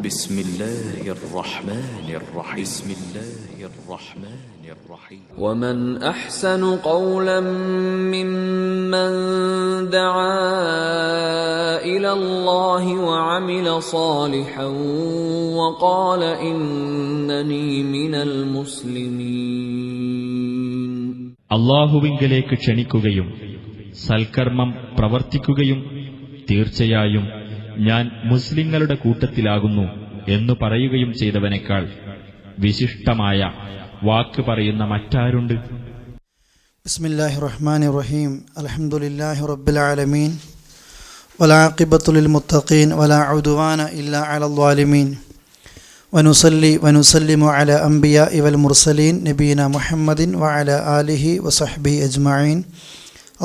بسم الله الرحمن الرحيم بسم الله الرحمن الرحيم ومن أحسن قولا ممن دعا إلى الله وعمل صالحا وقال إنني من المسلمين. അല്ലാഹുവിങ്കലേക്ക് ക്ഷണിക്കുകയും സൽക്കർമ്മം പ്രവർത്തിക്കുകയും തീർച്ചയായും ഞാൻ മുസ്ലിങ്ങളുടെ കൂട്ടത്തിലാകുന്നു എന്നു പറയുകയും ചെയ്തവനേക്കാൾ വിശിഷ്ടമായ വാക്ക് പറയുന്ന മറ്റാരുണ്ട്? ബിസ്മില്ലാഹിർ റഹ്മാനിർ റഹീം. അൽഹംദുലില്ലാഹി റബ്ബിൽ ആലമീൻ വൽആഖിബത്തു ലിൽ മുത്തഖീൻ വലാ ഉദ്വാന ഇല്ലാ അലൽ ളാലിമീൻ വനുസല്ലി വനുസല്ലിമു അലാ അംബിയാഇ വൽ മുർസലീൻ നബീന മുഹമ്മദിൻ വഅലാ ആലിഹി വസഹ്ബിഹി അജ്മഈൻ.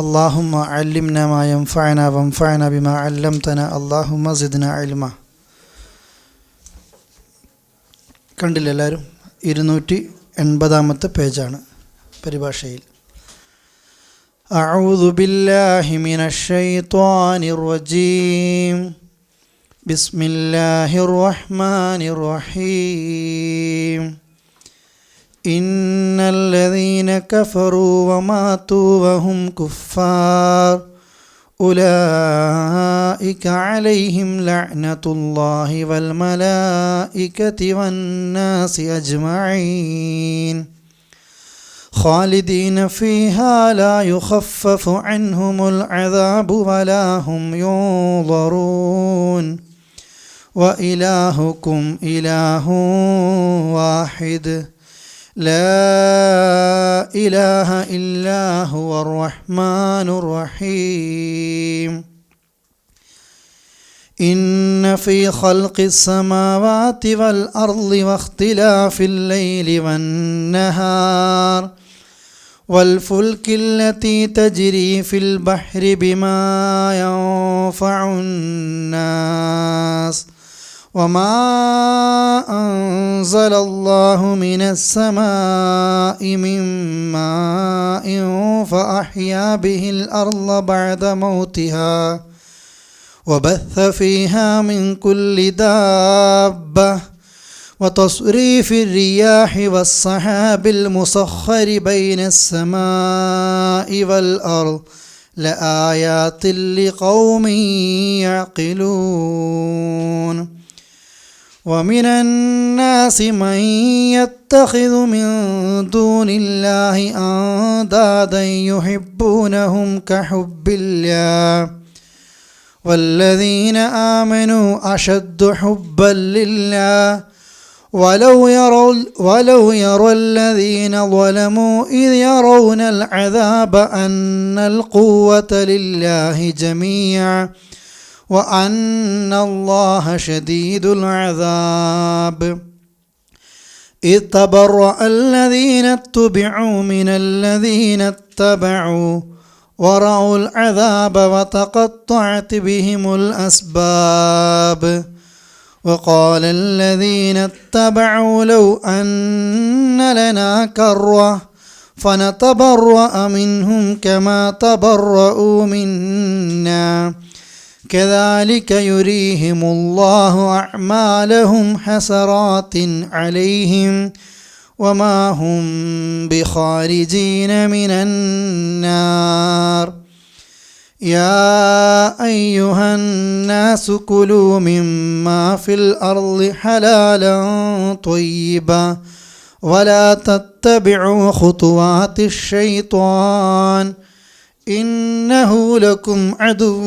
അല്ലാഹുമ്മ അല്ലിംനാ മാ യൻഫഉനാ വൻഫഅനാ ബിമാ അല്ലംതനാ അല്ലാഹുമ്മ സിദ്നാ ഇൽമാ. കണ്ടില്ല എല്ലാവരും? 280 പേജാണ് പരിഭാഷയിൽ. അഊദു ബില്ലാഹി മിനശ് ശൈത്വാനിർ റജീം. ബിസ്മില്ലാഹിർ റഹ്മാനിർ റഹീം. ഇന്നല്ലദീന കഫറൂ വമാതൂ വഹും കുഫാർ ഉലൈക അലൈഹിം ലഅ്നത്തുല്ലാഹി വൽ മലായികതി വന്നാസി അജ്മഈൻ ഖാലിദീന ഫീഹാ ലാ യുഖഫഫു അൻഹുമുൽ അദാബു വലാ ഹും യുൻദറൂൻ വഇലാഹുകും ഇലാഹുൻ വാഹിദ് لا إله إلا هو الرحمن الرحيم. إن في خلق السماوات والأرض واختلاف الليل والنهار والفلك التي تجري في البحر بما ينفع الناس وما أنزل الله من السماء من ماء فأحيا به الأرض بعد موتها وبث فيها من كل دابة وتصريف الرياح والسحاب المسخر بين السماء والأرض لآيات لقوم يعقلون. ومن الناس من يتخذ من دون الله أندادا يحبونهم كحب الله والذين آمنوا أشد حبا لله ولو يرى الذين ظلموا إذ يرون العذاب أن القوة لله جميعا وأن الله شديد العذاب. إذ تبرأ الذين اتبعوا من الذين اتبعوا ورأوا العذاب وتقطعت بهم الأسباب. وقال الذين اتبعوا لو أن لنا كرة فنتبرأ منهم كما تبرؤوا منا كذلك يريهم الله أعمالهم حسرات عليهم وما هم بخارجين من النار. يا أيها الناس كلوا مما في الأرض حلالا طيبا ولا تتبعوا خطوات الشيطان إنه لكم عدو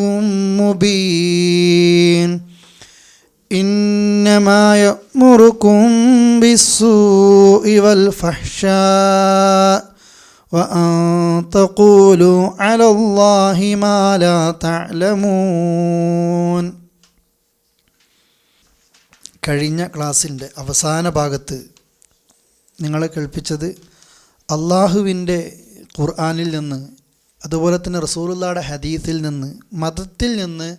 مبين. إنما يأمركم بالسوء والفحشاء وأن تقولوا على الله ما لا تعلمون. കഴിഞ്ഞ ക്ലാസ്സിൻ്റെ അവസാന ഭാഗത്ത് നിങ്ങളെ കേൾപ്പിച്ചത് അള്ളാഹുവിൻ്റെ ഖുർആനിൽ നിന്ന് അതുപോലെ തന്നെ റസൂലുള്ളാഹിയുടെ ഹദീസിൽ നിന്ന് മതത്തിൽ നിന്ന്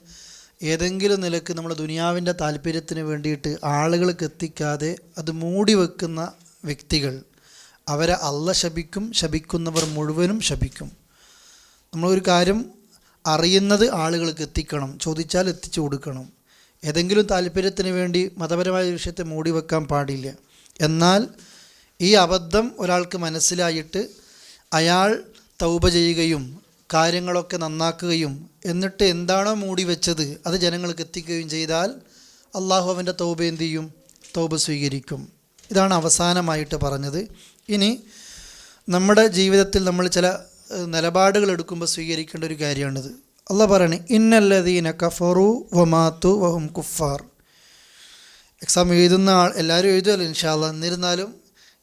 ഏതെങ്കിലും നിലക്ക് നമ്മൾ ദുനിയാവിൻ്റെ താല്പര്യത്തിന് വേണ്ടിയിട്ട് ആളുകൾക്ക് എത്തിക്കാതെ അത് മൂടി വെക്കുന്ന വ്യക്തികൾ, അവരെ അള്ളാഹ് ശപിക്കും, ശപിക്കുന്നവർ മുഴുവനും ശപിക്കും. നമ്മളൊരു കാര്യം അറിയുന്നത് ആളുകൾക്ക് എത്തിക്കണം, ചോദിച്ചാൽ എത്തിച്ചു കൊടുക്കണം. ഏതെങ്കിലും താല്പര്യത്തിന് വേണ്ടി മതപരമായ വിഷയത്തെ മൂടി വെക്കാൻ പാടില്ല. എന്നാൽ ഈ അബദ്ധം ഒരാൾക്ക് മനസ്സിലായിട്ട് അയാൾ തൗബ ചെയ്യുകയും കാര്യങ്ങളൊക്കെ നന്നാക്കുകയും എന്നിട്ട് എന്താണോ മൂടി വെച്ചത് അത് ജനങ്ങൾക്ക് എത്തിക്കുകയും ചെയ്താൽ അള്ളാഹു അവൻ്റെ തൗബ എന്ത് ചെയ്യും? തൗബ സ്വീകരിക്കും. ഇതാണ് അവസാനമായിട്ട് പറഞ്ഞത്. ഇനി നമ്മുടെ ജീവിതത്തിൽ നമ്മൾ ചില നിലപാടുകൾ എടുക്കുമ്പോൾ സ്വീകരിക്കേണ്ട ഒരു കാര്യമാണിത്. അള്ളാഹ് പറയണേ, ഇന്നല്ലദീന കഫറു വമാതു വഹും കുഫാർ. എക്സാം എഴുതുന്ന ആൾ എല്ലാവരും എഴുതുമല്ലോ ഇൻഷാ അല്ലാഹ്. എന്നിരുന്നാലും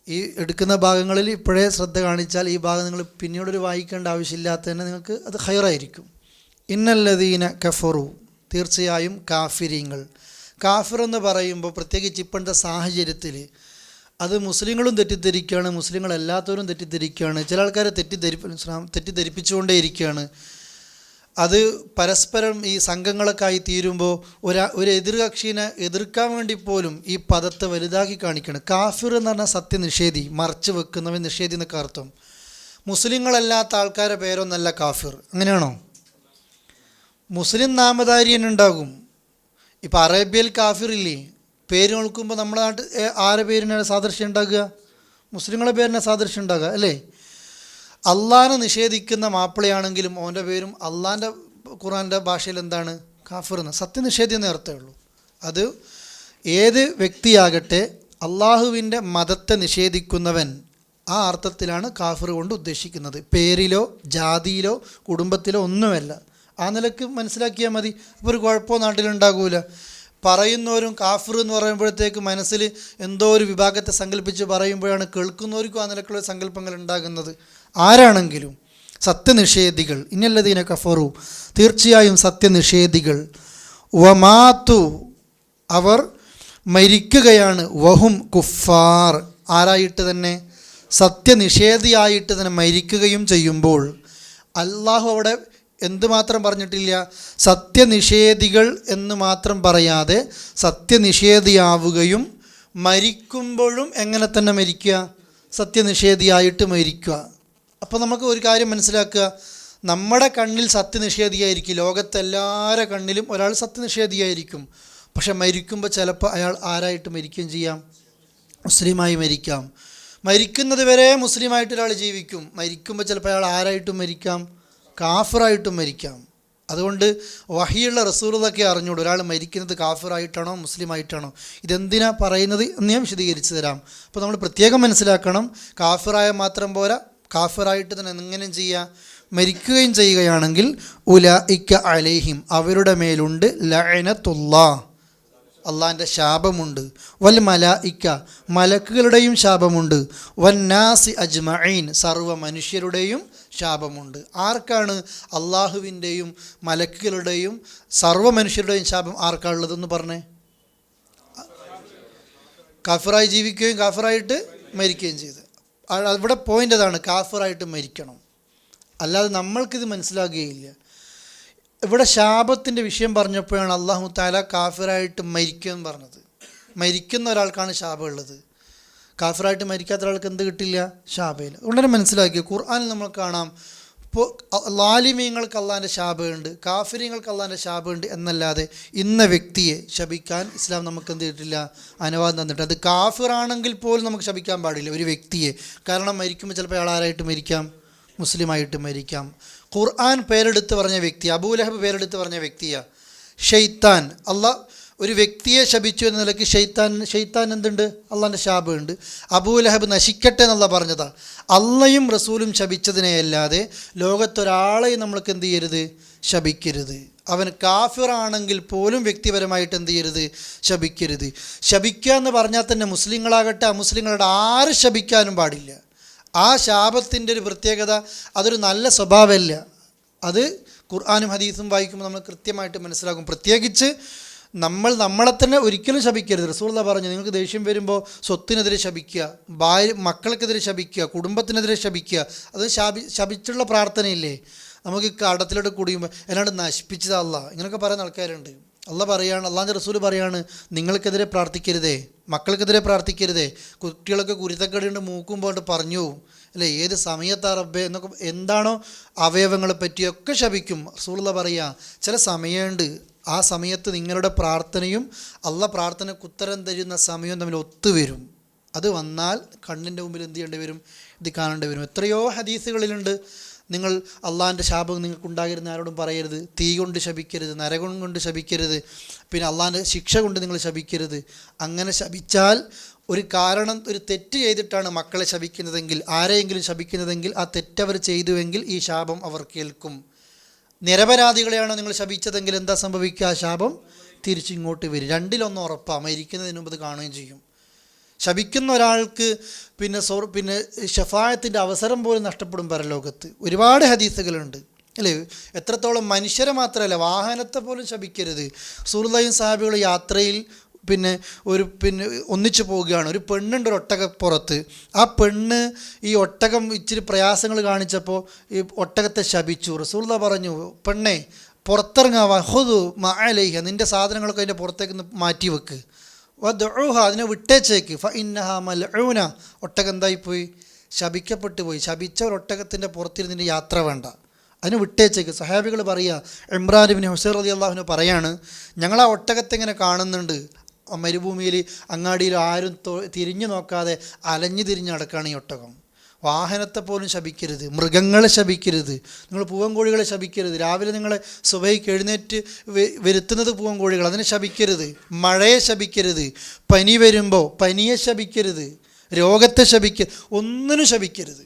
ഈ എടുക്കുന്ന ഭാഗങ്ങളിൽ ഇപ്പോഴേ ശ്രദ്ധ കാണിച്ചാൽ ഈ ഭാഗം നിങ്ങൾ പിന്നീടൊരു വായിക്കേണ്ട ആവശ്യമില്ലാത്ത തന്നെ നിങ്ങൾക്ക് അത് ഹൈറായിരിക്കും. ഇന്നല്ലദീന കഫറു, തീർച്ചയായും കാഫിരീങ്ങൾ. കാഫിർ എന്ന് പറയുമ്പോൾ പ്രത്യേകിച്ച് ഇപ്പോഴത്തെ സാഹചര്യത്തിൽ അത് മുസ്ലിങ്ങളും തെറ്റിദ്ധരിക്കുകയാണ്, മുസ്ലിങ്ങളല്ലാത്തവരും തെറ്റിദ്ധരിക്കുകയാണ്. ചില ആൾക്കാരെ തെറ്റിദ്ധരിപ്പിച്ചുകൊണ്ടേയിരിക്കുകയാണ്. അത് പരസ്പരം ഈ സംഘങ്ങളൊക്കെ ആയി തീരുമ്പോൾ ഒരു എതിർകക്ഷിനെ എതിർക്കാൻ വേണ്ടി പോലും ഈ പദത്തെ വലുതാക്കി കാണിക്കുകയാണ്. കാഫിർ എന്ന് പറഞ്ഞാൽ സത്യനിഷേധി, മറച്ചു വെക്കുന്നവൻ, നിഷേധി എന്നൊക്കെ അർത്ഥം. മുസ്ലിങ്ങളല്ലാത്ത ആൾക്കാരുടെ പേരൊന്നല്ല കാഫിർ. അങ്ങനെയാണോ? മുസ്ലിം നാമധാരി തന്നെ ഉണ്ടാകും. ഇപ്പം അറേബ്യയിൽ കാഫിറില്ലേ? പേര് നോക്കുമ്പോൾ നമ്മുടെ നാട്ടിൽ ആരെ പേരിനാണ് സാദൃശ്യം ഉണ്ടാകുക? മുസ്ലിങ്ങളെ പേരിനെ സാദൃശ്യം ഉണ്ടാകുക അല്ലേ? അള്ളാഹിനെ നിഷേധിക്കുന്ന മാപ്പിളയാണെങ്കിലും അവൻ്റെ പേരും അള്ളാഹിൻ്റെ ഖുർആൻ്റെ ഭാഷയിൽ എന്താണ്? കാഫിർ എന്ന്. സത്യനിഷേധി എന്നേ അർത്ഥമേ ഉള്ളൂ. അത് ഏത് വ്യക്തിയാകട്ടെ അള്ളാഹുവിൻ്റെ മതത്തെ നിഷേധിക്കുന്നവൻ, ആ അർത്ഥത്തിലാണ് കാഫിർ കൊണ്ട് ഉദ്ദേശിക്കുന്നത്. പേരിലോ ജാതിയിലോ കുടുംബത്തിലോ ഒന്നുമല്ല. ആ നിലക്ക് മനസ്സിലാക്കിയാൽ മതി. അപ്പോൾ ഒരു കുഴപ്പമോ നാട്ടിലുണ്ടാകൂല. പറയുന്നവരും കാഫിർ എന്ന് പറയുമ്പോഴത്തേക്ക് മനസ്സിൽ എന്തോ ഒരു വിഭാഗത്തെ സങ്കല്പിച്ച് പറയുമ്പോഴാണ് കേൾക്കുന്നവർക്കും ആ നിലക്കുള്ള സങ്കല്പങ്ങൾ ഉണ്ടാകുന്നത്. ആരാണെങ്കിലും സത്യനിഷേധികൾ, ഇന്നല്ലദീന കഫറു, തീർച്ചയായും സത്യനിഷേധികൾ, വമാതു, അവർ മരിക്കുകയാണ്, വഹും കുഫാർ, ആരായിട്ട് തന്നെ? സത്യനിഷേധിയായിട്ട് തന്നെ മരിക്കുകയും ചെയ്യുമ്പോൾ അള്ളാഹു അവിടെ എന്തുമാത്രം പറഞ്ഞിട്ടില്ല? സത്യനിഷേധികൾ എന്ന് മാത്രം പറയാതെ സത്യനിഷേധിയാവുകയും മരിക്കുമ്പോഴും എങ്ങനെ തന്നെ മരിക്കുക? സത്യനിഷേധിയായിട്ട് മരിക്കുക. അപ്പോൾ നമുക്ക് ഒരു കാര്യം മനസ്സിലാക്കുക, നമ്മുടെ കണ്ണിൽ സത്യനിഷേധിയായിരിക്കും, ലോകത്തെല്ലാവരുടെ കണ്ണിലും ഒരാൾ സത്യനിഷേധിയായിരിക്കും. പക്ഷെ മരിക്കുമ്പോൾ ചിലപ്പോൾ അയാൾ ആരായിട്ട് മരിക്കുകയും ചെയ്യാം? മുസ്ലിമായി മരിക്കാം. മരിക്കുന്നത് വരെ മുസ്ലിമായിട്ട് ഒരാൾ ജീവിക്കും. മരിക്കുമ്പോൾ ചിലപ്പോൾ അയാൾ ആരായിട്ടും മരിക്കാം? കാഫിറായിട്ടും മരിക്കാം. അതുകൊണ്ട് വഹിയുള്ള റസൂലുള്ളാഹിക്ക് അറിഞ്ഞൂടെ ഒരാൾ മരിക്കുന്നത് കാഫിറായിട്ടാണോ മുസ്ലിമായിട്ടാണോ? ഇതെന്തിനാ പറയുന്നത് എന്ന് ഞാൻ വിശദീകരിച്ച് തരാം. അപ്പോൾ നമ്മൾ പ്രത്യേകം മനസ്സിലാക്കണം, കാഫിറായ മാത്രം പോരാ, കാഫിറായിട്ട് തന്നെ എങ്ങനെയും ചെയ്യുക? മരിക്കുകയും ചെയ്യുകയാണെങ്കിൽ ഉലൈക അലൈഹിം, അവരുടെ മേലുണ്ട് ലഅനത്തുല്ലാഹ്, അള്ളാഹിൻ്റെ ശാപമുണ്ട്. വൽ മലായിക്ക, മലക്കുകളുടെയും ശാപമുണ്ട്. വന്നാസി അജ്മഈൻ, സർവ്വ മനുഷ്യരുടെയും ശാപമുണ്ട്. ആർക്കാണ്? അള്ളാഹുവിൻ്റെയും മലക്കുകളുടെയും സർവ്വ മനുഷ്യരുടെയും ശാപം ആർക്കാണുള്ളതെന്ന് പറഞ്ഞേ? കാഫിറായി ജീവിക്കുകയും കാഫിറായിട്ട് മരിക്കുകയും ചെയ്ത്. അവിടെ പോയിൻ്റ് അതാണ്, കാഫിറായിട്ട് മരിക്കണം. അല്ലാതെ നമ്മൾക്കിത് മനസ്സിലാകുകയില്ല. ഇവിടെ ശാപത്തിൻ്റെ വിഷയം പറഞ്ഞപ്പോഴാണ് അല്ലാഹു തആല കാഫിറായിട്ട് മരിക്കുമെന്ന് പറഞ്ഞത്. മരിക്കുന്ന ഒരാൾക്കാണ് ശാപമുള്ളത്. കാഫിറായിട്ട് മരിക്കാത്ത ഒരാൾക്ക് എന്ത് കിട്ടില്ല? ശാപമില്ല. അതുകൊണ്ടുതന്നെ മനസ്സിലാക്കി ഖുർആനിൽ നമ്മൾ കാണാം, ഇപ്പോൾ ലാലിമീങ്ങൾക്ക് അള്ളാഹിൻ്റെ ശാപമുണ്ട്, കാഫിരീങ്ങൾക്ക് അള്ളാഹിൻ്റെ ശാപമുണ്ട് എന്നല്ലാതെ ഇന്ന വ്യക്തിയെ ശപിക്കാൻ ഇസ്ലാം നമുക്ക് എന്ത് ചെയ്തിട്ടില്ല? അനുവാദം തന്നിട്ട്. അത് കാഫിറാണെങ്കിൽ പോലും നമുക്ക് ശപിക്കാൻ പാടില്ല ഒരു വ്യക്തിയെ. കാരണം മരിക്കുമ്പോൾ ചിലപ്പോൾ അയാൾ ആരായിട്ട് മരിക്കാം? മുസ്ലിമായിട്ട് മരിക്കാം. ഖുർആൻ പേരെടുത്ത് പറഞ്ഞ വ്യക്തി, അബൂലഹബ് പേരെടുത്ത് പറഞ്ഞ വ്യക്തിയാണ് ഷെയ്ത്താൻ. അള്ളാഹ് ഒരു വ്യക്തിയെ ശപിച്ചു എന്ന നിലയ്ക്ക് ഷെയ്ത്താൻ എന്തുണ്ട്? അള്ളാഹിൻ്റെ ശാപമുണ്ട്. അബൂലഹബ് നശിക്കട്ടെ എന്നുള്ള പറഞ്ഞതാണ്. അള്ളയും റസൂലും ശപിച്ചതിനെയല്ലാതെ ലോകത്തൊരാളെയും നമ്മൾക്ക് എന്ത് ചെയ്യരുത്? ശപിക്കരുത്. അവൻ കാഫിറാണെങ്കിൽ പോലും വ്യക്തിപരമായിട്ട് എന്ത് ചെയ്യരുത്? ശപിക്കരുത്. ശപിക്കുക എന്ന് പറഞ്ഞാൽ തന്നെ മുസ്ലിങ്ങളാകട്ടെ അമുസ്ലിങ്ങളുടെ ആര് ശപിക്കാനും പാടില്ല. ആ ശാപത്തിൻ്റെ ഒരു പ്രത്യേകത, അതൊരു നല്ല സ്വഭാവമല്ല. അത് ഖുർആനും ഹദീസും വായിക്കുമ്പോൾ നമ്മൾ കൃത്യമായിട്ട് മനസ്സിലാക്കും. പ്രത്യേകിച്ച് നമ്മളെ തന്നെ ഒരിക്കലും ശപിക്കരുത്. റസൂലുള്ളാഹി പറഞ്ഞു, നിങ്ങൾക്ക് ദേഷ്യം വരുമ്പോൾ സ്വത്തിനെതിരെ ശപിക്കുക, മക്കൾക്കെതിരെ ശപിക്കുക, കുടുംബത്തിനെതിരെ ശപിക്കുക. അത് ശപിച്ചുള്ള പ്രാർത്ഥനയില്ലേ? നമുക്ക് കടത്തിലോട്ട് കുടിയുമ്പോൾ എന്നാണ്ട് നശിപ്പിച്ചത് അള്ളാഹ്, ഇങ്ങനെയൊക്കെ പറയുന്ന ആൾക്കാരുണ്ട്. അള്ളാഹ് പറയാണ്, അള്ളാഹിൻ്റെ റസൂൽ പറയാണ്, നിങ്ങൾക്കെതിരെ പ്രാർത്ഥിക്കരുതേ, മക്കൾക്കെതിരെ പ്രാർത്ഥിക്കരുതേ. കുട്ടികളൊക്കെ കുരുത്തക്കേടുകൊണ്ട് മൂക്കുമ്പോൾ പറഞ്ഞു അല്ലേ, ഏത് സമയത്താ റബ്ബേ എന്നൊക്കെ എന്താണോ അവയവങ്ങളെ പറ്റിയൊക്കെ ശപിക്കും. റസൂലുള്ളാഹി പറയുക, ചില സമയമുണ്ട് ആ സമയത്ത് നിങ്ങളുടെ പ്രാർത്ഥനയും അള്ളാഹ് പ്രാർത്ഥനയ്ക്ക് ഉത്തരം തരുന്ന സമയവും തമ്മിൽ ഒത്തുവരും. അത് വന്നാൽ കണ്ണിൻ്റെ മുമ്പിൽ എന്ത് ചെയ്യേണ്ടി വരും? ഇത് കാണേണ്ടി വരും. എത്രയോ ഹദീസുകളിലുണ്ട്, നിങ്ങൾ അള്ളാഹിൻ്റെ ശാപം നിങ്ങൾക്കുണ്ടാകരുന്ന ആരോടും പറയരുത്, തീ കൊണ്ട് ശപിക്കരുത്, നരകം കൊണ്ട് ശപിക്കരുത്, പിന്നെ അള്ളാഹിൻ്റെ ശിക്ഷ കൊണ്ട് നിങ്ങൾ ശപിക്കരുത്. അങ്ങനെ ശപിച്ചാൽ ഒരു കാരണം, ഒരു തെറ്റ് ചെയ്തിട്ടാണ് മക്കളെ ശപിക്കുന്നതെങ്കിൽ, ആരെയെങ്കിലും ശപിക്കുന്നതെങ്കിൽ, ആ തെറ്റവർ ചെയ്തുവെങ്കിൽ ഈ ശാപം അവർ കേൾക്കും. നിരപരാധികളെയാണോ നിങ്ങൾ ശപിച്ചതെങ്കിൽ എന്താ സംഭവിക്കുക? ആ ശാപം തിരിച്ചിങ്ങോട്ട് വരും. രണ്ടിലൊന്ന് ഉറപ്പാണ്, മരിക്കുന്നതിന് മുമ്പ് അത് കാണുകയും ചെയ്യും. ശപിക്കുന്ന ഒരാൾക്ക് പിന്നെ ഷഫായത്തിൻ്റെ അവസരം പോലും നഷ്ടപ്പെടും പരലോകത്ത്. ഒരുപാട് ഹദീസുകളുണ്ട് അല്ലേ? എത്രത്തോളം മനുഷ്യരെ മാത്രമല്ല, വാഹനത്തെ പോലും ശപിക്കരുത്. റസൂലുള്ളാഹിയും സഹാബികളും യാത്രയിൽ ഒന്നിച്ചു പോവുകയാണ്. ഒരു പെണ്ണുണ്ട് ഒരു ഒട്ടകപ്പുറത്ത്. ആ പെണ്ണ് ഈ ഒട്ടകം ഇച്ചിരി പ്രയാസങ്ങൾ കാണിച്ചപ്പോൾ ഈ ഒട്ടകത്തെ ശപിച്ചു. റസൂലുള്ളാഹി പറഞ്ഞു, പെണ്ണെ പുറത്തിറങ്ങാവാ, ഹുദു മഅലൈഹ, നിൻ്റെ സാധനങ്ങളൊക്കെ അതിൻ്റെ പുറത്തേക്ക് മാറ്റി വെക്ക്, വദ്ഉഹ, അതിനെ വിട്ടേച്ചേക്ക്, ഫഇന്നഹ മൽഊന, ഒട്ടകം എന്തായിപ്പോയി? ശപിക്കപ്പെട്ടു പോയി. ശപിച്ച ഒരു ഒട്ടകത്തിൻ്റെ പുറത്തിരുന്നിൻ്റെ യാത്ര വേണ്ട, അതിന് വിട്ടേച്ചേക്ക്. സഹാബികൾ പറയുക, ഇമ്രാൻ ഇബ്നു ഹുസൈൻ റളിയല്ലാഹു അൻഹു പറയാണ്, ഞങ്ങൾ ആ ഒട്ടകത്തെ ഇങ്ങനെ കാണുന്നുണ്ട്, മരുഭൂമിയിൽ അങ്ങാടിയിൽ ആരും തിരിഞ്ഞു നോക്കാതെ അലഞ്ഞു തിരിഞ്ഞ് നടക്കുകയാണ് ഈ ഒട്ടകം. വാഹനത്തെ പോലും ശപിക്കരുത്, മൃഗങ്ങളെ ശപിക്കരുത്, നിങ്ങൾ പൂവൻകോഴികളെ ശപിക്കരുത്. രാവിലെ നിങ്ങളെ സുബഹിക്ക് എഴുന്നേറ്റ് വരുത്തുന്നത് പൂവൻകോഴികൾ, അതിനെ ശപിക്കരുത്. മഴയെ ശപിക്കരുത്, പനി വരുമ്പോൾ പനിയെ ശപിക്കരുത്, രോഗത്തെ ഒന്നിനും ശപിക്കരുത്.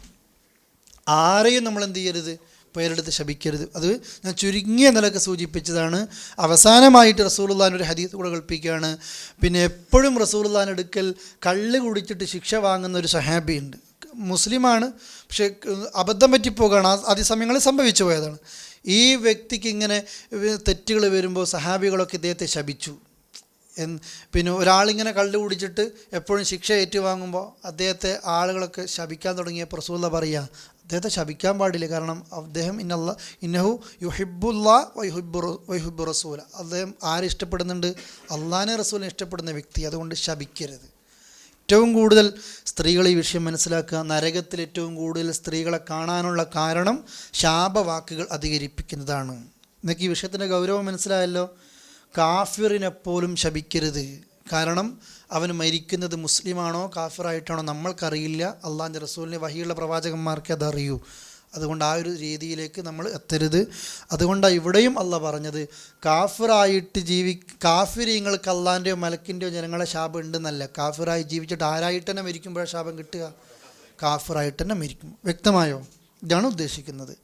ആരെയും നമ്മൾ എന്ത് ചെയ്യരുത്? പേരെടുത്ത് ശപിക്കരുത്. അത് ഞാൻ ചുരുങ്ങിയ നിലക്ക് സൂചിപ്പിച്ചതാണ്. അവസാനമായിട്ട് റസൂലുള്ളാഹിൻ്റെ ഒരു ഹദീസ് കൂടെ കൽപ്പിക്കുകയാണ്. പിന്നെ എപ്പോഴും റസൂലുള്ളാഹിൻ്റെ അടുക്കൽ കള്ള് കുടിച്ചിട്ട് ശിക്ഷ വാങ്ങുന്ന ഒരു സഹാബിയുണ്ട്. മുസ്ലിമാണ്, പക്ഷേ അബദ്ധം പറ്റിപ്പോവുകയാണ്, അതിസമയങ്ങളിൽ സംഭവിച്ചു പോയതാണ്. ഈ വ്യക്തിക്ക് ഇങ്ങനെ തെറ്റുകൾ വരുമ്പോൾ സഹാബികളൊക്കെ ഇദ്ദേഹത്തെ ശപിച്ചു. പിന്നെ ഒരാളിങ്ങനെ കള്ള് കുടിച്ചിട്ട് എപ്പോഴും ശിക്ഷ ഏറ്റുവാങ്ങുമ്പോൾ അദ്ദേഹത്തെ ആളുകളൊക്കെ ശപിക്കാൻ തുടങ്ങിയപ്പോൾ റസൂലുള്ളാഹി പറയുക, അദ്ദേഹത്തെ ശപിക്കാൻ പാടില്ല, കാരണം അദ്ദേഹം ഇന്നഹു യുഹിബ്ബുല്ലാ വയുഹിബ്ബു റസൂല, അദ്ദേഹം ആരെ ഇഷ്ടപ്പെടുന്നുണ്ട്? അള്ളാഹിനെ റസൂലിനെ ഇഷ്ടപ്പെടുന്ന വ്യക്തി, അതുകൊണ്ട് ശപിക്കരുത്. ഏറ്റവും കൂടുതൽ സ്ത്രീകൾ ഈ വിഷയം മനസ്സിലാക്കുക. നരകത്തിൽ ഏറ്റവും കൂടുതൽ സ്ത്രീകളെ കാണാനുള്ള കാരണം ശാപവാക്കുകൾ അധികരിപ്പിക്കുന്നതാണ്. നിങ്ങൾക്ക് ഈ വിഷയത്തിൻ്റെ ഗൗരവം മനസ്സിലായല്ലോ. കാഫിറിനെപ്പോലും ശപിക്കരുത്, കാരണം അവൻ മരിക്കുന്നത് മുസ്ലിമാണോ കാഫിറായിട്ടാണോ നമ്മൾക്കറിയില്ല. അള്ളാഹിൻ്റെ റസൂലിനെ വഹിയുള്ള പ്രവാചകന്മാർക്ക് അതറിയൂ. അതുകൊണ്ട് ആ ഒരു രീതിയിലേക്ക് നമ്മൾ എത്തരുത്. അതുകൊണ്ടാണ് ഇവിടെയും അള്ളാഹ് പറഞ്ഞത്, കാഫിറായിട്ട് കാഫിരീങ്ങൾക്ക് അള്ളാഹിൻ്റെയോ മലക്കിൻ്റെയോ ജനങ്ങളെ ശാപം ഉണ്ടെന്നല്ല. കാഫിറായി ജീവിച്ചിട്ട് ആരായിട്ട് തന്നെ മരിക്കുമ്പോഴാണ് ശാപം കിട്ടുക? കാഫിറായിട്ട് തന്നെ മരിക്കും. വ്യക്തമായോ? ഇതാണ് ഉദ്ദേശിക്കുന്നത്.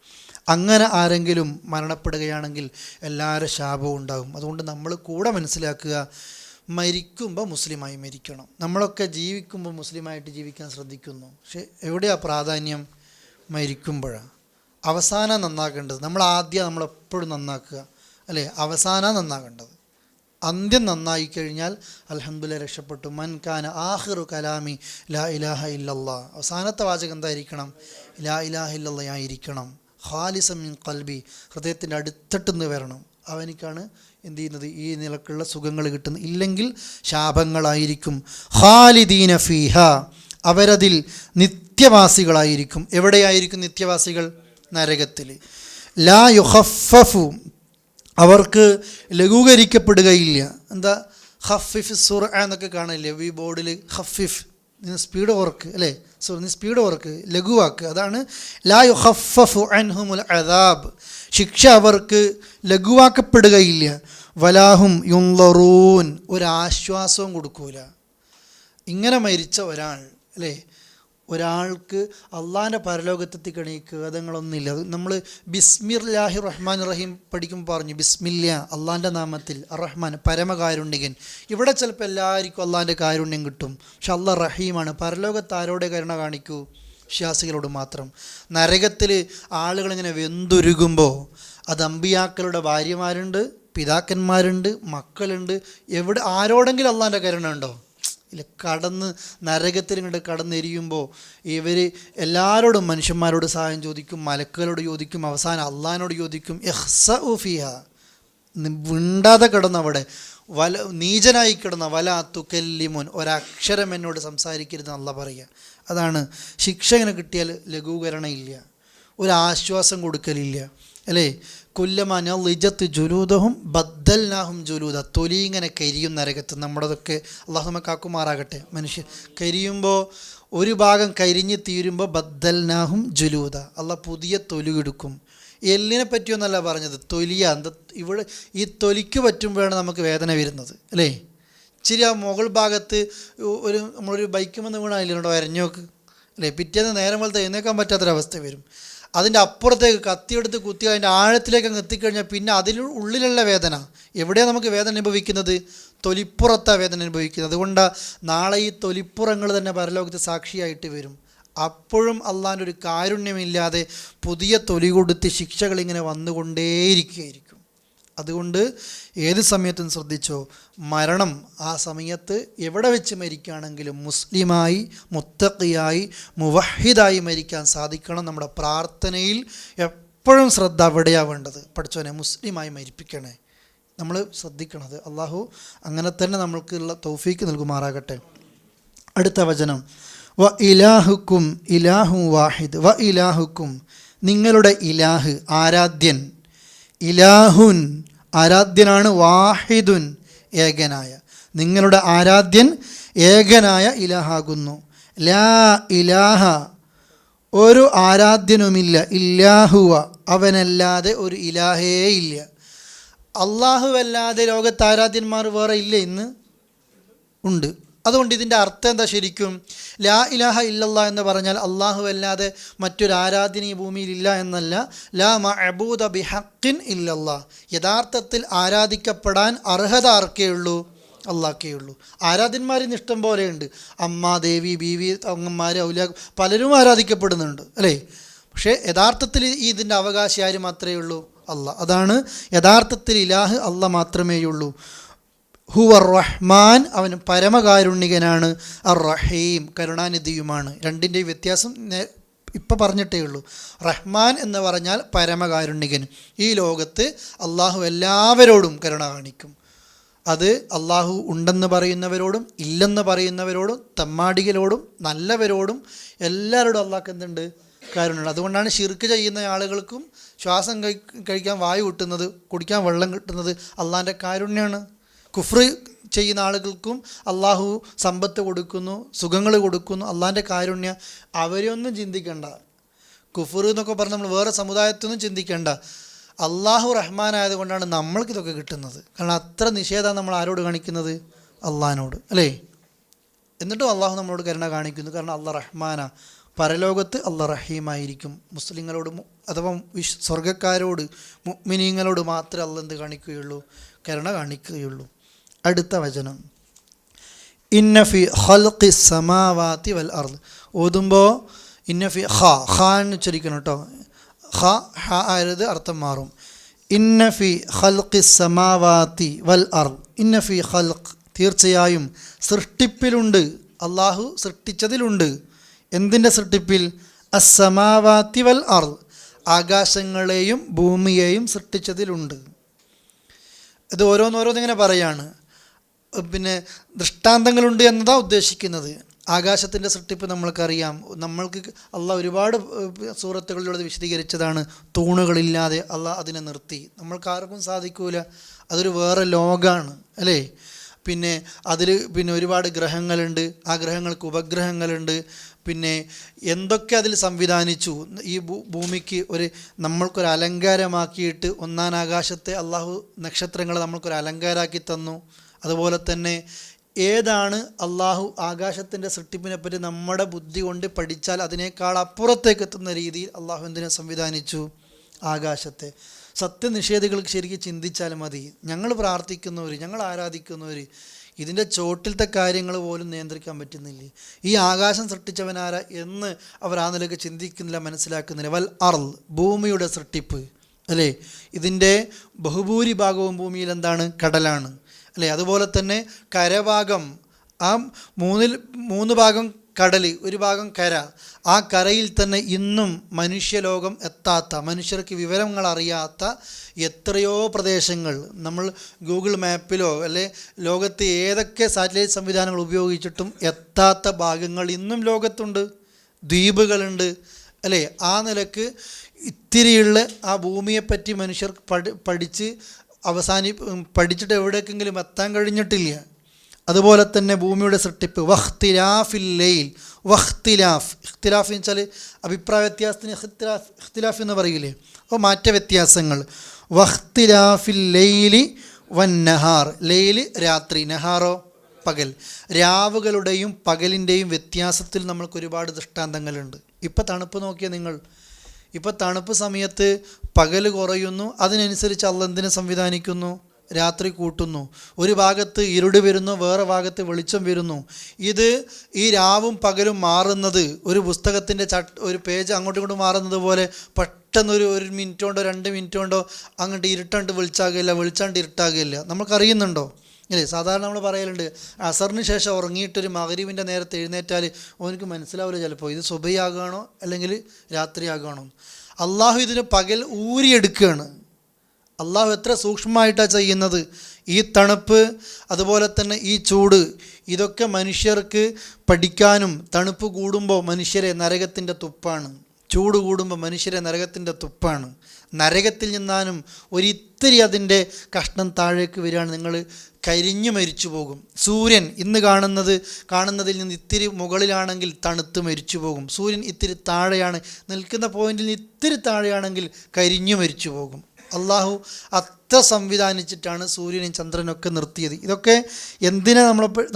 അങ്ങനെ ആരെങ്കിലും മരണപ്പെടുകയാണെങ്കിൽ എല്ലാവരും ശാപവും ഉണ്ടാകും. അതുകൊണ്ട് നമ്മൾ കൂടെ മനസ്സിലാക്കുക, മരിക്കുമ്പോൾ മുസ്ലിമായി മരിക്കണം. നമ്മളൊക്കെ ജീവിക്കുമ്പോൾ മുസ്ലിമായിട്ട് ജീവിക്കാൻ ശ്രദ്ധിക്കുന്നു, പക്ഷെ എവിടെയാണ് പ്രാധാന്യം? മരിക്കുമ്പോഴാണ്. അവസാനം നന്നാക്കേണ്ടത് നമ്മൾ നമ്മളെപ്പോഴും നന്നാക്കുക അല്ലേ? അവസാനം നന്നാക്കേണ്ടത്. അന്ത്യം നന്നായി കഴിഞ്ഞാൽ അൽഹംദുലില്ലാഹ് രക്ഷപ്പെട്ടു. മൻ കാന ആഖിറു കലാമി ലാ ഇലാഹ ഇല്ലല്ലാ, അവസാനത്തെ വാചകം എന്തായിരിക്കണം? ലാ ഇലാഹ ഇല്ലല്ലാ ആയിരിക്കണം. ഖാലിസൻ മിൻ ഖൽബി, ഹൃദയത്തിൻ്റെ അടുത്തിട്ടുന്ന് വരണം. അവനിക്കാണ് എന്ത് ചെയ്യുന്നത്? ഈ നിലക്കുള്ള സുഖങ്ങൾ കിട്ടുന്നത്. ഇല്ലെങ്കിൽ ശാപങ്ങളായിരിക്കും. ഖാലിദീന ഫീഹ, അവരതിൽ നിത്യവാസികളായിരിക്കും. എവിടെയായിരിക്കും നിത്യവാസികൾ? നരകത്തിൽ. ലാ യുഖഫഫു, അവർക്ക് ലഘൂകരിക്കപ്പെടുകയില്ല. എന്താ ഖഫിഫ് സുറ എന്നൊക്കെ കാണില്ലേ ഈ ബോർഡിൽ? ഖഫിഫ്, സ്പീഡ് ഓർക്ക് അല്ലേ? നീ സ്പീഡ് ഓർക്ക്, ലഘുവാക്ക്. അതാണ് ലാ യുഖഫഫു അൻഹുമുൽ അദാബ്, ശിക്ഷ അവർക്ക് ലഘുവാക്കപ്പെടുകയില്ല. വലാഹും യുൻളറൂൻ, ഒരാശ്വാസവും കൊടുക്കൂല. ഇങ്ങനെ മരിച്ച ഒരാൾ അല്ലേ, ഒരാൾക്ക് അള്ളാഹിൻ്റെ പരലോകത്തെത്തി കണിക്കുക അതങ്ങളൊന്നുമില്ല. അത് നമ്മൾ ബിസ്മില്ലാഹി റഹ്മാൻ റഹീം പഠിക്കുമ്പോൾ പറഞ്ഞു, ബിസ്മില്ല, അള്ളാഹിൻ്റെ നാമത്തിൽ, റഹ്മാൻ പരമകാരുണ്യകൻ. ഇവിടെ ചിലപ്പോൾ എല്ലാവർക്കും അള്ളാഹിൻ്റെ കാരുണ്യം കിട്ടും, പക്ഷെ അള്ളാഹ് റഹീമാണ്. പരലോകത്ത് ആരോടെ കരുണ കാണിക്കൂ? വിശ്വാസികളോട് മാത്രം. നരകത്തിൽ ആളുകളിങ്ങനെ വെന്തുരുകുമ്പോൾ അത് അമ്പിയാക്കളുടെ ഭാര്യമാരുണ്ട്, പിതാക്കന്മാരുണ്ട്, മക്കളുണ്ട്. ആരോടെങ്കിലും അള്ളാഹിൻ്റെ കരുണ ഉണ്ടോ? ഇല്ല. നരകത്തിൽ ഇങ്ങോട്ട് കടന്നെരിയുമ്പോൾ ഇവർ എല്ലാവരോടും, മനുഷ്യന്മാരോട് സഹായം ചോദിക്കും, മലക്കുകളോട് ചോദിക്കും, അവസാനം അള്ളാഹിനോട് ചോദിക്കും. ഇഖ്സഉ ഫിഹാ, വിണ്ടാതെ കിടന്നവിടെ നീചനായി കിടന്ന വല തുകല്ലിമുൻ, ഒരക്ഷരം എന്നോട് സംസാരിക്കരുതെന്ന് അള്ളാഹ് പറയുക. അതാണ് ശിക്ഷ. ഇങ്ങനെ കിട്ടിയാൽ ലഘൂകരണമില്ല, ഒരാശ്വാസം കൊടുക്കലില്ല. അല്ലേ? കുല്ലമാന ലിജത്ത് ജുലൂദഹും ബദ്ദൽനാഹും ജുലൂദ. തൊലി ഇങ്ങനെ കരിയും നരകത്ത്. നമ്മുടെതൊക്കെ അള്ളാഹു നമ്മെ കാക്കുമാറാകട്ടെ. മനുഷ്യൻ കരിയുമ്പോൾ ഒരു ഭാഗം കരിഞ്ഞ് തീരുമ്പോൾ ബദ്ദൽനാഹും ജുലൂദ, അള്ളാഹ് പുതിയ തൊലി എടുക്കും. എല്ലിനെ പറ്റിയൊന്നല്ല പറഞ്ഞത്, തൊലിയാ. ഇവിടെ ഈ തൊലിക്ക് പറ്റുമ്പോഴാണ് നമുക്ക് വേദന വരുന്നത്, അല്ലേ? ഇച്ചിരി ആ മുകൾ ഭാഗത്ത് നമ്മളൊരു ബൈക്ക് വന്ന് വീണായില്ലുണ്ടോ അരഞ്ഞോക്ക്, അല്ലേ? പിറ്റേന്ന് നേരം പോലത്തെ എഴുന്നേക്കാൻ പറ്റാത്തൊരവസ്ഥ വരും. അതിൻ്റെ അപ്പുറത്തേക്ക് കത്തിയെടുത്ത് കുത്തി അതിൻ്റെ ആഴത്തിലേക്ക് അങ്ങ് എത്തിക്കഴിഞ്ഞാൽ പിന്നെ ഉള്ളിലുള്ള വേദന. എവിടെയാണ് നമുക്ക് വേദന അനുഭവിക്കുന്നത്? തൊലിപ്പുറത്താണ് വേദന അനുഭവിക്കുന്നത്. അതുകൊണ്ടാണ് നാളെ ഈ തൊലിപ്പുറങ്ങൾ തന്നെ പരലോകത്ത് സാക്ഷിയായിട്ട് വരും. അപ്പോഴും അള്ളാൻ്റെ ഒരു കാരുണ്യമില്ലാതെ പുതിയ തൊലി കൊടുത്ത് ശിക്ഷകളിങ്ങനെ വന്നുകൊണ്ടേയിരിക്കുകയായിരിക്കും. അതുകൊണ്ട് ഏത് സമയത്തും ശ്രദ്ധിച്ചോ, മരണം ആ സമയത്ത് എവിടെ വെച്ച് മരിക്കുകയാണെങ്കിലും മുസ്ലിമായി, മുത്തഖിയായി, മുവഹിദായി മരിക്കാൻ സാധിക്കണം. നമ്മുടെ പ്രാർത്ഥനയിൽ എപ്പോഴും ശ്രദ്ധ അവിടെയാണ് വേണ്ടത്. പഠിച്ചോനെ മുസ്ലിമായി മരിപ്പിക്കണേ, നമ്മൾ ശ്രദ്ധിക്കണത്. അള്ളാഹു അങ്ങനെ തന്നെ നമ്മൾക്കുള്ള തൗഫീക്ക് നൽകുമാറാകട്ടെ. അടുത്ത വചനം, വ ഇലാഹുക്കും ഇലാഹു വാഹിദ്. വ ഇലാഹുക്കും, നിങ്ങളുടെ ഇലാഹ് ആരാധ്യൻ, ഇലാഹുൻ ആരാധ്യനാണ്, വാഹിദുൻ ഏകനായ, നിങ്ങളുടെ ആരാധ്യൻ ഏകനായ ഇലാഹാകുന്നു. ലാ ഇലാഹ, ഒരു ആരാധ്യനുമില്ല, ഇല്ലാഹുവ, അവനല്ലാതെ ഒരു ഇലാഹേ ഇല്ല. അല്ലാഹുവല്ലാതെ ലോകത്ത് ആരാധ്യന്മാർ വേറെ ഇല്ല, ഇന്ന് ഉണ്ട്. അതുകൊണ്ട് ഇതിൻ്റെ അർത്ഥം എന്താ ശരിക്കും? ലാ ഇലാഹ ഇല്ലല്ലാ എന്ന് പറഞ്ഞാൽ അള്ളാഹു അല്ലാതെ മറ്റൊരു ആരാധന ഈ ഭൂമിയിലില്ല എന്നല്ല. ലാ മഅബൂദ ബിഹഖിൻ ഇല്ലല്ലാ, യഥാർത്ഥത്തിൽ ആരാധിക്കപ്പെടാൻ അർഹത ആർക്കേ ഉള്ളൂ? അള്ളാഹ്ക്കേ ഉള്ളൂ. ആരാധ്യന്മാരിന്ന് ഇഷ്ടം പോലെയുണ്ട്. അമ്മ, ദേവി, ബീവി, അങ്ങന്മാർ, ഔലിയ, പലരും ആരാധിക്കപ്പെടുന്നുണ്ട്, അല്ലേ? പക്ഷേ യഥാർത്ഥത്തിൽ ഇതിൻ്റെ അവകാശി ആര് മാത്രമേ ഉള്ളൂ? അള്ളാഹ്. അതാണ് യഥാർത്ഥത്തിൽ ഇലാഹ് അള്ളാഹ് മാത്രമേയുള്ളൂ. ഹുവ റഹ്മാൻ, അവൻ പരമകാരുണ്യകനാണ്. അർ റഹീം, കരുണാനിധിയുമാണ്. രണ്ടിൻ്റെയും വ്യത്യാസം ഇപ്പം പറഞ്ഞിട്ടേ ഉള്ളൂ. റഹ്മാൻ എന്ന് പറഞ്ഞാൽ പരമകാരുണ്യകൻ. ഈ ലോകത്ത് അള്ളാഹു എല്ലാവരോടും കരുണ കാണിക്കും. അത് അള്ളാഹു ഉണ്ടെന്ന് പറയുന്നവരോടും ഇല്ലെന്ന് പറയുന്നവരോടും തമ്മാടികളോടും നല്ലവരോടും എല്ലാവരോടും അള്ളാഹ്ക്ക് എന്തുണ്ട്? കാരുണ്യമുണ്ട്. അതുകൊണ്ടാണ് ശിർക്ക് ചെയ്യുന്ന ആളുകൾക്കും ശ്വാസം കഴിക്കാൻ വായു കിട്ടുന്നത്, കുടിക്കാൻ വെള്ളം കിട്ടുന്നത് അള്ളാഹിൻ്റെ കാരുണ്യമാണ്. കുഫ്ർ ചെയ്യുന്ന ആളുകൾക്കും അള്ളാഹു സമ്പത്ത് കൊടുക്കുന്നു, സുഖങ്ങൾ കൊടുക്കുന്നു, അള്ളാഹിൻ്റെ കാരുണ്യം. അവരെയൊന്നും ചിന്തിക്കേണ്ട. കുഫ്ർ എന്നൊക്കെ പറഞ്ഞ് നമ്മൾ വേറെ സമുദായത്തൊന്നും ചിന്തിക്കേണ്ട. അള്ളാഹു റഹ്മാനായത് കൊണ്ടാണ് നമ്മൾക്കിതൊക്കെ കിട്ടുന്നത്. കാരണം അത്ര നിഷേധമാണ് നമ്മൾ ആരോട് കാണിക്കുന്നത്? അള്ളാഹിനോട്, അല്ലേ? എന്നിട്ടും അള്ളാഹു നമ്മളോട് കരുണ കാണിക്കുന്നു. കാരണം അള്ളാഹ് റഹ്മാന. പരലോകത്ത് അള്ളാഹ് റഹീമായിരിക്കും. മുസ്ലിങ്ങളോട് അഥവാ സ്വർഗക്കാരോട്, മുഅ്മിനീങ്ങളോട് മാത്രമേ അള്ളാഹ് എന്ത് കാണിക്കുകയുള്ളൂ? കരുണ കാണിക്കുകയുള്ളൂ. അടുത്ത വചനം, ഇന്ന ഫി ഖൽഖി സമാവാതി വൽ അർദ്. ഓതുമ്പോൾ ഇന്ന ഫി ഖാ എന്ന് ഉച്ചരിക്കണം കേട്ടോ. ഹ ആയത് അർത്ഥം മാറും. ഇന്ന ഫി ഖൽഖി സമാവാതി വൽ അർദ്. ഇന്ന ഫി ഖൽഖ്, തീർച്ചയായും സൃഷ്ടിപ്പിലുണ്ട്, അള്ളാഹു സൃഷ്ടിച്ചതിലുണ്ട്. എന്തിൻ്റെ സൃഷ്ടിപ്പിൽ? അസ്സമാവാതി വൽ അർദ്, ആകാശങ്ങളെയും ഭൂമിയെയും സൃഷ്ടിച്ചതിലുണ്ട്. ഇത് ഓരോന്നിങ്ങനെ പറയാണ്. പിന്നെ ദൃഷ്ടാന്തങ്ങളുണ്ട് എന്നതാണ് ഉദ്ദേശിക്കുന്നത്. ആകാശത്തിൻ്റെ സൃഷ്ടിപ്പ് നമ്മൾക്കറിയാം. നമ്മൾക്ക് അള്ളാഹ് ഒരുപാട് സൂറത്തുകളിലൂടെ വിശദീകരിച്ചതാണ്. തൂണുകളില്ലാതെ അള്ളാഹ് അതിനെ നിർത്തി. നമ്മൾക്കാർക്കും സാധിക്കൂല. അതൊരു വേറെ ലോകമാണ്, അല്ലേ? പിന്നെ അതിൽ ഒരുപാട് ഗ്രഹങ്ങളുണ്ട്. ആ ഗ്രഹങ്ങൾക്ക് ഉപഗ്രഹങ്ങളുണ്ട്. പിന്നെ എന്തൊക്കെ അതിൽ സംവിധാനിച്ചു. ഈ ഭൂമിക്ക് നമ്മൾക്കൊരു അലങ്കാരമാക്കിയിട്ട് ഒന്നാം ആകാശത്തെ അള്ളാഹു നക്ഷത്രങ്ങളെ നമ്മൾക്കൊരു അലങ്കാരമാക്കി തന്നു. അതുപോലെ തന്നെ ഏതാണ് അള്ളാഹു ആകാശത്തിൻ്റെ സൃഷ്ടിപ്പിനെ പറ്റി നമ്മുടെ ബുദ്ധി കൊണ്ട് പഠിച്ചാൽ അതിനേക്കാൾ അപ്പുറത്തേക്ക് എത്തുന്ന രീതിയിൽ അള്ളാഹു എന്തിനെ സംവിധാനിച്ചു? ആകാശത്തെ. സത്യനിഷേധികൾക്ക് ശരിക്കും ചിന്തിച്ചാൽ മതി. ഞങ്ങൾ പ്രാർത്ഥിക്കുന്നവർ, ഞങ്ങൾ ആരാധിക്കുന്നവർ, ഇതിൻ്റെ ചോട്ടിലത്തെ കാര്യങ്ങൾ പോലും നിയന്ത്രിക്കാൻ പറ്റുന്നില്ലേ? ഈ ആകാശം സൃഷ്ടിച്ചവനാരാ എന്ന് അവർ ആ നിലയ്ക്ക് ചിന്തിക്കുന്നില്ല, മനസ്സിലാക്കുന്നില്ല. വൽ അർള്, ഭൂമിയുടെ സൃഷ്ടിപ്പ്, അല്ലേ? ഇതിൻ്റെ ബഹുഭൂരിഭാഗവും ഭൂമിയിൽ എന്താണ്? കടലാണ്, അല്ലേ? അതുപോലെ തന്നെ കരഭാഗം, ആ മൂന്ന് ഭാഗം കടൽ, ഒരു ഭാഗം കര. ആ കരയിൽ തന്നെ ഇന്നും മനുഷ്യലോകം എത്താത്ത, മനുഷ്യർക്ക് വിവരങ്ങൾ അറിയാത്ത എത്രയോ പ്രദേശങ്ങൾ നമ്മൾ ഗൂഗിൾ മാപ്പിലോ അല്ലെ ലോകത്ത് ഏതൊക്കെ സാറ്റലൈറ്റ് സംവിധാനങ്ങൾ ഉപയോഗിച്ചിട്ടും എത്താത്ത ഭാഗങ്ങൾ ഇന്നും ലോകത്തുണ്ട്. ദ്വീപുകളുണ്ട്, അല്ലേ? ആ നിലക്ക് ഇത്തിരിയുള്ള ആ ഭൂമിയെപ്പറ്റി മനുഷ്യർ പഠിച്ച് പഠിച്ചിട്ട് എവിടേക്കെങ്കിലും എത്താൻ കഴിഞ്ഞിട്ടില്ല. അതുപോലെ തന്നെ ഭൂമിയുടെ സൃഷ്ടിപ്പ്, വഖ്തിലാഫിൽ ലൈൽ, ഇഖ്തിലാഫ് എന്ന് വെച്ചാൽ അഭിപ്രായ വ്യത്യാസത്തിന് ഇഖ്തിലാഫ് എന്ന് പറയില്ലേ, അപ്പോൾ മാറ്റ വ്യത്യാസങ്ങൾ. വഖ്തിലാഫിൽ ലൈലി വന്നഹാർ, ലൈല് രാത്രി, നഹാറോ പകൽ. രാവുകളുടെയും പകലിൻ്റെയും വ്യത്യാസത്തിൽ നമ്മൾക്ക് ഒരുപാട് ദൃഷ്ടാന്തങ്ങളുണ്ട്. ഇപ്പം തണുപ്പ് നോക്കിയാൽ നിങ്ങൾ, ഇപ്പോൾ തണുപ്പ് സമയത്ത് പകൽ കുറയുന്നു, അതിനനുസരിച്ച് അള്ളാഹ് എന്തിനെ സംവിധാനിക്കുന്നു? രാത്രി കൂട്ടുന്നു. ഒരു ഭാഗത്ത് ഇരുട് വരുന്നു, വേറെ ഭാഗത്ത് വെളിച്ചം വരുന്നു. ഇത് ഈ രാവും പകലും മാറുന്നത് ഒരു പുസ്തകത്തിൻ്റെ ഒരു പേജ് അങ്ങോട്ടും ഇങ്ങോട്ടും മാറുന്നത് പോലെ പെട്ടെന്നൊരു 1 മിനിറ്റ് കൊണ്ടോ 2 മിനിറ്റ് കൊണ്ടോ അങ്ങോട്ട് ഇരുട്ടാണ്ട് വെളിച്ചാകില്ല, വെളിച്ചാണ്ട് ഇരുട്ടാകില്ല. നമുക്കറിയുന്നുണ്ടോ? ഇല്ലേ? സാധാരണ നമ്മൾ പറയലുണ്ട്, അസറിന് ശേഷം ഉറങ്ങിയിട്ടൊരു മഗ്‌രിബിൻ്റെ നേരത്തെ എഴുന്നേറ്റാൽ ഓനക്ക് മനസ്സിലാവില്ല ചിലപ്പോൾ ഇത് സുബഹിയാകണോ അല്ലെങ്കിൽ രാത്രിയാകണോ. അള്ളാഹു ഇതിന് പകൽ ഊരിയെടുക്കുകയാണ്. അള്ളാഹു എത്ര സൂക്ഷ്മമായിട്ടാണ് ചെയ്യുന്നത്. ഈ തണുപ്പ്, അതുപോലെ തന്നെ ഈ ചൂട്, ഇതൊക്കെ മനുഷ്യർക്ക് പഠിക്കാനും. തണുപ്പ് കൂടുമ്പോൾ മനുഷ്യരെ നരകത്തിൻ്റെ തുപ്പാണ്, ചൂട് കൂടുമ്പോൾ മനുഷ്യരെ നരകത്തിൻ്റെ തുപ്പാണ്. നരകത്തിൽ നിന്നാനും ഒരിത്തിരി അതിൻ്റെ കഷ്ണം താഴേക്ക് വരികയാണ്, നിങ്ങൾ കരിഞ്ഞു മരിച്ചു പോകും. സൂര്യൻ ഇന്ന് കാണുന്നതിൽ നിന്ന് ഇത്തിരി മുകളിലാണെങ്കിൽ തണുത്ത് മരിച്ചു പോകും. സൂര്യൻ ഇത്തിരി താഴെയാണ്, നിൽക്കുന്ന പോയിന്റിൽ നിന്ന് ഇത്തിരി താഴെയാണെങ്കിൽ കരിഞ്ഞു മരിച്ചു പോകും. അള്ളാഹു അത്ര സംവിധാനിച്ചിട്ടാണ് സൂര്യനും ചന്ദ്രനൊക്കെ നിർത്തിയത്. ഇതൊക്കെ എന്തിനാ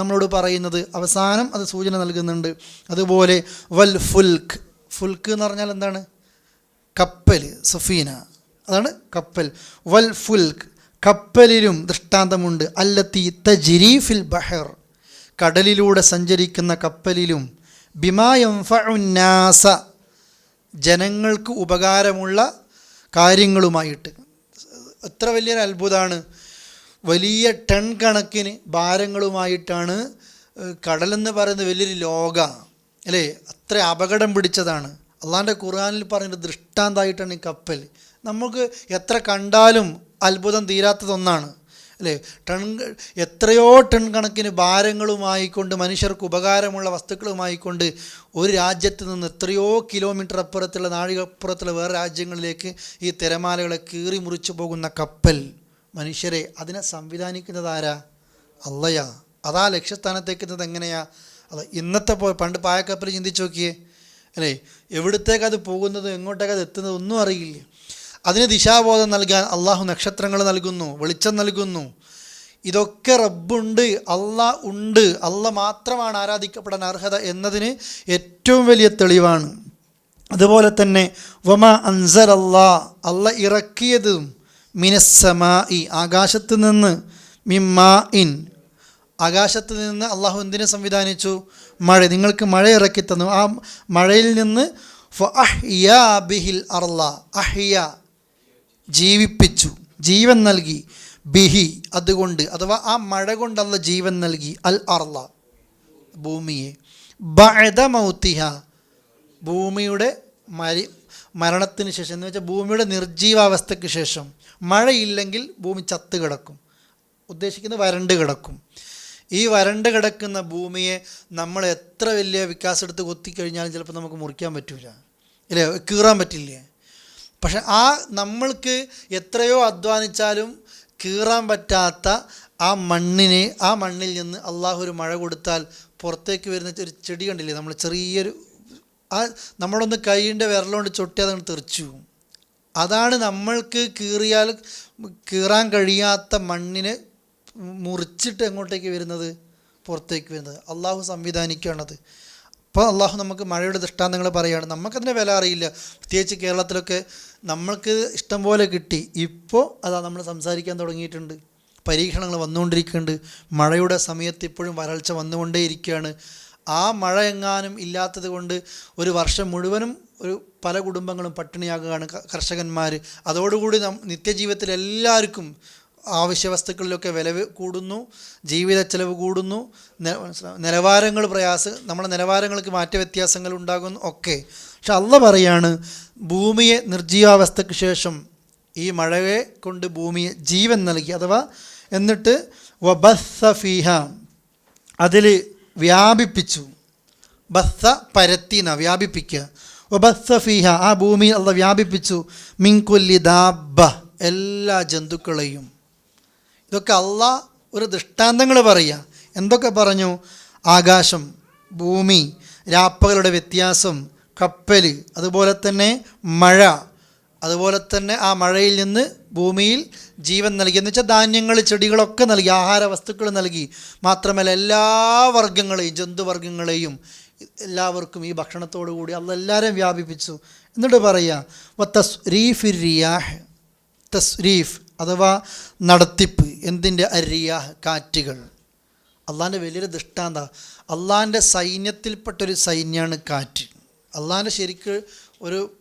നമ്മളോട് പറയുന്നത്? അവസാനം അത് സൂചന നൽകുന്നുണ്ട്. അതുപോലെ വൽ ഫുൽക്ക് എന്ന് പറഞ്ഞാൽ എന്താണ്? കപ്പൽ, സഫീന, അതാണ് കപ്പൽ. വൽ ഫുൽക്ക്, കപ്പലിലും ദൃഷ്ടാന്തമുണ്ട്. അല്ലത്തി തജ്രി ഫിൽ ബഹർ, കടലിലൂടെ സഞ്ചരിക്കുന്ന കപ്പലിലും. ബിമാ യൻഫഉന്നാസ, ജനങ്ങൾക്ക് ഉപകാരമുള്ള കാര്യങ്ങളുമായിട്ട്. എത്ര വലിയൊരു അത്ഭുതമാണ്! വലിയ ടൺ കണക്കിന് ഭാരങ്ങളുമായിട്ടാണ് കടലെന്ന് പറയുന്നത് വലിയൊരു ലോക, അല്ലേ? അത്ര അപകടം പിടിച്ചതാണ്. അള്ളാഹിൻ്റെ ഖുർആനിൽ പറയുന്നത് ദൃഷ്ടാന്തമായിട്ടാണ് ഈ കപ്പൽ. നമുക്ക് എത്ര കണ്ടാലും അത്ഭുതം തീരാത്തതൊന്നാണ്, അല്ലേ? എത്രയോ ടൺ കണക്കിന് ഭാരങ്ങളുമായിക്കൊണ്ട്, മനുഷ്യർക്ക് ഉപകാരമുള്ള വസ്തുക്കളുമായിക്കൊണ്ട് ഒരു രാജ്യത്ത് നിന്ന് എത്രയോ കിലോമീറ്റർ അപ്പുറത്തുള്ള, നാഴികപ്പുറത്തുള്ള വേറെ രാജ്യങ്ങളിലേക്ക് ഈ തിരമാലകളെ കീറി മുറിച്ചു പോകുന്ന കപ്പൽ, മനുഷ്യരെ അതിനെ സംവിധാനിക്കുന്നത് ആരാ? അള്ളയാ. അതാ ലക്ഷ്യസ്ഥാനത്തേക്കുന്നത് എങ്ങനെയാ? അത് ഇന്നത്തെ പണ്ട് പായക്കപ്പൽ ചിന്തിച്ച് നോക്കിയേ, അല്ലേ? എവിടത്തേക്കത് പോകുന്നത്, എങ്ങോട്ടേക്കത് എത്തുന്നത് ഒന്നും അറിയില്ല. അതിന് ദിശാബോധം നൽകാൻ അള്ളാഹു നക്ഷത്രങ്ങൾ നൽകുന്നു, വെളിച്ചം നൽകുന്നു. ഇതൊക്കെ റബ്ബുണ്ട്, അള്ളാഹ് ഉണ്ട്, അള്ളാഹ് മാത്രമാണ് ആരാധിക്കപ്പെടാൻ അർഹത എന്നതിന് ഏറ്റവും വലിയ തെളിവാണ്. അതുപോലെ തന്നെ വമാ അൻസലല്ലാ, അള്ളാഹ് ഇറക്കിയതും മിനസ്സമായി, ആകാശത്ത് നിന്ന്, മിമ്മാ ഇൻ, ആകാശത്ത് നിന്ന് അള്ളാഹു എന്തിനെ സംവിധാനിച്ചു? മഴ. നിങ്ങൾക്ക് മഴ ഇറക്കി തന്നു. ആ മഴയിൽ നിന്ന് ഫഅഹ്യാ ബിഹിൽ അർള, അഹ്യ, ജീവിപ്പിച്ചു, ജീവൻ നൽകി. ബിഹി, അതുകൊണ്ട്, അഥവാ ആ മഴ കൊണ്ടല്ല ജീവൻ നൽകി. അൽ അർള, ഭൂമിയെ. ബഅദ മൗതിഹ, ഭൂമിയുടെ മരണത്തിന് ശേഷം, എന്ന് വെച്ചാൽ ഭൂമിയുടെ നിർജീവാവസ്ഥയ്ക്ക് ശേഷം. മഴയില്ലെങ്കിൽ ഭൂമി ചത്ത് കിടക്കും, ഉദ്ദേശിക്കുന്നത് വരണ്ട് കിടക്കും. ഈ വരണ്ട് കിടക്കുന്ന ഭൂമിയെ നമ്മൾ എത്ര വലിയ വികാസം എടുത്ത് കൊത്തിക്കഴിഞ്ഞാലും ചിലപ്പോൾ നമുക്ക് മുറിക്കാൻ പറ്റില്ല, ഇല്ലേ? കീറാൻ പറ്റില്ലേ? പക്ഷെ നമ്മൾക്ക് എത്രയോ അധ്വാനിച്ചാലും കീറാൻ പറ്റാത്ത ആ മണ്ണിൽ നിന്ന് അള്ളാഹു ഒരു മഴ കൊടുത്താൽ പുറത്തേക്ക് വരുന്ന ഒരു ചെടി കണ്ടില്ലേ? നമ്മൾ ചെറിയൊരു നമ്മളൊന്ന് കൈയിൻ്റെ വിരലുകൊണ്ട് ചൊട്ടി അതങ്ങ് തെറിച്ചു. അതാണ് നമ്മൾക്ക് കീറാൻ കഴിയാത്ത മണ്ണിനെ മുറിച്ചിട്ട് എങ്ങോട്ടേക്ക് വരുന്നത്? പുറത്തേക്ക് വരുന്നത്. അള്ളാഹു സംവിധാനിക്കുകയാണത്. അപ്പോൾ അള്ളാഹു നമുക്ക് മഴയുടെ ദൃഷ്ടാന്തങ്ങൾ പറയുകയാണ്. നമുക്കതിനെ വില അറിയില്ല. പ്രത്യേകിച്ച് കേരളത്തിലൊക്കെ നമ്മൾക്ക് ഇഷ്ടം പോലെ കിട്ടി. ഇപ്പോൾ അതാ നമ്മൾ സംസാരിക്കാൻ തുടങ്ങിയിട്ടുണ്ട്. പരീക്ഷണങ്ങൾ വന്നുകൊണ്ടിരിക്കുന്നുണ്ട്. മഴയുടെ സമയത്ത് ഇപ്പോഴും വരൾച്ച വന്നുകൊണ്ടേയിരിക്കുകയാണ്. ആ മഴ എങ്ങാനും ഇല്ലാത്തത് കൊണ്ട് ഒരു വർഷം മുഴുവനും പല കുടുംബങ്ങളും പട്ടിണിയാകുകയാണ്, കർഷകന്മാർ. അതോടുകൂടി നിത്യജീവിതത്തിൽ എല്ലാവർക്കും ആവശ്യ വസ്തുക്കളിലൊക്കെ വില കൂടുന്നു, ജീവിത ചെലവ് കൂടുന്നു, നമ്മുടെ നിലവാരങ്ങൾക്ക് മാറ്റവ്യത്യാസങ്ങൾ ഉണ്ടാകുന്നു ഒക്കെ. പക്ഷെ അള്ളാഹ് പറയാണ്, ഭൂമിയെ നിർജീവാവസ്ഥയ്ക്ക് ശേഷം ഈ മഴയെ കൊണ്ട് ഭൂമിയെ ജീവൻ നൽകി. അഥവാ എന്നിട്ട് വബസ്സ ഫീഹ, അതിൽ വ്യാപിപ്പിച്ചു. ബസ്സ, പരത്തിന, വ്യാപിപ്പിക്കുക. വബസ്സ ഫീഹ, ആ ഭൂമിയിൽ അള്ളാഹ് വ്യാപിപ്പിച്ചു, മിൻ കുല്ലി ദാബ്ബ, എല്ലാ ജന്തുക്കളെയും. ഇതൊക്കെ അള്ളാഹ് ഒരു ദൃഷ്ടാന്തങ്ങൾ പറയുക. എന്തൊക്കെ പറഞ്ഞു? ആകാശം, ഭൂമി, രാപ്പകളുടെ വ്യത്യാസം, കപ്പൽ, അതുപോലെ തന്നെ മഴ, അതുപോലെ തന്നെ ആ മഴയിൽ നിന്ന് ഭൂമിയിൽ ജീവൻ നൽകി, എന്ന് വെച്ചാൽ ധാന്യങ്ങൾ, ചെടികളൊക്കെ നൽകി, ആഹാര വസ്തുക്കൾ നൽകി. മാത്രമല്ല എല്ലാ വർഗ്ഗങ്ങളെയും, ജന്തുവർഗ്ഗങ്ങളെയും എല്ലാവർക്കും ഈ ഭക്ഷണത്തോടു കൂടി അള്ളാഹ് എല്ലാവരെയും വ്യാപിപ്പിച്ചു. എന്നിട്ട് പറയുക തസ്രീഫിർ റിയാഹ്, തസ്രീഫ് അഥവാ നടത്തിപ്പ്. എന്തിൻ്റെ? അരിയാഹ്, കാറ്റുകൾ. അള്ളാഹിൻ്റെ വലിയൊരു ദൃഷ്ടാന്ത. അള്ളാഹിൻ്റെ സൈന്യത്തിൽപ്പെട്ടൊരു സൈന്യമാണ് കാറ്റ്. അള്ളാഹിൻ്റെ ശരിക്ക്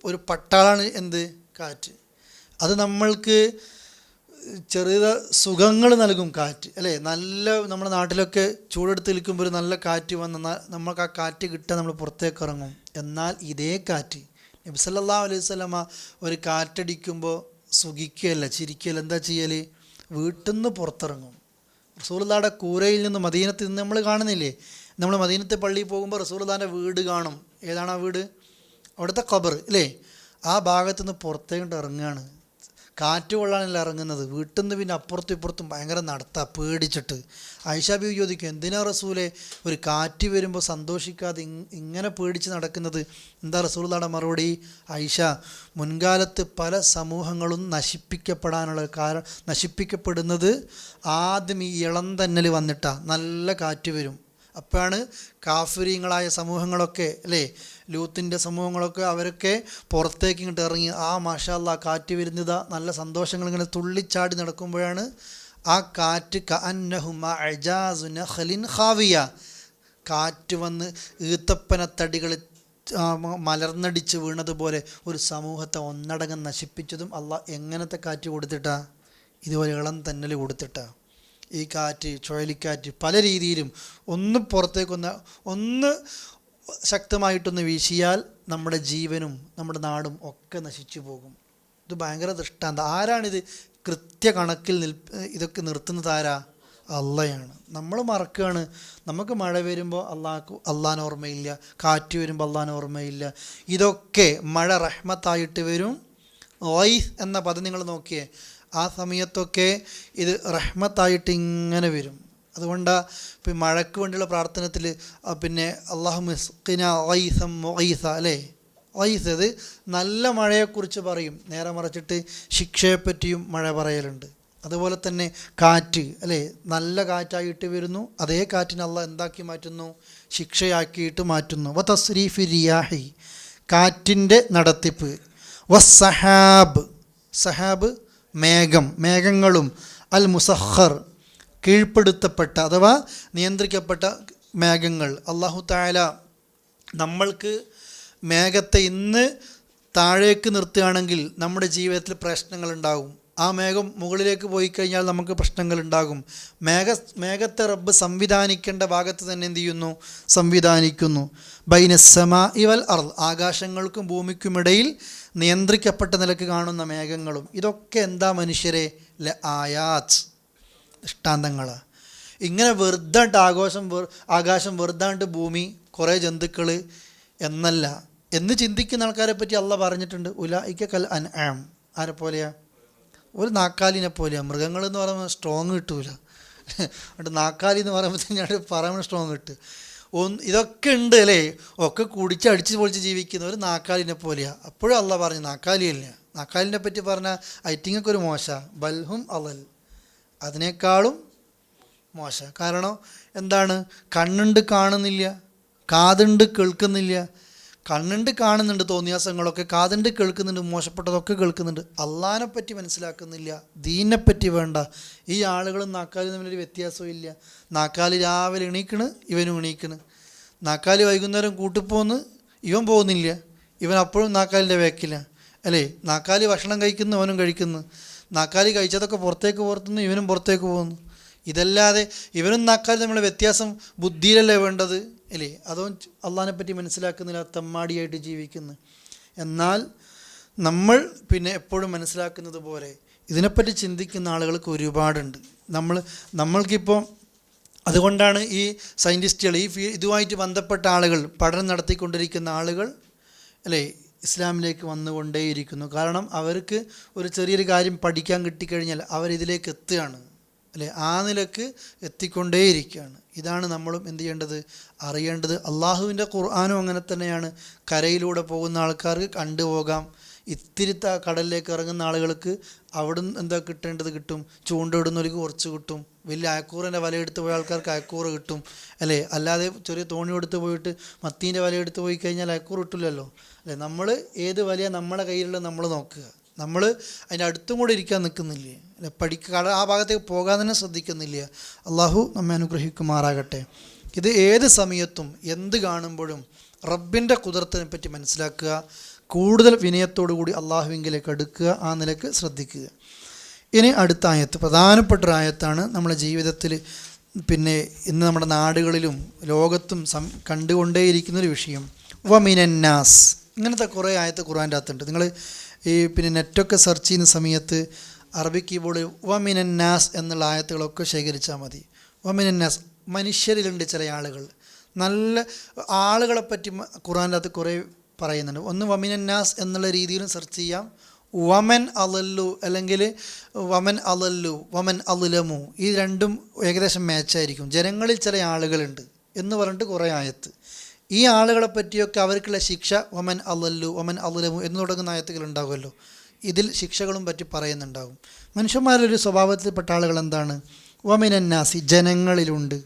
ഒരു പട്ടാളാണ് എന്ത്? കാറ്റ്. അത് നമ്മൾക്ക് ചെറിയ സുഖങ്ങൾ നൽകും കാറ്റ്, അല്ലേ? നല്ല നമ്മുടെ നാട്ടിലൊക്കെ ചൂടെടുത്ത് നിൽക്കുമ്പോൾ ഒരു നല്ല കാറ്റ് വന്നാൽ നമ്മൾക്ക് ആ കാറ്റ് കിട്ടാൻ നമ്മൾ പുറത്തേക്ക് ഇറങ്ങും. എന്നാൽ ഇതേ കാറ്റ് നബി സല്ലല്ലാഹു അലൈഹി വസല്ലമ ഒരു കാറ്റടിക്കുമ്പോൾ സുഖിക്കുകയല്ല, ചിരിക്കുകയല്ല. എന്താ ചെയ്യൽ? വീട്ടിൽ നിന്ന് പുറത്തിറങ്ങും. റസൂലുള്ളാഹിയുടെ കൂരയിൽ നിന്ന്, മദീനത്തിൽ നിന്ന് നമ്മൾ കാണുന്നില്ലേ? നമ്മൾ മദീനത്തെ പള്ളിയിൽ പോകുമ്പോൾ റസൂലുള്ളാഹിൻ്റെ വീട് കാണും. ഏതാണ് ആ വീട്? അവിടുത്തെ ഖബർ, അല്ലേ? ആ ഭാഗത്തു നിന്ന് പുറത്തേക്ക് ഇറങ്ങുകയാണ്. കാറ്റ് കൊള്ളാനല്ല ഇറങ്ങുന്നത്. വീട്ടിൽ നിന്ന് പിന്നെ അപ്പുറത്തും ഇപ്പുറത്തും ഭയങ്കര നടത്താ, പേടിച്ചിട്ട്. ആയിഷ ബീവി ചോദിക്കും, എന്തിനാ റസൂലെ ഒരു കാറ്റ് വരുമ്പോൾ സന്തോഷിക്കാതെ ഇങ്ങനെ പേടിച്ച് നടക്കുന്നത്? എന്താ റസൂലുള്ളാഹിയുടെ മറുപടി? ആയിഷ, മുൻകാലത്ത് പല സമൂഹങ്ങളും നശിപ്പിക്കപ്പെടുന്നത് ആദ്യം ഈ ഇളം തന്നൽ വന്നിട്ടാ. നല്ല കാറ്റ് വരും, അപ്പോഴാണ് കാഫിരീങ്ങളായ സമൂഹങ്ങളൊക്കെ, അല്ലേ, ലൂത്തിൻ്റെ സമൂഹങ്ങളൊക്കെ, അവരൊക്കെ പുറത്തേക്ക് ഇങ്ങോട്ട് ഇറങ്ങി ആ മാഷാ അല്ലാഹ് കാറ്റ് വരുന്നതാ, നല്ല സന്തോഷങ്ങൾ ഇങ്ങനെ തുള്ളിച്ചാടി നടക്കുമ്പോഴാണ് ആ കാറ്റ് കഅന്നഹുമ അജാസു നഖലിൻ ഖാവിയ, കാറ്റ് വന്ന് ഈത്തപ്പനത്തടികൾ മലർന്നടിച്ച് വീണതുപോലെ ഒരു സമൂഹത്തെ ഒന്നടങ്കം നശിപ്പിച്ചതും അള്ളാഹ് എങ്ങനത്തെ കാറ്റ് കൊടുത്തിട്ടാ? ഇതുപോലെ ഇളം തന്നൽ കൊടുത്തിട്ടാ. ഈ കാറ്റ്, ചുഴലിക്കാറ്റ് പല രീതിയിലും ഒന്ന് ശക്തമായിട്ടൊന്ന് വീശിയാൽ നമ്മുടെ ജീവനും നമ്മുടെ നാടും ഒക്കെ നശിച്ചു പോകും. ഇത് ഭയങ്കര ദൃഷ്ടാന്തം. ആരാണിത് കൃത്യകണക്കിൽ ഇതൊക്കെ നിർത്തുന്നത്? ആരാ? അള്ളയാണ്. നമ്മൾ മറക്കുകയാണ്. നമുക്ക് മഴ വരുമ്പോൾ അള്ളാഹിന് ഓർമ്മയില്ല, കാറ്റ് വരുമ്പോൾ അള്ളാഹിന് ഓർമ്മയില്ല. ഇതൊക്കെ മഴ റഹ്മത്തായിട്ട് വരും. വൈസ് എന്ന പദം നിങ്ങൾ നോക്കിയേ, ആ സമയത്തൊക്കെ ഇത് റഹ്മത്തായിട്ട് ഇങ്ങനെ വരും. അതുകൊണ്ടാണ് ഇപ്പം മഴയ്ക്ക് വേണ്ടിയുള്ള പ്രാർത്ഥനത്തിൽ പിന്നെ അല്ലാഹുമ്മ ഇസ്ഖിനാ ഗൈസൻ മുഗീസ, അല്ലേ? ഗൈസ് അത് നല്ല മഴയെക്കുറിച്ച് പറയും. നേരെ മറിച്ചിട്ട് ശിക്ഷയെപ്പറ്റിയും മഴ പറയലുണ്ട്. അതുപോലെ തന്നെ കാറ്റ്, അല്ലേ, നല്ല കാറ്റായിട്ട് വരുന്നു. അതേ കാറ്റിനെ അള്ളാഹ് എന്താക്കി മാറ്റുന്നു? ശിക്ഷയാക്കിയിട്ട് മാറ്റുന്നു. വ തസ്രീഫി റിയാഹി, കാറ്റിൻ്റെ നടത്തിപ്പ്. വസ്സഹാബ്, സഹാബ് മേഘം, മേഘങ്ങളും. അൽ മുസഖർ, കീഴ്പ്പെടുത്തപ്പെട്ട അഥവാ നിയന്ത്രിക്കപ്പെട്ട മേഘങ്ങൾ. അല്ലാഹു തആല നമ്മൾക്ക് മേഘത്തെ ഇന്ന് താഴേക്ക് നിർത്തുകയാണെങ്കിൽ നമ്മുടെ ജീവിതത്തിൽ പ്രശ്നങ്ങളുണ്ടാകും. ആ മേഘം മുകളിലേക്ക് പോയി കഴിഞ്ഞാൽ നമുക്ക് പ്രശ്നങ്ങളുണ്ടാകും. മേഘത്തെ റബ്ബ് സംവിധാനിക്കേണ്ട ഭാഗത്ത് തന്നെ എന്ത് ചെയ്യുന്നു? സംവിധാനിക്കുന്നു. ബൈനസ്സമാഇ വൽ അർദ്, ആകാശങ്ങൾക്കും ഭൂമിക്കുമിടയിൽ നിയന്ത്രിക്കപ്പെട്ട നിലക്ക് കാണുന്ന മേഘങ്ങളും. ഇതൊക്കെ എന്താ മനുഷ്യരെ? ആയാത്ത്, ദൃഷ്ടാന്തങ്ങളാണ്. ഇങ്ങനെ വെറുതായിട്ട് ആകാശം വെറുതാണ്ട് ഭൂമി, കുറേ ജന്തുക്കൾ എന്നല്ല എന്ന് ചിന്തിക്കുന്ന ആൾക്കാരെ പറ്റി അള്ളാഹ് പറഞ്ഞിട്ടുണ്ട്. ഉലൈക കൽ അൻആം, ആരെ പോലെയാ? ഒരു നാക്കാലിനെ പോലെയാണ്. മൃഗങ്ങൾ എന്ന് പറയുമ്പോൾ സ്ട്രോങ് കിട്ടൂല. എന്നിട്ട് നാക്കാലി എന്ന് പറയുമ്പോൾ പറയുമ്പോൾ സ്ട്രോങ് കിട്ടും. ഇതൊക്കെ ഉണ്ട്, അല്ലേ? ഒക്കെ കുടിച്ച് അടിച്ച് പൊളിച്ച് ജീവിക്കുന്ന ഒരു നാക്കാലിനെ പോലെയാണ്. അപ്പോഴും അള്ളാഹ് പറഞ്ഞു നാക്കാലിയല്ല. നാക്കാലിനെ പറ്റി പറഞ്ഞാൽ ഐറ്റിങ്ങൊക്കെ ഒരു മോശ, ബൽഹും അലൽ, അതിനേക്കാളും മോശ. കാരണം എന്താണ്? കണ്ണുണ്ട് കാണുന്നില്ല, കാതുണ്ട് കേൾക്കുന്നില്ല. കണ്ണുണ്ട് കാണുന്നുണ്ട് തോന്നിയാസങ്ങളൊക്കെ, കാതുണ്ട് കേൾക്കുന്നുണ്ട്, മോശപ്പെട്ടതൊക്കെ കേൾക്കുന്നുണ്ട്. അള്ളാഹിനെ പറ്റി മനസ്സിലാക്കുന്നില്ല, ദീനിനെപ്പറ്റി വേണ്ട. ഈ ആളുകളും നാക്കാലി തമ്മിലൊരു വ്യത്യാസവും ഇല്ല. നാക്കാലി രാവിലെ എണീക്കണ്, ഇവനും എണീക്കണ്. നാക്കാലി വൈകുന്നേരം കൂട്ടിപ്പോന്ന്, ഇവൻ പോകുന്നില്ല. ഇവൻ അപ്പോഴും നാക്കാലിൻ്റെ വേക്കില്ല, അല്ലേ? നാക്കാലി ഭക്ഷണം കഴിക്കുന്നു, അവനും കഴിക്കുന്നു. നാക്കാലി കഴിച്ചതൊക്കെ പുറത്തേക്ക് പുറത്തുനിന്ന്, ഇവനും പുറത്തേക്ക് പോകുന്നു. ഇതല്ലാതെ ഇവനും നാക്കാലി തമ്മിലുള്ള വ്യത്യാസം ബുദ്ധിയിലല്ലേ വേണ്ടത്, അല്ലേ? അതോ അള്ളാഹിനെ പറ്റി മനസ്സിലാക്കുന്നില്ല, തെമ്മാടിയായിട്ട് ജീവിക്കുന്നു. എന്നാൽ നമ്മൾ പിന്നെ എപ്പോഴും മനസ്സിലാക്കുന്നത് പോലെ ഇതിനെപ്പറ്റി ചിന്തിക്കുന്ന ആളുകൾക്ക് ഒരുപാടുണ്ട്. നമ്മൾക്കിപ്പോൾ അതുകൊണ്ടാണ് ഈ സയൻറ്റിസ്റ്റുകൾ, ഇതുമായിട്ട് ബന്ധപ്പെട്ട ആളുകൾ, പഠനം നടത്തിക്കൊണ്ടിരിക്കുന്ന ആളുകൾ അല്ലേ ഇസ്ലാമിലേക്ക് വന്നുകൊണ്ടേയിരിക്കുന്നു. കാരണം അവർക്ക് ഒരു ചെറിയൊരു കാര്യം പഠിക്കാൻ കിട്ടിക്കഴിഞ്ഞാൽ അവരിതിലേക്ക് എത്തുകയാണ്, അല്ലേ, ആ നിലക്ക് എത്തിക്കൊണ്ടേയിരിക്കുകയാണ്. ഇതാണ് നമ്മളും എന്ത് ചെയ്യേണ്ടത്, അറിയേണ്ടത്. അള്ളാഹുവിൻ്റെ ഖുർആനും അങ്ങനെ തന്നെയാണ്. കരയിലൂടെ പോകുന്ന ആൾക്കാർക്ക് കണ്ടുപോകാം, ഇത്തിരി കടലിലേക്ക് ഇറങ്ങുന്ന ആളുകൾക്ക് അവിടുന്ന് എന്താ കിട്ടേണ്ടത് കിട്ടും, ചൂണ്ടയിടുന്നവർക്ക് കുറച്ച് കിട്ടും, വലിയ അയക്കൂറിൻ്റെ വലയെടുത്ത് പോയ ആൾക്കാർക്ക് അയക്കൂറ് കിട്ടും, അല്ലേ. അല്ലാതെ ചെറിയ തോണി എടുത്ത് പോയിട്ട് മത്തീൻ്റെ വലയെടുത്ത് പോയി കഴിഞ്ഞാൽ അയക്കൂറ് കിട്ടില്ലല്ലോ, അല്ലേ. നമ്മൾ ഏത് വലയാണ് നമ്മളെ കയ്യിലുള്ള നമ്മൾ നോക്കുക, നമ്മൾ അതിൻ്റെ അടുത്തും കൂടെ ഇരിക്കാൻ നിൽക്കുന്നില്ലേ, അല്ലെ, ആ ഭാഗത്തേക്ക് പോകാൻ തന്നെ ശ്രദ്ധിക്കുന്നില്ല. അള്ളാഹു നമ്മെ അനുഗ്രഹിക്കുമാറാകട്ടെ. ഇത് ഏത് സമയത്തും എന്ത് കാണുമ്പോഴും റബ്ബിൻ്റെ ഖുദ്റത്തിനെ പറ്റി മനസ്സിലാക്കുക, കൂടുതൽ വിനയത്തോടു കൂടി അള്ളാഹുവിങ്കിലേക്ക് അടുക്കുക, ആ നിലക്ക് ശ്രദ്ധിക്കുക. ഇനി അടുത്ത ആയത്ത് പ്രധാനപ്പെട്ട ഒരു ആയത്താണ്. നമ്മുടെ ജീവിതത്തിൽ പിന്നെ ഇന്ന് നമ്മുടെ നാടുകളിലും ലോകത്തും കണ്ടുകൊണ്ടേയിരിക്കുന്നൊരു വിഷയം വമിനന്നാസ്. ഇങ്ങനത്തെ കുറേ ആയത്ത് ഖുർആൻ്റെ അകത്തുണ്ട്. നിങ്ങൾ ഈ പിന്നെ നെറ്റൊക്കെ സെർച്ച് ചെയ്യുന്ന സമയത്ത് അറബി കീബോർഡ് വമിനന്നാസ് എന്നുള്ള ആയത്തുകളൊക്കെ ശേഖരിച്ചാൽ മതി. വമിനന്നാസ്, മനുഷ്യരിലുണ്ട് ചില ആളുകൾ, നല്ല ആളുകളെപ്പറ്റി ഖുർആൻ്റെ അകത്ത് കുറേ പറയുന്നുണ്ട്. ഒന്ന് വമിനന്നാസ് എന്നുള്ള രീതിയിലും സെർച്ച് ചെയ്യാം, വമൻ അലല്ലു അല്ലെങ്കിൽ വമൻ അലല്ലു, വമൻ അലുലമു, ഈ രണ്ടും ഏകദേശം മാച്ചായിരിക്കും. ജനങ്ങളിൽ ചില ആളുകളുണ്ട് എന്ന് പറഞ്ഞിട്ട് കുറേ ആയത്ത്. ഈ ആളുകളെ പറ്റിയൊക്കെ അവർക്കുള്ള ശിക്ഷ വമൻ അലല്ലു വമൻ അലുലമു എന്ന് തുടങ്ങുന്ന ആയത്തുകൾ ഉണ്ടാകുമല്ലോ, ഇതിൽ ശിക്ഷകളും പറ്റി പറയുന്നുണ്ടാകും. മനുഷ്യന്മാരൊരു സ്വഭാവത്തിൽപ്പെട്ട ആളുകൾ എന്താണ്, വമിനന്നാസി, ജനങ്ങളിലുണ്ട്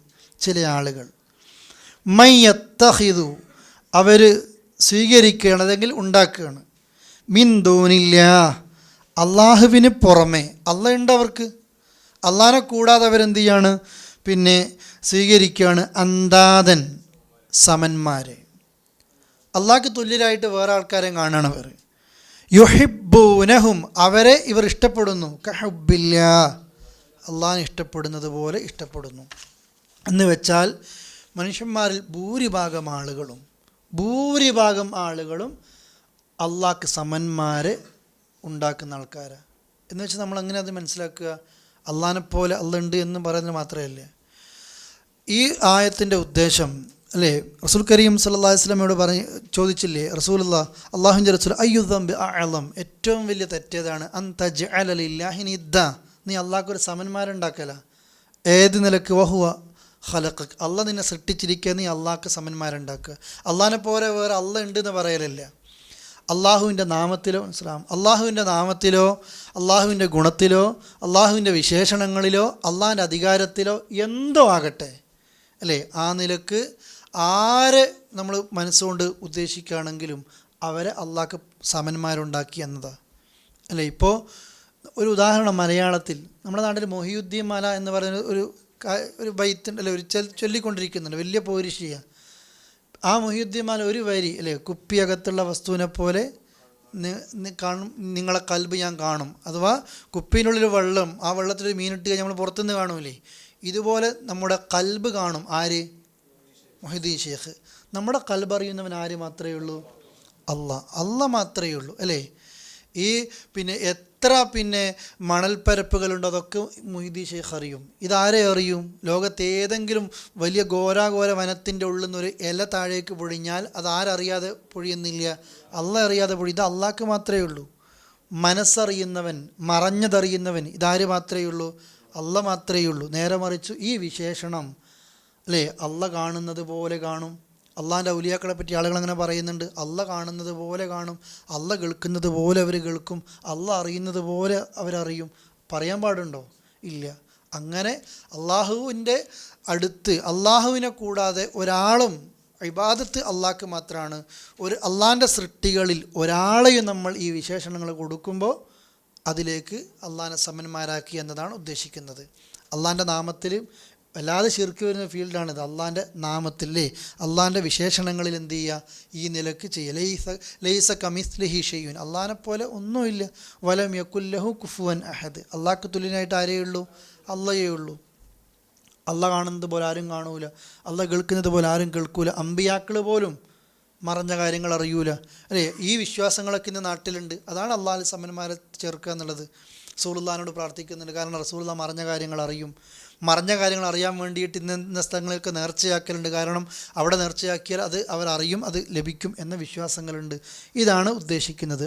ചില ആളുകൾ, മയ്യത്തഹിദു, അവർ സ്വീകരിക്കുകയാണ് അല്ലെങ്കിൽ ഉണ്ടാക്കുകയാണ്, മിൻ ദൂനില്ല, അള്ളാഹുവിന് പുറമെ, അള്ളാഹ് ഉണ്ട് അവർക്ക്, അള്ളാഹിനെ കൂടാതെ അവരെന്ത് ചെയ്യാണ്, പിന്നെ സ്വീകരിക്കുകയാണ് അന്താദൻ, സമന്മാരെ. അള്ളാഹ്ക്ക് തുല്യരായിട്ട് വേറെ ആൾക്കാരെ കാണുകയാണ് അവർ. യുഹിബ്ബൂനഹും, അവരെ ഇവർ ഇഷ്ടപ്പെടുന്നു, കഹുബ്ബില്ല, അള്ളാഹിനെ ഇഷ്ടപ്പെടുന്നത് പോലെ ഇഷ്ടപ്പെടുന്നു. എന്ന് വെച്ചാൽ മനുഷ്യന്മാരിൽ ഭൂരിഭാഗം ആളുകളും അള്ളാഹ്ക്ക് സമന്മാരെ ഉണ്ടാക്കുന്ന ആൾക്കാരാണ്. എന്ന് വെച്ചാൽ നമ്മൾ അങ്ങനെ അത് മനസ്സിലാക്കുക, അള്ളാഹിനെ പോലെ അള്ളാഹ് ഉണ്ട് എന്ന് പറയുന്നത് മാത്രമല്ല. ഈ ആയത്തിൻ്റെ ഉദ്ദേശം, അല്ലേ, റസൂൽ കരീം സല്ലല്ലാഹു അലൈഹി വസല്ലമയോട് ചോദിച്ചില്ലേ റസൂലുള്ളാഹ്, അള്ളാഹുവിൻ്റെ റസൂൽ, അയ്യു ദംബി അഅ്ലം, ഏറ്റവും വലിയ തെറ്റേതാണ്, അൻ തജ്അല ലില്ലാഹി നിദ്ദ, നീ അള്ളാഹ്ക്ക് ഒരു സമന്മാരുണ്ടാക്കല. ഏത് നിലക്ക്, വഹുവ ഖലഖക്, അള്ളാഹ് നിന്നെ സൃഷ്ടിച്ചിരിക്കുക, നീ അള്ളാഹ്ക്ക് സമന്മാരുണ്ടാക്കുക. അള്ളാഹിനെ പോലെ വേറെ അള്ളാഹ് ഉണ്ട് എന്ന് പറയലില്ല. അള്ളാഹുവിൻ്റെ നാമത്തിലോ അള്ളാഹുവിൻ്റെ ഗുണത്തിലോ അള്ളാഹുവിൻ്റെ വിശേഷണങ്ങളിലോ അള്ളാഹിൻ്റെ അധികാരത്തിലോ എന്തോ ആകട്ടെ, അല്ലേ, ആ നിലക്ക് ആരെ നമ്മൾ മനസ്സുകൊണ്ട് ഉദ്ദേശിക്കുകയാണെങ്കിലും അവരെ അള്ളാഹ്ക്ക് സമന്മാരുണ്ടാക്കി എന്നതാണ്, അല്ലേ. ഇപ്പോൾ ഒരു ഉദാഹരണം, മലയാളത്തിൽ നമ്മുടെ നാട്ടിൽ മൊഹിയുദ്ദീൻ മാല എന്ന് പറയുന്ന ഒരു ബൈത്തുണ്ട്, അല്ലെ, ഒരു ചൊല്ലിക്കൊണ്ടിരിക്കുന്നുണ്ട്, വലിയ പോരിഷിയ. ആ മൊഹിയുദ്ദീൻ മാല ഒരു വരി, അല്ലേ, കുപ്പിയകത്തുള്ള വസ്തുവിനെ പോലെ കാണും, നിങ്ങളെ കൽബ് ഞാൻ കാണും, അഥവാ കുപ്പിയിനുള്ളിൽ വെള്ളം, ആ വെള്ളത്തിലൊരു മീനിട്ട് കഴിഞ്ഞാൽ നമ്മൾ പുറത്തുനിന്ന് കാണൂലേ, ഇതുപോലെ നമ്മുടെ കൽബ് കാണും. ആര്? മൊഹിദ്ദീൻ ഷേഖ്. നമ്മുടെ കൽബ് അറിയുന്നവൻ ആര് മാത്രമേ ഉള്ളൂ? അള്ളാഹ് മാത്രമേ ഉള്ളൂ, അല്ലേ. ഈ പിന്നെ എത്ര പിന്നെ മണൽപ്പരപ്പുകളുണ്ടോ അതൊക്കെ മൊഹിദ്ദീൻ ഷേഖ് അറിയും. ഇതാരെ അറിയും? ലോകത്ത് ഏതെങ്കിലും വലിയ ഘോരാഘോര വനത്തിൻ്റെ ഉള്ളിൽ നിന്നൊരു ഇല താഴേക്ക് പൊഴിഞ്ഞാൽ അതാരറിയാതെ പൊഴിയുന്നില്ല? അള്ളാഹ് അറിയാതെ പൊഴിയും. ഇത് അള്ളാഹ്ക്ക് മാത്രമേ ഉള്ളൂ. മനസ്സറിയുന്നവൻ, മറഞ്ഞതറിയുന്നവൻ ഇതാര് മാത്രമേ ഉള്ളൂ? അള്ളാഹ് മാത്രമേ ഉള്ളൂ. നേരെ മറിച്ചു ഈ വിശേഷണം, അല്ലേ, അള്ളാഹ് കാണുന്നത് പോലെ കാണും. അള്ളാഹിൻ്റെ ഔലിയാക്കളെ പറ്റി ആളുകൾ അങ്ങനെ പറയുന്നുണ്ട്, അള്ളാഹ് കാണുന്നത് പോലെ കാണും, അള്ളാഹ് കേൾക്കുന്നത് പോലെ അവർ കേൾക്കും, അള്ളാഹ് അറിയുന്നത് പോലെ അവരറിയും. പറയാൻ പാടുണ്ടോ? ഇല്ല. അങ്ങനെ അള്ളാഹുവിൻ്റെ അടുത്ത് അള്ളാഹുവിനെ കൂടാതെ ഒരാളും, ഇബാദത്ത് അള്ളാഹ്ക്ക് മാത്രമാണ്. ഒരു അള്ളാഹിൻ്റെ സൃഷ്ടികളിൽ ഒരാളെയും നമ്മൾ ഈ വിശേഷണങ്ങൾ കൊടുക്കുമ്പോൾ അതിലേക്ക് അള്ളാഹിനെ സമന്മാരാക്കി എന്നതാണ് ഉദ്ദേശിക്കുന്നത്. അള്ളാഹിൻ്റെ നാമത്തിൽ വല്ലാതെ ശിർക്ക് വരുന്ന ഫീൽഡാണിത്. അള്ളാഹിൻ്റെ നാമത്തിലേ അള്ളാഹിൻ്റെ വിശേഷണങ്ങളിൽ എന്ത് ചെയ്യുക? ഈ നിലക്ക് ചെയ്യുക. ലൈസ കമിസ്ലിഹി ഷൈഉൻ, അള്ളാഹിനെ പോലെ ഒന്നുമില്ല. വലം യകുല്ലഹു കുഫുവൻ അഹദ്, അള്ളാഹ്ക്ക് തുല്യനായിട്ട് ആരേ ഉള്ളൂ? അള്ളയേ ഉള്ളൂ. അള്ളാഹ് കാണുന്നത് പോലെ ആരും കാണൂല, അള്ളാഹ് കേൾക്കുന്നത് പോലെ ആരും കേൾക്കൂല. അമ്പിയാക്കൾ പോലും മറഞ്ഞ കാര്യങ്ങൾ അറിയൂല, അല്ലേ. ഈ വിശ്വാസങ്ങളൊക്കെ ഇന്ന് നാട്ടിലുണ്ട്. അതാണ് അള്ളാഹ് സമന്മാരെ ചേർക്കുക എന്നുള്ളത്. റസൂലുള്ളാഹിനോട് പ്രാർത്ഥിക്കുന്നുണ്ട്, കാരണം റസൂലുള്ളാഹ് മറഞ്ഞ കാര്യങ്ങൾ അറിയും. മറഞ്ഞ കാര്യങ്ങൾ അറിയാൻ വേണ്ടിയിട്ട് ഇന്ന സ്ഥലങ്ങളിലൊക്കെ നേർച്ചയാക്കലുണ്ട്. കാരണം അവിടെ നേർച്ചയാക്കിയാൽ അത് അവരറിയും, അത് ലഭിക്കും എന്ന വിശ്വാസങ്ങളുണ്ട്. ഇതാണ് ഉദ്ദേശിക്കുന്നത്.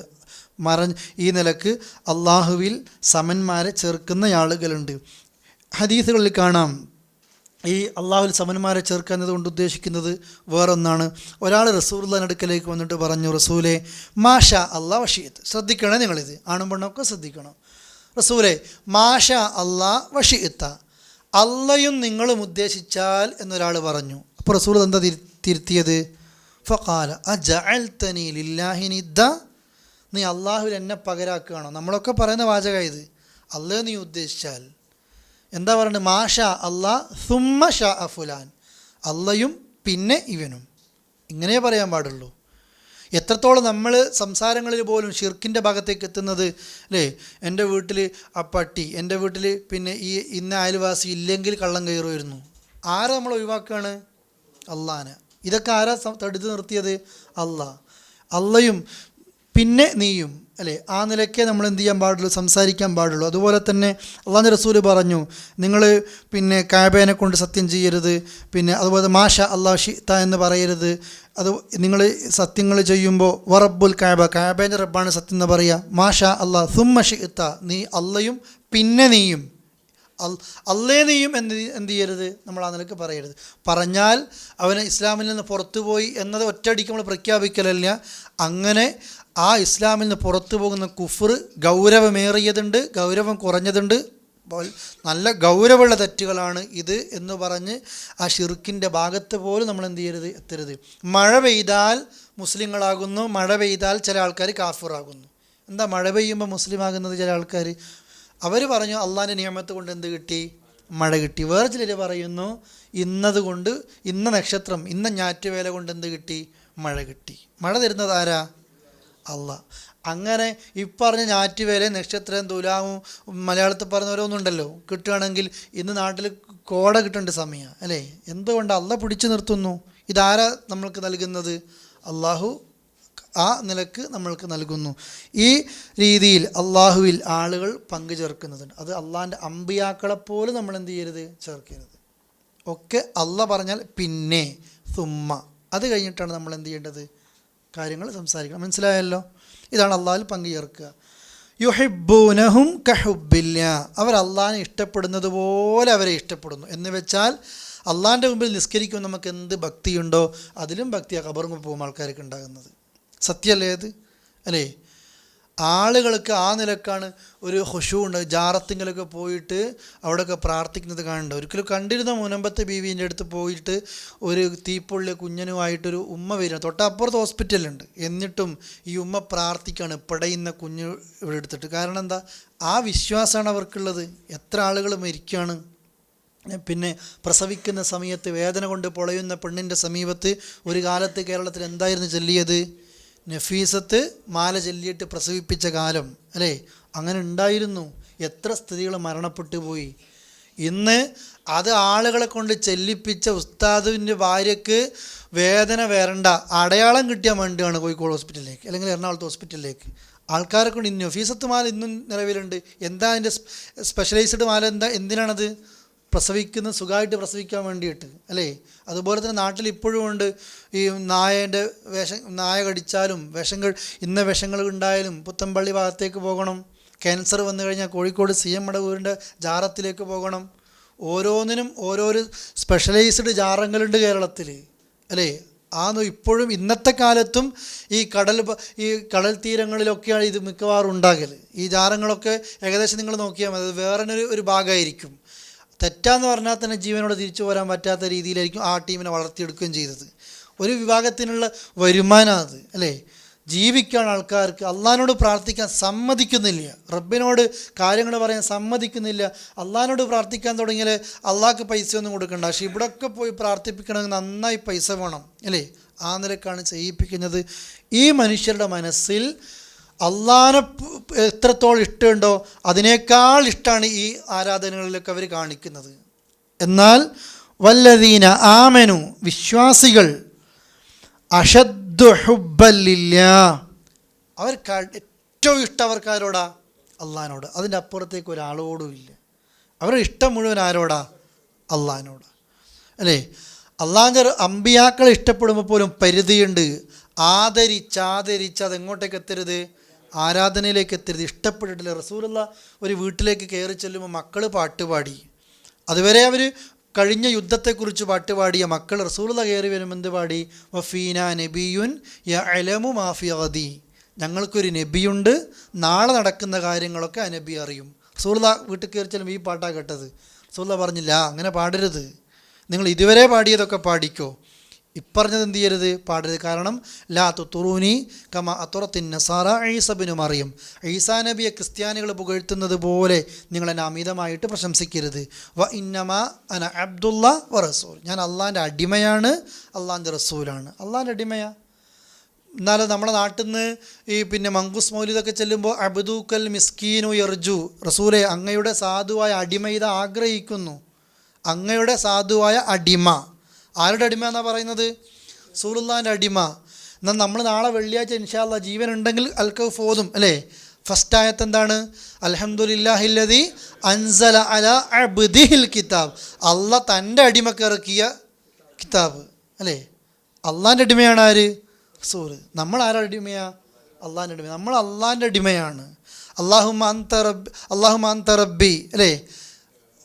ഈ നിലക്ക് അള്ളാഹുവിൽ സമന്മാരെ ചേർക്കുന്ന ആളുകളുണ്ട്. ഹദീസുകളിൽ കാണാം ഈ അള്ളാഹുവിൽ സമന്മാരെ ചേർക്കുക എന്നതുകൊണ്ട് ഉദ്ദേശിക്കുന്നത് വേറൊന്നാണ്. ഒരാൾ റസൂലുള്ളാഹിന്റെ അടുക്കലേക്ക് വന്നിട്ട് പറഞ്ഞു, റസൂലെ മാഷ അള്ളാഹ് വശീത്ത്. ശ്രദ്ധിക്കണേ നിങ്ങളിത്, ആണും പെണ്ണൊക്കെ ശ്രദ്ധിക്കണം. റസൂലെ മാഷ അള്ളാഹ് വശീത്ത, അള്ളയും നിങ്ങളും ഉദ്ദേശിച്ചാൽ എന്നൊരാൾ പറഞ്ഞു. അപ്പോൾ റസൂൽ എന്താ തിരുത്തിയത്? ഫഖാല അജഅൽതനി ലില്ലാഹി നിദ്ദ, നീ അള്ളാഹുവിൽ എന്നെ പകരാക്കുകയാണോ? നമ്മളൊക്കെ പറയുന്ന വാചകം ഇത്. അള്ളാഹ് നീ ഉദ്ദേശിച്ചാൽ എന്താ പറയുന്നത്? മാഷ അള്ളാഹ് സുമ്മ ഷാ ഫുലാൻ, അള്ളയും പിന്നെ ഇവനും, ഇങ്ങനെ പറയാൻ പാടുള്ളൂ. എത്രത്തോളം നമ്മൾ സംസാരങ്ങളിൽ പോലും ഷിർക്കിൻ്റെ ഭാഗത്തേക്ക് എത്തുന്നത് അല്ലേ? എൻ്റെ വീട്ടിൽ ആ പട്ടി, എൻ്റെ വീട്ടിൽ പിന്നെ ഈ ഇന്ന അയൽവാസി ഇല്ലെങ്കിൽ കള്ളം കയറുമായിരുന്നു. ആരാ നമ്മൾ ഒഴിവാക്കുകയാണ്? അള്ളാനെ. ഇതൊക്കെ ആരാ തടുത്ത് നിർത്തിയത്? അള്ളാഹ്. അള്ളയും പിന്നെ നീയും അല്ലേ? ആ നിലയ്ക്കേ നമ്മൾ എന്ത് ചെയ്യാൻ പാടുള്ളൂ, സംസാരിക്കാൻ പാടുള്ളൂ. അതുപോലെ തന്നെ അള്ളാഹുവിൻ്റെ റസൂൽ പറഞ്ഞു, നിങ്ങൾ പിന്നെ കാബേനെ കൊണ്ട് സത്യം ചെയ്യരുത്, പിന്നെ അതുപോലെ മാഷ അള്ളാഹ് ഷിത്ത എന്ന് പറയരുത്. അത് നിങ്ങൾ സത്യങ്ങൾ ചെയ്യുമ്പോൾ വറബ്ബുൽ കാബ, കാബേൻ്റെ റബ്ബാണ് സത്യം എന്ന് പറയുക. മാഷ അള്ളാഹ് സുമ്മ ഷിത്ത, നീ അള്ളയും പിന്നെ നീയും, അള്ളേ നീയും എന്ത് ചെയ്യരുത്, നമ്മൾ ആ നിലക്ക് പറയരുത്. പറഞ്ഞാൽ അവന് ഇസ്ലാമിൽ നിന്ന് പുറത്തുപോയി എന്നത് ഒറ്റയടിക്ക് നമ്മൾ പ്രഖ്യാപിക്കലല്ല. അങ്ങനെ ആ ഇസ്ലാമിൽ നിന്ന് പുറത്തു പോകുന്ന കുഫർ ഗൗരവമേറിയതുണ്ട്, ഗൗരവം കുറഞ്ഞതുണ്ട്, നല്ല ഗൗരവമുള്ള തെറ്റുകളാണ് ഇത് എന്ന് പറഞ്ഞ് ആ ഷിർക്കിൻ്റെ ഭാഗത്ത് പോലും നമ്മൾ എന്ത് ചെയ്യരുത്, എത്തരുത്. മഴ പെയ്താൽ മുസ്ലിങ്ങളാകുന്നു, മഴ പെയ്താൽ ചില ആൾക്കാർ കാഫിറാകുന്നു. എന്താ മഴ പെയ്യുമ്പോൾ മുസ്ലിം ആകുന്നത്? ചില ആൾക്കാർ അവർ പറഞ്ഞു അള്ളാഹിൻ്റെ നിയമത്ത് കൊണ്ട് എന്ത് കിട്ടി? മഴ കിട്ടി. വേറെ ചിലർ പറയുന്നു ഇന്നതുകൊണ്ട്, ഇന്ന നക്ഷത്രം, ഇന്ന ഞാറ്റുവേല കൊണ്ട് എന്ത് കിട്ടി? മഴ കിട്ടി. മഴ തരുന്നത് ആരാ? അള്ളാഹ്. അങ്ങനെ ഇപ്പറഞ്ഞ ഞാറ്റുവേല, നക്ഷത്രം, തുലാമും മലയാളത്തിൽ പറഞ്ഞ ഓരോന്നുണ്ടല്ലോ, കിട്ടുകയാണെങ്കിൽ ഇന്ന് നാട്ടിൽ കോട കിട്ടേണ്ട സമയം അല്ലേ? എന്തുകൊണ്ട് അള്ളാഹ് പിടിച്ചു നിർത്തുന്നു? ഇതാരാ നമ്മൾക്ക് നൽകുന്നത്? അള്ളാഹു ആ നിലക്ക് നമ്മൾക്ക് നൽകുന്നു. ഈ രീതിയിൽ അള്ളാഹുവിൽ ആളുകൾ പങ്കു ചേർക്കുന്നതുണ്ട്. അത് അള്ളാഹിൻ്റെ അമ്പിയാക്കളെപ്പോലും നമ്മൾ എന്ത് ചെയ്യരുത്, ചേർക്കരുത്. ഒക്കെ അള്ളാഹ് പറഞ്ഞാൽ പിന്നെ സുമ്മ, അത് കഴിഞ്ഞിട്ടാണ് നമ്മൾ എന്ത് ചെയ്യേണ്ടത്, കാര്യങ്ങൾ സംസാരിക്കണം. മനസ്സിലായല്ലോ? ഇതാണ് അള്ളാഹിൽ പങ്കു ചേർക്കുക. യുഹിബ്ബൂനഹും കഹുബ്ബില്ലാ, അവർ അള്ളാഹിനെ ഇഷ്ടപ്പെടുന്നത് പോലെ അവരെ ഇഷ്ടപ്പെടുന്നു. എന്ന് വെച്ചാൽ അള്ളാഹിൻ്റെ മുമ്പിൽ നിസ്കരിക്കുമ്പോൾ നമുക്ക് എന്ത് ഭക്തിയുണ്ടോ അതിലും ഭക്തിയാണ് ഖബറിൽ പോകുമ്പോൾ ആൾക്കാർക്ക് ഉണ്ടാകുന്നത്. സത്യമല്ലേ അത്? അല്ലേ? ആളുകൾക്ക് ആ നിലക്കാണ് ഒരു ഖുശൂ ഉണ്ട്. ജാറത്തിങ്കിലൊക്കെ പോയിട്ട് അവിടെയൊക്കെ പ്രാർത്ഥിക്കുന്നത് കാണുന്നുണ്ട്. ഒരിക്കലും കണ്ടിരുന്ന മുനമ്പത്തെ ബീവീൻ്റെ അടുത്ത് പോയിട്ട് ഒരു തീപ്പൊള്ളിയ കുഞ്ഞനുമായിട്ടൊരു ഉമ്മ വരിക, തൊട്ടപ്പുറത്ത് ഹോസ്പിറ്റലുണ്ട്. എന്നിട്ടും ഈ ഉമ്മ പ്രാർത്ഥിക്കുകയാണ്, പിടയുന്ന കുഞ്ഞ് ഇവിടെ എടുത്തിട്ട്. കാരണം എന്താ? ആ വിശ്വാസമാണ് അവർക്കുള്ളത്. എത്ര ആളുകൾ മരിക്കുകയാണ്. പിന്നെ പ്രസവിക്കുന്ന സമയത്ത് വേദന കൊണ്ട് പൊളയുന്ന പെണ്ണിൻ്റെ സമീപത്ത് ഒരു കാലത്ത് കേരളത്തിൽ എന്തായിരുന്നു ചൊല്ലിയത്? നഫീസത്ത് മാല ചൊല്ലിയിട്ട് പ്രസവിപ്പിച്ച കാലം അല്ലേ? അങ്ങനെ ഉണ്ടായിരുന്നു. എത്ര സ്ത്രീകൾ മരണപ്പെട്ടു പോയി. ഇന്ന് അത് ആളുകളെ കൊണ്ട് ചെല്ലിപ്പിച്ച ഉസ്താദിൻ്റെ ഭാര്യയ്ക്ക് വേദന വരണ്ട, അടയാളം കിട്ടിയാൽ വേണ്ടിയാണ് കോഴിക്കോട് ഹോസ്പിറ്റലിലേക്ക് അല്ലെങ്കിൽ എറണാകുളത്ത് ഹോസ്പിറ്റലിലേക്ക് ആൾക്കാരെ കൊണ്ട്. ഇന്ന് നഫീസത്ത് മാല ഇന്നും നിലവിലുണ്ട്. എന്താ അതിൻ്റെ സ്പെഷ്യലൈസ്ഡ് മാല? എന്തിനാണത്? പ്രസവിക്കുന്ന സുഖമായിട്ട് പ്രസവിക്കാൻ വേണ്ടിയിട്ട് അല്ലേ? അതുപോലെ തന്നെ നാട്ടിൽ ഇപ്പോഴും ഉണ്ട് ഈ നായേൻ്റെ നായ കടിച്ചാലും ഇന്ന വിഷങ്ങൾ ഉണ്ടായാലും പുത്തമ്പള്ളി ഭാഗത്തേക്ക് പോകണം. ക്യാൻസർ വന്നു കഴിഞ്ഞാൽ കോഴിക്കോട് CM മടവൂരിൻ്റെ ജാറത്തിലേക്ക് പോകണം. ഓരോന്നിനും ഓരോരോ സ്പെഷ്യലൈസ്ഡ് ജാറങ്ങളുണ്ട് കേരളത്തിൽ അല്ലേ? ഇപ്പോഴും ഇന്നത്തെ കാലത്തും ഈ കടൽ തീരങ്ങളിലൊക്കെയാണ് ഇത് മിക്കവാറും ഉണ്ടാകൽ. ഈ ജാറങ്ങളൊക്കെ ഏകദേശം നിങ്ങൾ നോക്കിയാൽ മതി, അത് വേറെ ഒരു ഭാഗമായിരിക്കും. തെറ്റാന്ന് പറഞ്ഞാൽ തന്നെ ജീവനോടെ തിരിച്ചു പോരാൻ പറ്റാത്ത രീതിയിലായിരിക്കും ആ ടീമിനെ വളർത്തിയെടുക്കുകയും ചെയ്തത്. ഒരു വിഭാഗത്തിനുള്ള വരുമാനം അത് അല്ലേ? ജീവിക്കാൻ ആൾക്കാർക്ക് അള്ളാഹിനോട് പ്രാർത്ഥിക്കാൻ സമ്മതിക്കുന്നില്ല, റബ്ബിനോട് കാര്യങ്ങൾ പറയാൻ സമ്മതിക്കുന്നില്ല. അള്ളാഹിനോട് പ്രാർത്ഥിക്കാൻ തുടങ്ങിയാൽ അള്ളാഹ്ക്ക് പൈസ ഒന്നും കൊടുക്കണ്ട, പക്ഷെ ഇവിടെയൊക്കെ പോയി പ്രാർത്ഥിപ്പിക്കണമെങ്കിൽ നന്നായി പൈസ വേണം അല്ലേ? ആ നിലക്കാണ് ചെയ്യിപ്പിക്കുന്നത്. ഈ മനുഷ്യരുടെ മനസ്സിൽ അള്ളാഹിനെ എത്രത്തോളം ഇഷ്ടമുണ്ടോ അതിനേക്കാൾ ഇഷ്ടമാണ് ഈ ആരാധനകളിലൊക്കെ അവർ കാണിക്കുന്നത്. എന്നാൽ വല്ലദീന ആമനു, വിശ്വാസികൾ, അഷദ്ദു ഹുബ്ബൻ ലില്ലാഹ്, അവർക്ക് ഏറ്റവും ഇഷ്ടം അവർക്കാരോടാ? അള്ളാഹിനോട്. അതിൻ്റെ അപ്പുറത്തേക്ക് ഒരാളോടും ഇല്ല. അവരുടെ ഇഷ്ടം മുഴുവൻ ആരോടാ? അള്ളാഹിനോട്, അല്ലേ? അള്ളാഹിൻ്റെ അമ്പിയാക്കളെ ഇഷ്ടപ്പെടുമ്പോൾ പോലും പരിധിയുണ്ട്. ആദരിച്ച് അതെങ്ങോട്ടേക്ക് എത്തരുത്? ആരാധനയിലേക്ക് എത്തരുത്. ഇഷ്ടപ്പെട്ടിട്ടില്ല. റസൂലുള്ള ഒരു വീട്ടിലേക്ക് കയറി ചെല്ലുമ്പോൾ മക്കൾ പാട്ടുപാടി. അതുവരെ അവർ കഴിഞ്ഞ യുദ്ധത്തെക്കുറിച്ച് പാട്ടുപാടിയ മക്കൾ റസൂലുള്ള കയറി വരുമ്പോൾ എന്ത് പാടി? വഫീന നബിയുൻ യഅലമു മാ ഫി ഗദി, ഞങ്ങൾക്കൊരു നബിയുണ്ട്, നാളെ നടക്കുന്ന കാര്യങ്ങളൊക്കെ ആ നബി അറിയും. റസൂലുള്ള വീട്ടിൽ കയറി ചെല്ലുമ്പോൾ ഈ പാട്ടാണ് കേട്ടത്. റസൂലുള്ള പറഞ്ഞില്ല, അങ്ങനെ പാടരുത്, നിങ്ങൾ ഇതുവരെ പാടിയതൊക്കെ പാടിക്കോ, ഇപ്പറഞ്ഞത് എന്ത് ചെയ്യരുത്? പാടരുത്. കാരണം ലാ തുറൂനി കമ അത്തുറത്തിൻ നസാറ ഈസബിനു മറിയം, ഈസാ നബിയെ ക്രിസ്ത്യാനികൾ പുകഴ്ത്തുന്നത് പോലെ നിങ്ങൾ എന്നെ അമിതമായിട്ട് പ്രശംസിക്കരുത്. വ ഇന്നമ അന അബ്ദുള്ള വ റസൂൽ, ഞാൻ അള്ളാൻ്റെ അടിമയാണ്, അള്ളാൻ്റെ റസൂലാണ്. അള്ളാൻ്റെ അടിമയാ. എന്നാലും നമ്മുടെ നാട്ടിൽ നിന്ന് ഈ മങ്കൂസ് മൗലിദൊക്കെ ചെല്ലുമ്പോൾ അബ്ദുക്കൽ മിസ്കീനു യർജു, റസൂലെ അങ്ങയുടെ സാധുവായ അടിമ ഇത് ആഗ്രഹിക്കുന്നു. അങ്ങയുടെ സാധുവായ അടിമ. ആരുടെ അടിമ എന്നാണ് പറയുന്നത്? റസൂലുള്ളാഹിൻ്റെ അടിമ. എന്നാൽ നമ്മൾ നാളെ വെള്ളിയാഴ്ച ഇൻഷാ അല്ലാഹ് ജീവൻ ഉണ്ടെങ്കിൽ അൽകൗഫ് ഓതും, അല്ലേ? ഫസ്റ്റ് ആയത്ത് എന്താണ്? അൽഹംദുലില്ലാഹില്ലദി അൻസല അലാ അബ്ദിഹിൽ കിതാബ്, അള്ളാഹ് തൻ്റെ അടിമക്ക് ഇറക്കിയ കിതാബ്, അല്ലേ? അള്ളാഹിൻ്റെ അടിമയാണ് ആര്? റസൂൽ. നമ്മൾ ആരുടെ അടിമയാ? അള്ളാഹിൻ്റെ അടിമ. നമ്മൾ അള്ളാഹിൻ്റെ അടിമയാണ്. അല്ലാഹുമ്മ അൻത റബ്ബി, അല്ലേ?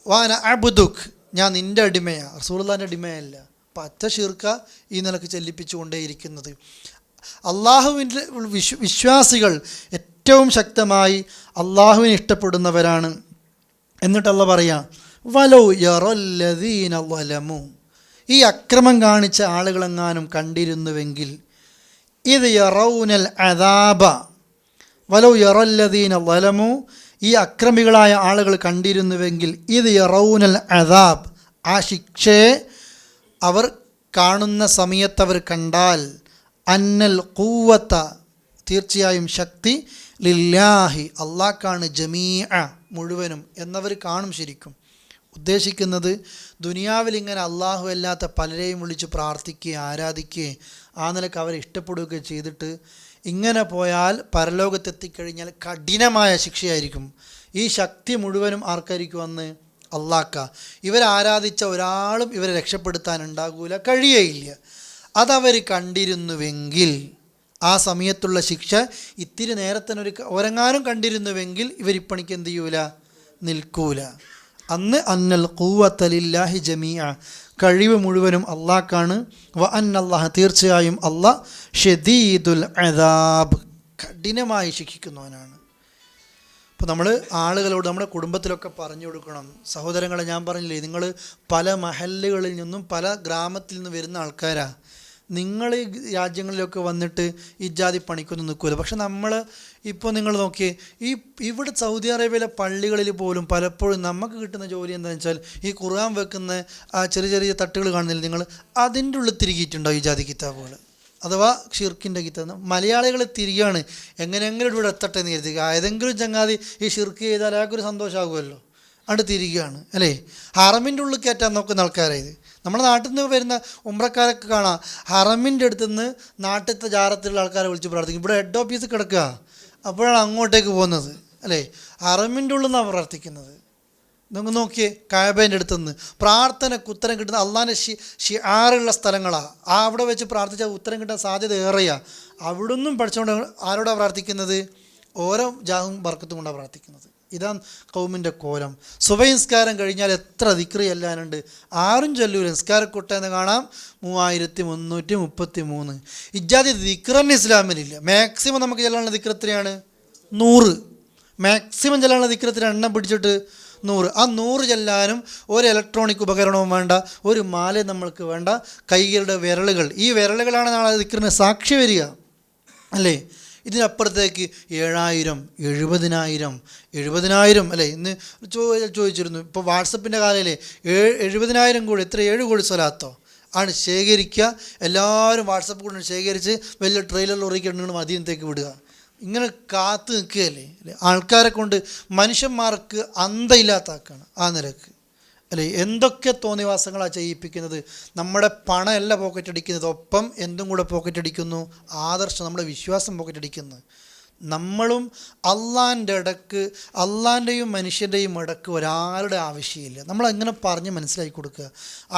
വാന അബ്ദുക്, ഞാൻ നിൻ്റെ അടിമയാണ്, റസൂലുള്ളാഹിൻ്റെ അടിമയല്ല. പച്ച ശിർക്ക ഈ നിലക്ക് ചെല്ലിപ്പിച്ചുകൊണ്ടേയിരിക്കുന്നത്. അള്ളാഹുവിൻ്റെ വിശ്വാസികൾ ഏറ്റവും ശക്തമായി അള്ളാഹുവിനെ ഇഷ്ടപ്പെടുന്നവരാണ്. എന്നിട്ട് അല്ലാഹ് പറയാം, വലൗ യറല്ലദീന വലമു, ഈ അക്രമം കാണിച്ച ആളുകളെങ്ങാനും കണ്ടിരുന്നുവെങ്കിൽ, ഇത് യറൗനൽ അദാബ, വലൗ യറല്ലദീന വലമു, ഈ അക്രമികളായ ആളുകൾ കണ്ടിരുന്നുവെങ്കിൽ, ഇത് യറൗനൽ അദാബ്, ആ ശിക്ഷയെ അവർ കാണുന്ന സമയത്ത് അവർ കണ്ടാൽ, അന്നൽ ഖുവ്വത, തീർച്ചയായും ശക്തി, ലില്ലാഹി, അള്ളാഹ്ക്കാണ്, ജമീഅ, മുഴുവനും എന്നവർ കാണും. ശരിക്കും ഉദ്ദേശിക്കുന്നത് ദുനിയാവിൽ ഇങ്ങനെ അള്ളാഹു അല്ലാത്ത പലരെയും വിളിച്ച് പ്രാർത്ഥിക്കുകയും ആരാധിക്കുകയും ആ നിലക്ക് അവരെ ഇഷ്ടപ്പെടുകയൊക്കെ ചെയ്തിട്ട് ഇങ്ങനെ പോയാൽ പരലോകത്തെത്തിക്കഴിഞ്ഞാൽ കഠിനമായ ശിക്ഷയായിരിക്കും. ഈ ശക്തി മുഴുവനും ആർക്കായിരിക്കും? അന്ന് അള്ളാഹ്ക്ക. ഇവരാരാധിച്ച ഒരാളും ഇവരെ രക്ഷപ്പെടുത്താനുണ്ടാകൂല, കഴിയേയില്ല. അതവർ കണ്ടിരുന്നുവെങ്കിൽ, ആ സമയത്തുള്ള ശിക്ഷ ഇത്തിരി നേരത്തിനൊരു ഒരങ്ങാനും കണ്ടിരുന്നുവെങ്കിൽ ഇവരിപ്പണിക്ക് എന്ത് ചെയ്യൂല? നിൽക്കൂല. അന്ന് അന്നൽ ഖുവ്വത ലില്ലാഹി ജമീഅ, കഴിവ് മുഴുവനും അള്ളാഹ്ക്കാണ്. വ അന്നല്ലാഹ, തീർച്ചയായും അള്ളാഹ് ഷദീദുൽ അദാബ്, കഠിനമായി ശിക്ഷിക്കുന്നവനാണ്. അപ്പോൾ നമ്മൾ ആളുകളോട് നമ്മുടെ കുടുംബത്തിലൊക്കെ പറഞ്ഞു കൊടുക്കണം. സഹോദരങ്ങളെ, ഞാൻ പറഞ്ഞില്ലേ, നിങ്ങൾ പല മഹല്ലുകളിൽ നിന്നും പല ഗ്രാമത്തിൽ നിന്ന് വരുന്ന ആൾക്കാരാണ്. നിങ്ങൾ ഈ രാജ്യങ്ങളിലൊക്കെ വന്നിട്ട് ഇജാതി പണിക്കൊന്നും നിൽക്കില്ല. പക്ഷെ നമ്മൾ ഇപ്പോൾ നിങ്ങൾ നോക്കിയേ, ഇവിടെ സൗദി അറേബ്യയിലെ പള്ളികളിൽ പോലും പലപ്പോഴും നമുക്ക് കിട്ടുന്ന ജോലി എന്താണെന്ന് വെച്ചാൽ, ഈ ഖുർആൻ വെക്കുന്ന ആ ചെറിയ ചെറിയ തട്ടുകൾ കാണുന്നില്ല നിങ്ങൾ, അതിൻ്റെ ഉള്ളിൽ തിരികിയിട്ടുണ്ടോ ഈ ജാതി കിതാബുകൾ, അഥവാ ഷിർക്കിൻ്റെ കിതാബ്. മലയാളികൾ തിരികെയാണ് എങ്ങനെയെങ്കിലും ഇവിടെ എത്തട്ടെ എന്ന് കരുതി. ഏതെങ്കിലും ചങ്ങാതി ഈ ഷിർക്ക് ചെയ്താൽ അയാൾക്കൊരു സന്തോഷമാകുമല്ലോ, അവിടെ തിരികെയാണ്, അല്ലേ? ഹറമിൻ്റെ ഉള്ളിൽ കയറ്റാൻ നോക്കുന്ന ആൾക്കാരായത്. നമ്മുടെ നാട്ടിൽ നിന്ന് വരുന്ന ഉംറക്കാരൊക്കെ കാണാം, ഹറമിൻ്റെ അടുത്ത് നിന്ന് നാട്ടിലത്തെ ജാറത്തിലുള്ള ആൾക്കാരെ വിളിച്ച് പ്രാർത്ഥിക്കും. ഇവിടെ ഹെഡ് ഓഫീസ് കിടക്കുക, അപ്പോഴാണ് അങ്ങോട്ടേക്ക് പോകുന്നത്, അല്ലേ? ഹറമിൻ്റെ ഉള്ളിൽ നിന്നാണ് പ്രാർത്ഥിക്കുന്നത്. നിങ്ങൾ നോക്കിയേ, കഅബേൻ്റെ അടുത്ത് നിന്ന് പ്രാർത്ഥനയ്ക്ക് ഉത്തരം കിട്ടുന്ന അള്ളാഹിൻ്റെ ഷിആറുള്ള സ്ഥലങ്ങളാണ്. അവിടെ വെച്ച് പ്രാർത്ഥിച്ചാൽ ഉത്തരം കിട്ടാൻ സാധ്യത ഏറെയാണ്. അവിടെ നിന്നും പഠിച്ചുകൊണ്ട് ആരോടാണ് പ്രാർത്ഥിക്കുന്നത്? ഓരോ ജാഹും ബർക്കത്തും കൊണ്ടാണ് പ്രാർത്ഥിക്കുന്നത്. ഇതാണ് ഖൗമിൻ്റെ കോലം. സുബഹി നിസ്കാരം കഴിഞ്ഞാൽ എത്ര ദിക്റ് ചെല്ലാനുണ്ട്, ആരും ചൊല്ലൂല. നിസ്കാരക്കൊട്ടെന്ന് കാണാം 3333. ഇജാതി ദിക്റന്നെ ഇസ്ലാമിലില്ല. മാക്സിമം നമുക്ക് ചെല്ലാനുള്ള ദിക്ർ എത്രയാണ്? 100. മാക്സിമം ചെല്ലാനുള്ള ദിക്ർ എത്ര? എണ്ണം പിടിച്ചിട്ട് 100. ആ 100 ചെല്ലാനും ഒരു ഇലക്ട്രോണിക് ഉപകരണവും വേണ്ട, ഒരു മാല നമ്മൾക്ക് വേണ്ട. കൈകളുടെ വിരലുകൾ, ഈ വിരലുകളാണ് നാളെ ദിക്റിന് സാക്ഷി വരിക, അല്ലേ? ഇതിനപ്പുറത്തേക്ക് 7000, 70,000 അല്ലേ? ഇന്ന് ചോദിച്ചിരുന്നു, ഇപ്പോൾ വാട്സപ്പിൻ്റെ കാലയിലെ 70,000 കൂടി, എത്ര 7 കോടി സ്വലാത്തോ ആണ് ശേഖരിക്കുക. എല്ലാവരും വാട്സപ്പ് കൊണ്ട് ശേഖരിച്ച് വലിയ ട്രെയിലർ ലോറിക്ക് മദീനത്തേക്ക് വിടുക. ഇങ്ങനെ കാത്തു നിൽക്കുകയല്ലേ ആൾക്കാരെ കൊണ്ട്. മനുഷ്യന്മാർക്ക് അന്തയില്ലാത്താക്കാണ് ആ നിലക്ക്, അല്ലേ? എന്തൊക്കെ തോന്നിവാസങ്ങളാണ് ചെയ്യിപ്പിക്കുന്നത്. നമ്മുടെ പണമല്ല പോക്കറ്റ് അടിക്കുന്നത്, ഒപ്പം എന്തും കൂടെ പോക്കറ്റ് അടിക്കുന്നു? ആദർശം, നമ്മുടെ വിശ്വാസം പോക്കറ്റ് അടിക്കുന്നു. നമ്മളും അള്ളാൻ്റെ ഇടക്ക്, അള്ളാൻ്റെയും മനുഷ്യൻ്റെയും ഇടക്ക് ഒരാളുടെ ആവശ്യമില്ല. നമ്മളങ്ങനെ പറഞ്ഞ് മനസ്സിലാക്കി കൊടുക്കുക.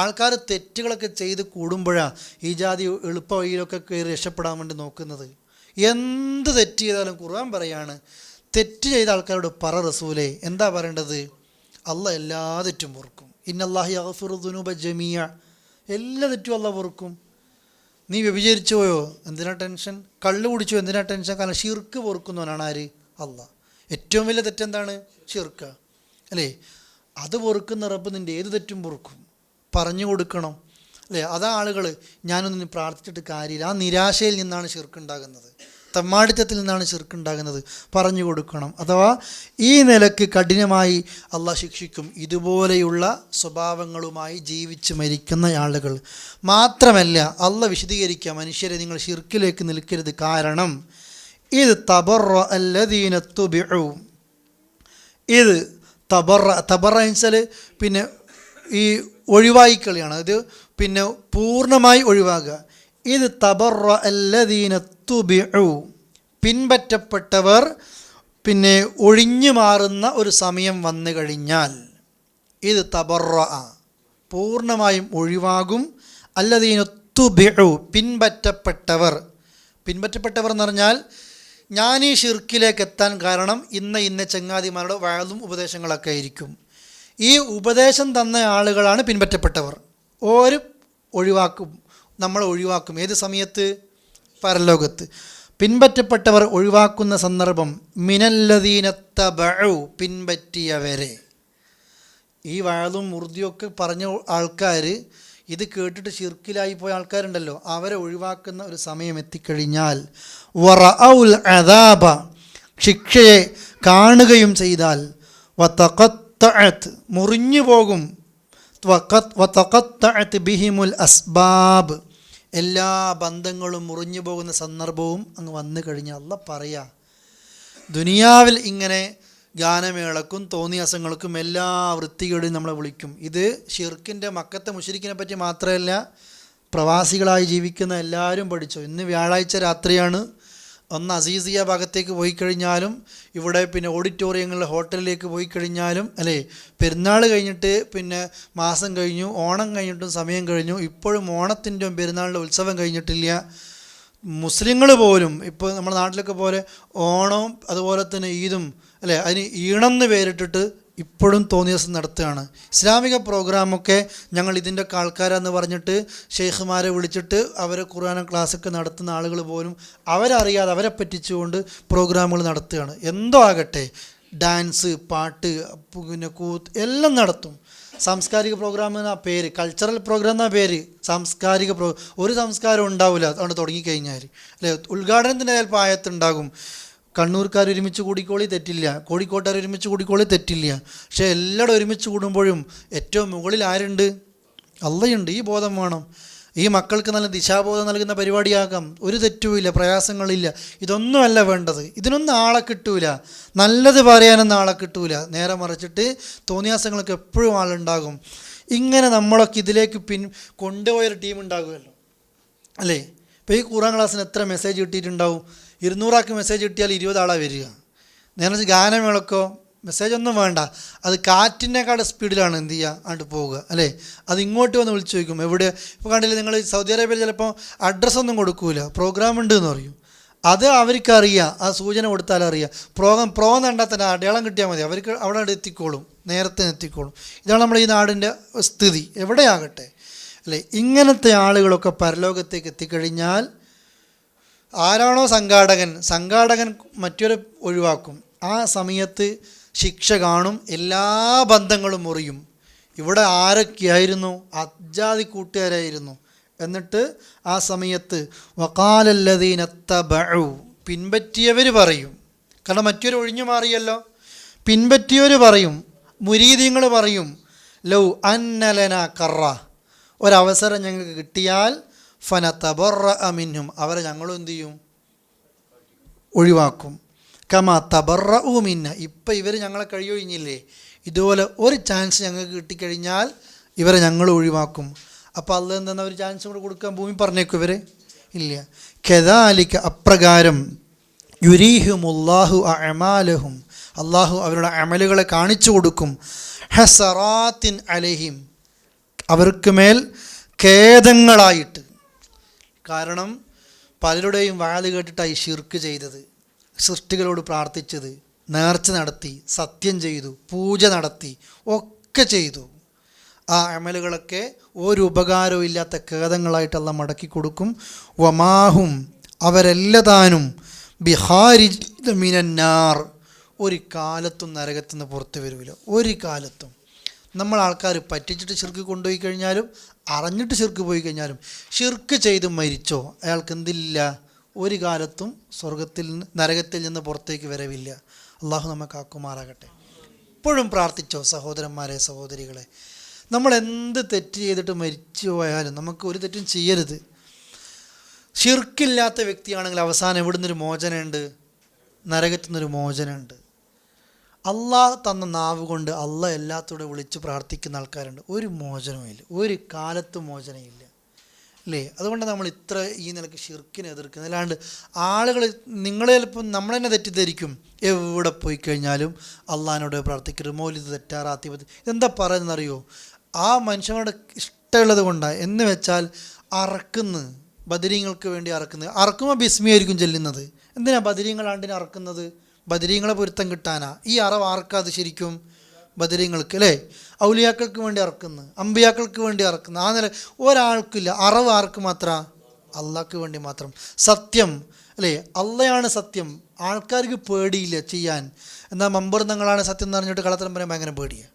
ആൾക്കാർ തെറ്റുകളൊക്കെ ചെയ്ത് കൂടുമ്പോഴാണ് ഈ ജാതി എളുപ്പ വഴിയിലൊക്കെ കയറി രക്ഷപ്പെടാൻ വേണ്ടി നോക്കുന്നത്. എന്ത് തെറ്റ് ചെയ്താലും ഖുർആൻ പറയാണ്, തെറ്റ് ചെയ്ത ആൾക്കാരോട് പറ റസൂലേ, എന്താ പറയേണ്ടത്? അള്ളാഹ് എല്ലാ തെറ്റും പൊറുക്കും. ഇന്നല്ലാഹി യഗ്ഫിറു ദുനൂബ ജമീഅ, എല്ലാ തെറ്റും അള്ളാഹ് പൊറുക്കും. നീ വ്യഭിചരിച്ചു പോയോ, എന്തിനാ ടെൻഷൻ? കള്ളു കുടിച്ചോ, എന്തിനാ ടെൻഷൻ? കാരണം ഷിർക്ക് പൊറുക്കുന്നവനാണ് ആര്? അള്ളാഹ്. ഏറ്റവും വലിയ തെറ്റെന്താണ്? ഷിർക്ക അല്ലേ? അത് പൊറുക്കുന്ന റബ്ബ് നിൻ്റെ ഏത് തെറ്റും പൊറുക്കും. പറഞ്ഞു കൊടുക്കണം അല്ലേ? അതാ ആളുകൾ ഞാനൊന്നും പ്രാർത്ഥിച്ചിട്ട് കാര്യമില്ല, ആ നിരാശയിൽ നിന്നാണ് ഷിർക്ക് ഉണ്ടാകുന്നത്, തമ്മാടിത്തത്തിൽ നിന്നാണ് ഷിർക്ക് ഉണ്ടാകുന്നത്. പറഞ്ഞു കൊടുക്കണം. അഥവാ ഈ നിലക്ക് കഠിനമായി അള്ളാഹ് ശിക്ഷിക്കും ഇതുപോലെയുള്ള സ്വഭാവങ്ങളുമായി ജീവിച്ച് മരിക്കുന്ന ആളുകൾ. മാത്രമല്ല അള്ളാഹ് വിശദീകരിക്കുക, മനുഷ്യരെ നിങ്ങൾ ഷിർക്കിലേക്ക് നിൽക്കരുത്. കാരണം ഇത് തബറഅല്ലദീന തുബിഉ, ഇത് തബറ വെച്ചാൽ പിന്നെ ഈ ഒഴിവായിക്കളിയാണ്. ഇത് പിന്നെ പൂർണ്ണമായി ഒഴിവാക്കുക. ഇത് തബറഅല്ലദീന തുബിഉ, പിൻപറ്റപ്പെട്ടവർ പിന്നെ ഒഴിഞ്ഞു മാറുന്ന ഒരു സമയം വന്നു കഴിഞ്ഞാൽ, ഇത് തബറഅ പൂർണ്ണമായും ഒഴിവാകും. അല്ലദീന തുബിഉ, പിൻപറ്റപ്പെട്ടവർ. പിൻപറ്റപ്പെട്ടവർ എന്ന് പറഞ്ഞാൽ ഞാൻ ഈ ഷിർക്കിലേക്ക് എത്താൻ കാരണം ഇന്ന ചങ്ങാതിമാരുടെ വഅദും ഉപദേശങ്ങളൊക്കെ ആയിരിക്കും. ഈ ഉപദേശം തന്ന ആളുകളാണ് പിൻപറ്റപ്പെട്ടവർ. ഒരു ഒഴിവാക്കും, നമ്മൾ ഒഴിവാക്കും. ഏത് സമയത്ത്? പരലോകത്ത്. പിൻപറ്റപ്പെട്ടവർ ഒഴിവാക്കുന്ന സന്ദർഭം മിനല്ലദീന തബഉ, പിൻപറ്റിയവരെ. ഈ വഅദും മുർദിയൊക്കെ പറഞ്ഞ ആൾക്കാർ ഇത് കേട്ടിട്ട് ഷിർക്കിലായി പോയ ആൾക്കാരുണ്ടല്ലോ, അവരെ ഒഴിവാക്കുന്ന ഒരു സമയം എത്തിക്കഴിഞ്ഞാൽ വറഔൽ അദാബ, ശിക്ഷയെ കാണുകയും ചെയ്താൽ വതഖത്തഅത്, മുറിഞ്ഞു പോകും. വതഖത്തഅത് ബിഹിമുൽ അസ്ബാബ്, എല്ലാ ബന്ധങ്ങളും മുറിഞ്ഞു പോകുന്ന സന്ദർഭവും അങ്ങ് വന്നു കഴിഞ്ഞാൽ അല്ലാഹ് പറയാ, ദുനിയാവിൽ ഇങ്ങനെ ഗാനമേളക്കും തോന്നിയാസങ്ങൾക്കും എല്ലാ വൃത്തികേടും നമ്മളെ വിളിക്കും. ഇത് ഷിർക്കിൻ്റെ മക്കത്തെ മുശ്രിക്കിനെ പറ്റി മാത്രമല്ല, പ്രവാസികളായി ജീവിക്കുന്ന എല്ലാവരും പഠിച്ചു. ഇന്ന് വ്യാഴാഴ്ച രാത്രിയാണ്. ഒന്ന് അസീസിയ ഭാഗത്തേക്ക് പോയി കഴിഞ്ഞാലും, ഇവിടെ പിന്നെ ഓഡിറ്റോറിയങ്ങളിൽ ഹോട്ടലിലേക്ക് പോയി കഴിഞ്ഞാലും അല്ലേ, പെരുന്നാൾ കഴിഞ്ഞിട്ട് പിന്നെ മാസം കഴിഞ്ഞു, ഓണം കഴിഞ്ഞിട്ടും സമയം കഴിഞ്ഞു, ഇപ്പോഴും ഓണത്തിൻ്റെയും പെരുന്നാളിൻ്റെ ഉത്സവം കഴിഞ്ഞിട്ടില്ല. മുസ്ലിങ്ങൾ പോലും ഇപ്പോൾ നമ്മുടെ നാട്ടിലൊക്കെ പോലെ ഓണവും അതുപോലെ തന്നെ ഈദും അല്ലേ, അതിന് ഈണമെന്ന് പേരിട്ടിട്ട് ഇപ്പോഴും തോന്നിയ ദിവസം നടത്തുകയാണ്. ഇസ്ലാമിക പ്രോഗ്രാമൊക്കെ ഞങ്ങൾ ഇതിൻ്റെയൊക്കെ ആൾക്കാരാന്ന് പറഞ്ഞിട്ട് ഷെയ്ഖുമാരെ വിളിച്ചിട്ട് അവരെ ഖുർആൻ ക്ലാസ്സൊക്കെ നടത്തുന്ന ആളുകൾ പോലും അവരറിയാതെ അവരെ പറ്റിച്ചുകൊണ്ട് പ്രോഗ്രാമുകൾ നടത്തുകയാണ്. എന്തോ ആകട്ടെ, ഡാൻസ്, പാട്ട്, പിന്നെ കൂത്ത് എല്ലാം നടത്തും. സാംസ്കാരിക പ്രോഗ്രാം എന്നാ പേര്, കൾച്ചറൽ പ്രോഗ്രാം എന്നാ പേര്. സാംസ്കാരിക ഒരു സംസ്കാരം ഉണ്ടാവില്ല അതുകൊണ്ട് തുടങ്ങിക്കഴിഞ്ഞാൽ അല്ലേ. ഉദ്ഘാടനത്തിൻ്റെ ചിലപ്പോൾ ആയത്തുണ്ടാകും, കണ്ണൂർക്കാർ ഒരുമിച്ച് കൂടിക്കോളി തെറ്റില്ല, കോഴിക്കോട്ടുകാർ ഒരുമിച്ച് കൂടിക്കോളി തെറ്റില്ല. പക്ഷേ എല്ലാവരും ഒരുമിച്ച് കൂടുമ്പോഴും ഏറ്റവും മുകളിൽ ആരുണ്ട്? അള്ളയുണ്ട്. ഈ ബോധം വേണം. ഈ മക്കൾക്ക് നല്ല ദിശാബോധം നൽകുന്ന പരിപാടിയാകാം, ഒരു തെറ്റുമില്ല, പ്രയാസങ്ങളില്ല. ഇതൊന്നുമല്ല വേണ്ടത്. ഇതിനൊന്നും ആളെ കിട്ടൂല, നല്ലത് പറയാനൊന്നും ആളെ കിട്ടൂല. നേരെ മറിച്ചിട്ട് തോന്നിയാസങ്ങൾക്ക് എപ്പോഴും ആളുണ്ടാകും. ഇങ്ങനെ നമ്മളൊക്കെ ഇതിലേക്ക് കൊണ്ടുപോയൊരു ടീം ഉണ്ടാകുമല്ലോ അല്ലേ. ഇപ്പോൾ ഈ ഖുർആൻ ക്ലാസ്സിന് എത്ര മെസ്സേജ് കിട്ടിയിട്ടുണ്ടാവും? 200 മെസ്സേജ് കിട്ടിയാൽ 20 ആളാണ് വരിക. നേരെ ഗാനമേളക്കോ മെസ്സേജൊന്നും വേണ്ട, അത് കാറ്റിനേക്കാൾ സ്പീഡിലാണ് എന്ത് ചെയ്യുക അങ്ങോട്ട് പോവുക അല്ലേ. അത് ഇങ്ങോട്ട് വന്ന് വിളിച്ചു ചോദിക്കും എവിടെ. ഇപ്പോൾ കണ്ടില്ലേ നിങ്ങൾ സൗദി അറേബ്യയിൽ ചിലപ്പോൾ അഡ്രസ്സൊന്നും കൊടുക്കൂല, പ്രോഗ്രാം ഉണ്ട് എന്ന് പറയും. അത് അവർക്കറിയാം, ആ സൂചന കൊടുത്താൽ അറിയാം. പ്രോ കണ്ടാൽ തന്നെ അടയാളം കിട്ടിയാൽ മതി, അവർക്ക് അവിടെ എത്തിക്കോളും, നേരത്തെ എത്തിക്കോളും. ഇതാണ് നമ്മുടെ ഈ നാടിൻ്റെ സ്ഥിതി, എവിടെയാകട്ടെ അല്ലേ. ഇങ്ങനത്തെ ആളുകളൊക്കെ പരലോകത്തേക്ക് എത്തിക്കഴിഞ്ഞാൽ ആരാണോ സംഘാടകൻ മറ്റൊരു ഒഴിവാക്കും. ആ സമയത്ത് ശിക്ഷ കാണും, എല്ലാ ബന്ധങ്ങളും മുറിയും. ഇവിടെ ആരൊക്കെയായിരുന്നു? അജ്ജാതി കൂട്ടുകാരായിരുന്നു. എന്നിട്ട് ആ സമയത്ത് വഖാലല്ലദീന തബഉ, പിൻപറ്റിയവർ പറയും. കാരണം മറ്റൊരു ഒഴിഞ്ഞു മാറിയല്ലോ. പിൻപറ്റിയവർ പറയും, മുരീദീങ്ങൾ പറയും, ലൗ അന്നലന കറ, ഒരവസരം ഞങ്ങൾക്ക് കിട്ടിയാൽ ഫനതബറഅ മിൻഹും, അവരെ ഞങ്ങളും എന്തു ചെയ്യും? ഒഴിവാക്കും. കമാ തബറഉ മിന്ന, ഇപ്പം ഇവർ ഞങ്ങളെ കഴിയൊഴിഞ്ഞില്ലേ, ഇതുപോലെ ഒരു ചാൻസ് ഞങ്ങൾക്ക് കിട്ടിക്കഴിഞ്ഞാൽ ഇവരെ ഞങ്ങൾ ഒഴിവാക്കും. അപ്പോൾ അള്ളാഹ് എന്താ ഒരു ചാൻസ് കൂടെ കൊടുക്കാൻ ഭൂമി പറഞ്ഞേക്കും ഇവരെ? ഇല്ല. കദാലിക, അപ്രകാരം യുരീഹിമുല്ലാഹു അഅമാലഹും, അള്ളാഹു അവരുടെ അമലുകളെ കാണിച്ചു കൊടുക്കും. ഹസറാത്തിൻ അലൈഹിം, അവർക്ക് മേൽ ഖേദങ്ങളായിട്ട്. കാരണം പലരുടെയും വാല് കേട്ടിട്ടായി ഷിർക്ക് ചെയ്തത്, സൃഷ്ടികളോട് പ്രാർത്ഥിച്ചത്, നേർച്ച നടത്തി, സത്യം ചെയ്തു, പൂജ നടത്തി, ഒക്കെ ചെയ്തു. ആ അമലുകളൊക്കെ ഒരു ഉപകാരവും ഇല്ലാത്ത ഖേദങ്ങളായിട്ട് അള്ളാഹ് മടക്കി കൊടുക്കും. വമാഹും, അവരെല്ലതാനും ബിഹാരിജ് മിനന്നാർ, ഒരു കാലത്തും നരകത്തുനിന്ന് പുറത്തു വരില്ല. ഒരു കാലത്തും. നമ്മൾ ആൾക്കാർ പറ്റിച്ചിട്ട് ഷിർക്ക് കൊണ്ടുപോയി കഴിഞ്ഞാലും അറിഞ്ഞിട്ട് ഷിർക്ക് പോയി കഴിഞ്ഞാലും, ഷിർക്ക് ചെയ്ത് മരിച്ചോ അയാൾക്ക് എന്തില്ല, ഒരു കാലത്തും സ്വർഗത്തിൽ നരകത്തിൽ നിന്ന് പുറത്തേക്ക് വരവില്ല. അള്ളാഹു നമുക്ക് ആക്കുമാറാകട്ടെ. എപ്പോഴും പ്രാർത്ഥിച്ചോ സഹോദരന്മാരെ, സഹോദരികളെ, നമ്മൾ എന്ത് തെറ്റ് ചെയ്തിട്ട് മരിച്ചു പോയാലും നമുക്ക് ഒരു തെറ്റും ചെയ്യരുത്. ഷിർക്കില്ലാത്ത വ്യക്തിയാണെങ്കിൽ അവസാനം എവിടുന്നൊരു മോചനമുണ്ട്? നരകത്തു നിന്നൊരു മോചനമുണ്ട്. അള്ളാഹ് തന്ന നാവ് കൊണ്ട് അള്ളാഹ് എല്ലാത്തോടെ വിളിച്ച് പ്രാർത്ഥിക്കുന്ന ആൾക്കാരുണ്ട്. ഒരു മോചനവും ഇല്ല, ഒരു കാലത്തും മോചനമില്ല, അല്ലേ? അതുകൊണ്ട് നമ്മൾ ഇത്ര ഈ നിലയ്ക്ക് ഷിർക്കിനെ എതിർക്കുന്നത്. അല്ലാണ്ട് ആളുകൾ, നിങ്ങൾ ചിലപ്പം നമ്മൾ തന്നെ തെറ്റിദ്ധരിക്കും, എവിടെ പോയി കഴിഞ്ഞാലും അള്ളാഹിനോട് പ്രാർത്ഥിക്കരുത്, മൗലിദ് തെറ്റാ, റാത്തിബത്ത്, ഇതെന്താ പറയുന്നറിയോ? ആ മനുഷ്യനോട് ഇഷ്ടമുള്ളത് കൊണ്ടാണ്. എന്ന് വെച്ചാൽ അറക്കുന്നു, ബദരീങ്ങൾക്ക് വേണ്ടി അറക്കുന്നത്. അറക്കുമ്പോൾ ബിസ്മിയായിരിക്കും ചെല്ലുന്നത്. എന്തിനാ ബദരീങ്ങൾ ആണ്ടിനെ അറക്കുന്നത്? ബദരീങ്ങളെ പൊരുത്തം കിട്ടാനാ. ഈ അറവ് ആർക്കാത് ശരിക്കും? ബദരീങ്ങൾക്ക്, അല്ലേ? ഔലിയാക്കൾക്ക് വേണ്ടി അറക്കുന്നു, അമ്പിയാക്കൾക്ക് വേണ്ടി അറക്കുന്നു. ആ നില ഒരാൾക്കില്ല. അറവ് ആർക്ക് മാത്രം? അള്ളാഹ്ക്ക് വേണ്ടി മാത്രം. സത്യം, അല്ലേ? അള്ളയാണ് സത്യം. ആൾക്കാർക്ക് പേടിയില്ല ചെയ്യാൻ. എന്നാൽ മമ്പർന്നങ്ങളാണ് സത്യം എന്ന് പറഞ്ഞിട്ട് കള്ളത്തരം പറയാൻ ഭയങ്കര പേടിയാണ്,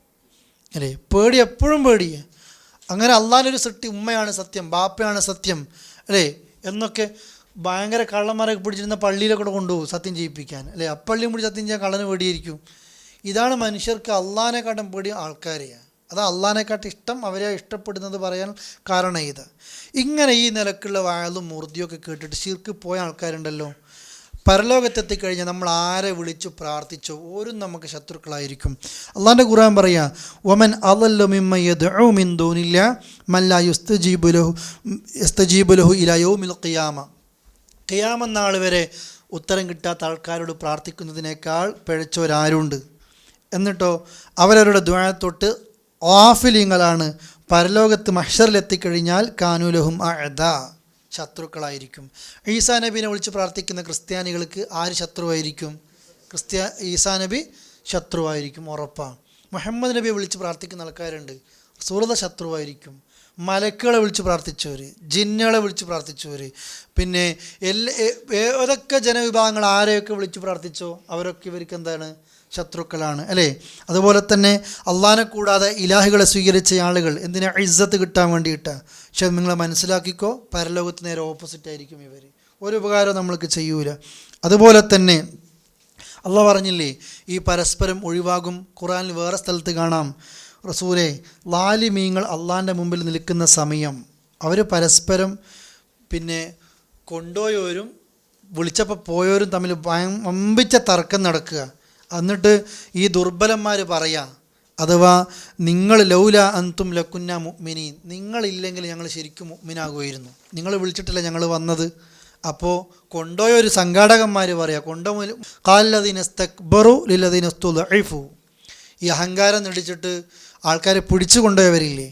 അല്ലേ? പേടി, എപ്പോഴും പേടിയാണ്. അങ്ങനെ അള്ളാഹിനൊരു സൃഷ്ടി, ഉമ്മയാണ് സത്യം, ബാപ്പയാണ് സത്യം, അല്ലേ എന്നൊക്കെ ഭയങ്കര കള്ളന്മാരൊക്കെ പിടിച്ചിരുന്ന പള്ളിയിലൊക്കെ കൊണ്ടുപോകും സത്യം ചെയ്യിപ്പിക്കാൻ, അല്ലേ? അപ്പള്ളിയും പിടിച്ച് സത്യം ചെയ്യാൻ കള്ളന് പേടിയായിരിക്കും. ഇതാണ് മനുഷ്യർക്ക് അള്ളാഹിനെക്കാട്ടും പേടി ആൾക്കാരെയാണ്. അത് അള്ളാഹിനെക്കാട്ടും ഇഷ്ടം അവരെ ഇഷ്ടപ്പെടുന്നത് പറയാൻ കാരണം ഇത്. ഇങ്ങനെ ഈ നിലക്കുള്ള വായലും മുറുതിയൊക്കെ കേട്ടിട്ട് ശിർക്ക് പോയ ആൾക്കാരുണ്ടല്ലോ, പരലോകത്തെത്തിക്കഴിഞ്ഞാൽ നമ്മൾ ആരെ വിളിച്ചു പ്രാർത്ഥിച്ചോ ഓരും നമുക്ക് ശത്രുക്കളായിരിക്കും. അള്ളാഹിൻ്റെ ഖുർആൻ പറയാ, വമൻ അളല്ലു മിമ്മൻ യദ്ഉ മിൻ ദൂനില്ലാഹി മൻ ലാ യസ്തജീബു ലഹു ഇലാ യൗമിൽ ഖിയാമ. ഖിയാമത്ത് നാൾ വരെ ഉത്തരം കിട്ടാത്ത ആൾക്കാരോട് പ്രാർത്ഥിക്കുന്നതിനേക്കാൾ പിഴച്ചവരാരുണ്ട്? എന്നിട്ടോ അവരവരുടെ ദുആ തൊട്ട് ഗാഫിലീങ്ങളാണ്. പരലോകത്ത് മഹ്ശറിലെത്തിക്കഴിഞ്ഞാൽ കാനുലഹും അഅദാ, ശത്രുക്കളായിരിക്കും. ഈസാ നബീനെ വിളിച്ച് പ്രാർത്ഥിക്കുന്ന ക്രിസ്ത്യാനികൾക്ക് ആര് ശത്രുവായിരിക്കും? ഈസാ നബി ശത്രുവായിരിക്കും, ഉറപ്പാണ്. മുഹമ്മദ് നബിയെ വിളിച്ച് പ്രാർത്ഥിക്കുന്ന ആൾക്കാരുണ്ട്, റസൂലുള്ളാഹി ശത്രുവായിരിക്കും. മലക്കുകളെ വിളിച്ച് പ്രാർത്ഥിച്ചവർ, ജിന്നുകളെ വിളിച്ച് പ്രാർത്ഥിച്ചവർ, പിന്നെ ഏതൊക്കെ ജനവിഭാഗങ്ങൾ ആരെയൊക്കെ വിളിച്ച് പ്രാർത്ഥിച്ചോ അവരൊക്കെ ഇവർക്ക് എന്താണ്? ശത്രുക്കളാണ്, അല്ലേ? അതുപോലെ തന്നെ അള്ളാഹിനെ കൂടാതെ ഇലാഹികളെ സ്വീകരിച്ച ആളുകൾ എന്തിനാ? ഇസ്സത്ത് കിട്ടാൻ വേണ്ടിയിട്ടാണ്. പക്ഷെ നിങ്ങൾ മനസ്സിലാക്കിക്കോ, പരലോകത്ത് നേരെ ഓപ്പോസിറ്റ് ആയിരിക്കും ഇവർ. ഒരു ഉപകാരം നമ്മൾക്ക് ചെയ്യൂല. അതുപോലെ തന്നെ അള്ളാഹ് പറഞ്ഞില്ലേ, ഈ പരസ്പരം ഒഴിവാകും. ഖുർആനിൽ വേറെ സ്ഥലത്ത് കാണാം, റസൂലേ, ലാലിമീങ്ങൾ അള്ളാഹിൻ്റെ മുമ്പിൽ നിൽക്കുന്ന സമയം അവർ പരസ്പരം പിന്നെ കൊണ്ടുപോയവരും വിളിച്ചപ്പോൾ പോയവരും തമ്മിൽ വമ്പിച്ച തർക്കം നടക്കുക. എന്നിട്ട് ഈ ദുർബലന്മാർ പറയാ, അഥവാ നിങ്ങൾ ലൗല അൻതും ലകുന്ന മുഅ്മിനീൻ, നിങ്ങളില്ലെങ്കിൽ ഞങ്ങൾ ശരിക്കും മുഅ്മിനാകുമായിരുന്നു, നിങ്ങൾ വിളിച്ചിട്ടില്ല ഞങ്ങൾ വന്നത്. അപ്പോൾ കൊണ്ടുപോയ ഒരു സംഘാടകന്മാർ പറയാ, കൊണ്ടുപോയി ഖാലല്ലദീന ഇസ്തക്ബറു ലില്ലദീന ഇസ്തുദ്ഇഫു, ഈ അഹങ്കാരം നടിച്ചിട്ട് ആൾക്കാരെ പിടിച്ചു കൊണ്ടുപോയവരില്ലേ,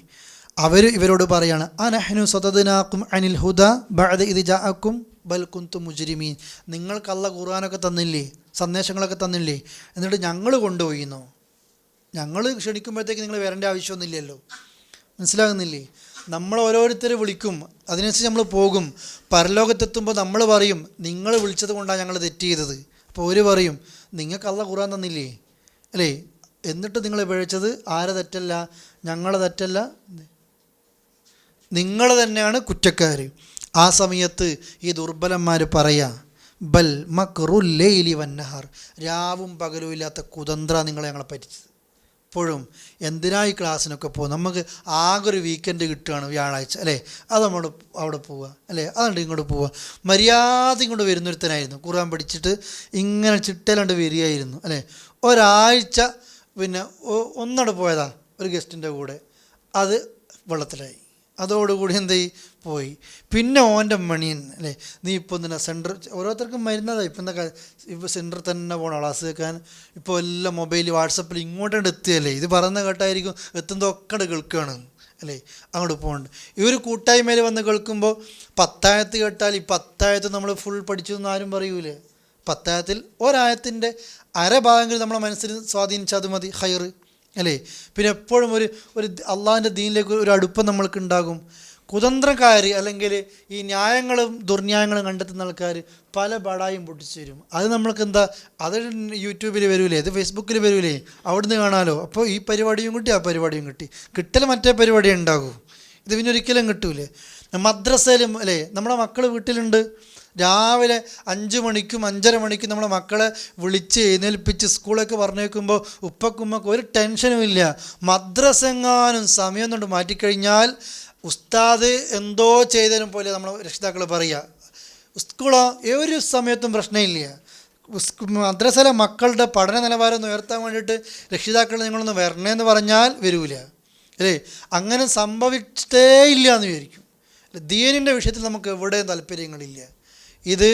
അവർ ഇവരോട് പറയാണ്, അനഹ്നു സദദ്നാകും അനിൽ ഹുദ ബഅദ ഇദ് ജാഅകും ബൽ കുന്തും മുജ്രിമീൻ, നിങ്ങൾക്ക് അല്ലാഹ് ഖുർആനൊക്കെ തന്നില്ലേ, സന്ദേശങ്ങളൊക്കെ തന്നില്ലേ, എന്നിട്ട് ഞങ്ങൾ കൊണ്ടുപോയിന്നോ? ഞങ്ങൾ ക്ഷണിക്കുമ്പോഴത്തേക്ക് നിങ്ങൾ വരേണ്ട ആവശ്യമൊന്നുമില്ലല്ലോ. മനസ്സിലാകുന്നില്ലേ? നമ്മൾ ഓരോരുത്തർ വിളിക്കും, അതിനനുസരിച്ച് നമ്മൾ പോകും. പരലോകത്തെത്തുമ്പോൾ നമ്മൾ പറയും, നിങ്ങൾ വിളിച്ചത് കൊണ്ടാണ് ഞങ്ങൾ തെറ്റ് ചെയ്തത്. അപ്പോൾ അവർ പറയും, നിങ്ങൾക്ക് അല്ലാഹ് ഖുർആൻ തന്നില്ലേ, അല്ലേ? എന്നിട്ട് നിങ്ങൾ പിഴച്ചത് ആരെ തെറ്റല്ല, ഞങ്ങളെ തെറ്റല്ല, നിങ്ങൾ തന്നെയാണ് കുറ്റക്കാർ. ആ സമയത്ത് ഈ ദുർബലന്മാർ പറയാ, ബൽ മക്റുൽ ലൈലി വന്നഹാർ, രാവും പകലും ഇല്ലാത്ത കുതന്ത്ര നിങ്ങളെ ഞങ്ങളെ പറ്റിച്ചത്. ഇപ്പോഴും എന്തിനായി ക്ലാസ്സിനൊക്കെ പോകും? നമുക്ക് ആകെ ഒരു വീക്കെൻഡ് കിട്ടുകയാണ്, വ്യാഴാഴ്ച, അല്ലേ? അത് നമ്മൾ അവിടെ പോവുക, അല്ലേ? അതുകൊണ്ട് ഇങ്ങോട്ട് പോവുക. മര്യാദ ഇങ്ങോട്ട് വരുന്നൊരുത്തനായിരുന്നു, ഖുർആൻ പഠിച്ചിട്ട് ഇങ്ങനെ ചിട്ടയിലാണ്ട് വരികയായിരുന്നു, അല്ലേ? ഒരാഴ്ച പിന്നെ ഒന്നോടെ പോയതാ ഒരു ഗസ്റ്റിൻ്റെ കൂടെ, അത് വെള്ളത്തിലായി. അതോടുകൂടി എന്ത് പോയി. പിന്നെ ഓൻ്റെ മണിയൻ അല്ലേ, നീ ഇപ്പോൾ എന്തിനാ സെൻറ്റർ, ഓരോരുത്തർക്കും മരുന്നതാണ്. ഇപ്പം എന്താ ഇപ്പോൾ സെൻറ്ററിൽ തന്നെ പോകണം ക്ലാസ് കേൾക്കാൻ. ഇപ്പോൾ എല്ലാം മൊബൈൽ വാട്സപ്പിൽ ഇങ്ങോട്ടാണ് എത്തുകയല്ലേ, ഇത് പറയുന്ന കേട്ടായിരിക്കും എത്തുന്നതൊക്കെ കേൾക്കുകയാണ് അല്ലേ, അങ്ങോട്ട് പോകുന്നുണ്ട്. ഈ ഒരു കൂട്ടായ്മയിൽ വന്ന് കേൾക്കുമ്പോൾ 10 ആയത്ത് കേട്ടാൽ ഈ 10 ആയത്ത് നമ്മൾ ഫുൾ പഠിച്ചു എന്ന് ആരും പറയൂലേ. 10 ആയത്തിൽ ഒരായത്തിൻ്റെ അരഭാഗങ്ങൾ നമ്മളെ മനസ്സിൽ സ്വാധീനിച്ചാൽ അത് മതി, ഹൈർ അല്ലേ. പിന്നെ എപ്പോഴും ഒരു അള്ളാഹിൻ്റെ ദീനിലേക്ക് ഒരു അടുപ്പം നമ്മൾക്ക് ഉണ്ടാകും. കുതന്ത്രക്കാർ അല്ലെങ്കിൽ ഈ ന്യായങ്ങളും ദുർന്യായങ്ങളും കണ്ടെത്തുന്ന ആൾക്കാർ പല ബടായും പൊട്ടിച്ചു വരും. അത് നമ്മൾക്ക് എന്താ, അത് യൂട്യൂബിൽ വരൂലേ, അത് ഫേസ്ബുക്കിൽ വരൂലേ, അവിടുന്ന് കാണാമല്ലോ. അപ്പോൾ ഈ പരിപാടിയും കിട്ടി, ആ പരിപാടിയും കിട്ടി, കിട്ടൽ മറ്റേ പരിപാടി ഉണ്ടാകും. ഇത് പിന്നെ ഒരിക്കലും കിട്ടൂലേ. മദ്രസയിലും അല്ലേ, നമ്മുടെ മക്കൾ വീട്ടിലുണ്ട്, രാവിലെ 5 മണിക്കും 5:30 മണിക്കും നമ്മളെ മക്കളെ വിളിച്ച് എഴുന്നേൽപ്പിച്ച് സ്കൂളൊക്കെ പറഞ്ഞേക്കുമ്പോൾ ഉപ്പക്കുമ്മക്ക് ഒരു ടെൻഷനും ഇല്ല. മദ്രസ എങ്ങാനും സമയം കൊണ്ട് മാറ്റിക്കഴിഞ്ഞാൽ ഉസ്താദ് എന്തോ ചെയ്തതിനും പോലെ നമ്മൾ രക്ഷിതാക്കൾ പറയുക. സ്കൂളോ ഒരു സമയത്തും പ്രശ്നമില്ല. മദ്രസയിലെ മക്കളുടെ പഠന നിലവാരം ഒന്ന് ഉയർത്താൻ വേണ്ടിയിട്ട് രക്ഷിതാക്കൾ നിങ്ങളൊന്ന് വരണേന്ന് പറഞ്ഞാൽ വരൂല അല്ലേ. അങ്ങനെ സംഭവിച്ചിട്ടേ ഇല്ല എന്ന് വിചാരിക്കും. ദീനിൻ്റെ വിഷയത്തിൽ നമുക്ക് എവിടെയും താല്പര്യങ്ങളില്ല. ഇത്